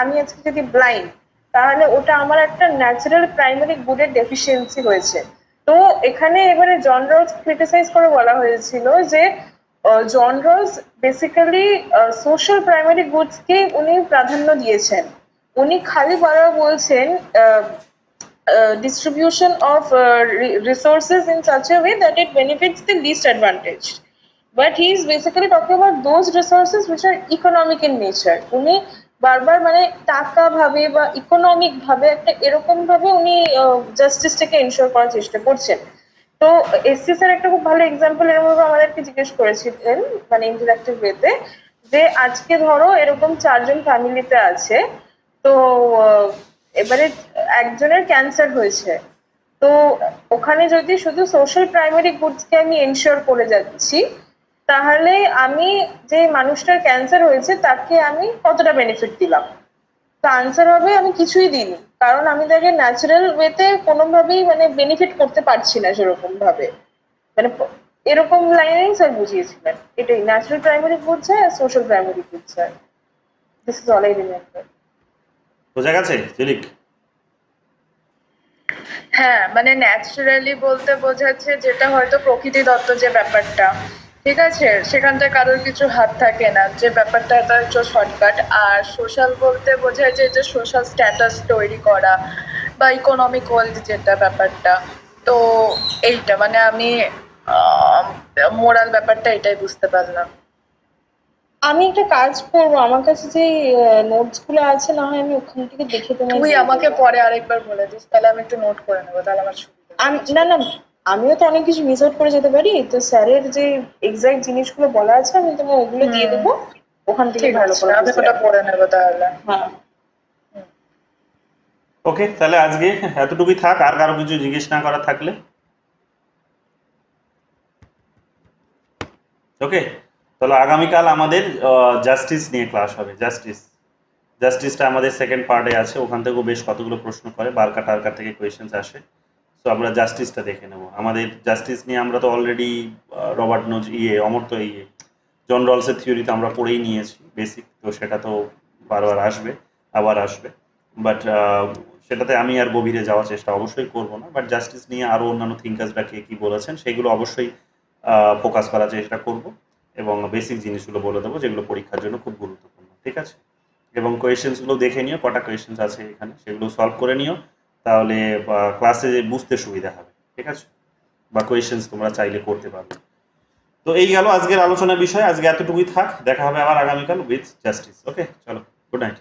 আমি আজকে যদি ব্লাইন্ড, তাহলে ওটা আমার একটা ন্যাচারাল প্রাইমারি গুডের ডেফিসিয়েন্সি হয়েছে। তো এখানে এবারে জন রলস ক্রিটিসাইজ করে বলা হয়েছিল যে John Rawls basically social primary goods কে উনি প্রাধান্য দিয়েছেন। উনি খালি বলছেন distribution of resources in such a way that it benefits the least advantaged. But he is basically talking about those resources which are economic in nature. উনি বারবার মানে টাকা ভাবে বা ইকোনমিক ভাবে একটা এরকম ভাবে উনি জাস্টিসটাকে এনশিওর করার চেষ্টা করছেন। তো এসসি স্যার একটা খুব ভালো এক্সাম্পল এরকম আমাদেরকে জিজ্ঞেস করেছিলেন, মানে ইন্টারাক্টিভ ওয়েতে, যে আজকে ধরো এরকম 4 জন ফ্যামিলিতে আছে। তো এবারে একজনের ক্যান্সার হয়েছে। তো ওখানে যদি শুধু সোশ্যাল প্রাইমারি গুডসকে আমি এনশিওর করে যাচ্ছি, তাহলে আমি যে মানুষটার ক্যান্সার হয়েছে তাকে আমি কতটা বেনিফিট দিলাম? তো আনসার হবে আমি কিছুই দিইনি, কারণ আমি তাকে ন্যাচারাল ওয়েতে কোনোভাবেই মানে বেনিফিট করতে পারছি না সেরকম ভাবে। মানে এরকম লাইনেই স্যার বুঝিয়েছিলেন, এটাই ন্যাচারাল প্রাইমারি গুডস আর social primary goods. Sir this is all I remember. বোঝা গেছে জেলিক? হ্যাঁ, মানে ন্যাচারালি বলতে বোঝাচ্ছে যেটা হয়তো প্রকৃতিদত্ত যে ব্যাপারটা, ঠিক আছে, সেখানটায় কারোর কিছু হাত থাকে না, যে ব্যাপারটা এটা হচ্ছে শর্টকাট। আর সোশ্যাল বলতে বোঝায় যে সোশ্যাল স্ট্যাটাস তৈরি করা বা ইকোনমিক ওয়েলথ যেটা ব্যাপারটা। তো এইটা মানে আমি মোরাল ব্যাপারটা এটাই বুঝতে পারলাম। আমি একটা কাজ করবো, আমার কাছে যে নোটস গুলো আছে না হয় আমি ওখান থেকে দেখে তোমায় তুই দিয়ে আমাকে দেবো। পরে আরেকবার বলে দিস, তাহলে আমি একটু নোট করে নেবো, তাহলে আমার সুবিধা হবে। না না, আমিও তো অনেক কিছু মিস আউট করে যেতে পারি, তো স্যারের যে এক্সাক্ট জিনিসগুলো বলা আছে আমি তোমায় ওগুলো দিয়ে দেবো, ওখান থেকে ঠিক ভালো আছে, করে আমি বুঝতে ওটা পারবে। পড়ে নেবো তাহলে। হ্যাঁ। ওকে, তাহলে আজকে এতটুকুই থাক, আর কারো কিছু জিজ্ঞেস না করার থাকলে। ওকে, তাহলে আগামীকাল আমাদের জাস্টিস নিয়ে ক্লাস হবে। জাস্টিসটা আমাদের সেকেন্ড পার্টে আছে, ওখান থেকেও বেশ কতগুলো প্রশ্ন করে, বারকা টারকা থেকে কোয়েশ্চেন্স আসে। তো আমরা জাস্টিসটা দেখে নেব। আমাদের জাস্টিস নিয়ে আমরা তো অলরেডি রবার্ট নোজ অমর্ত্য জন রলসের থিওরি তো আমরা পড়েই নিয়েছি বেসিক, তো সেটা তো বারবার আসবে, আবার আসবে। বাট সেটাতে আমি আর গভীরে যাওয়ার চেষ্টা অবশ্যই করব না, বাট জাস্টিস নিয়ে আরও অন্যান্য থিঙ্কার্সরা কে কী বলেছেন সেগুলো অবশ্যই ফোকাস করার চেষ্টা করব, এবং বেসিক জিনিসগুলো বলে দেবো যেগুলো পরীক্ষার জন্য খুব গুরুত্বপূর্ণ। ঠিক আছে, এবং কোয়েশ্চেন্সগুলো দেখে নিও, কটা কোয়েশ্চেন্স আছে এখানে সেগুলো সলভ করে নিও, তাহলে ক্লাসে বুঝতে সুবিধা হবে। ঠিক আছে, বা কোয়েশ্চেন্স তোমরা চাইলে করতে পারবে। তো এই গেল আজকের আলোচনার বিষয়, আজকে এতটুকুই থাক, দেখা হবে আবার আগামীকাল উইথ জাস্টিস। ওকে, চলো, গুড নাইট।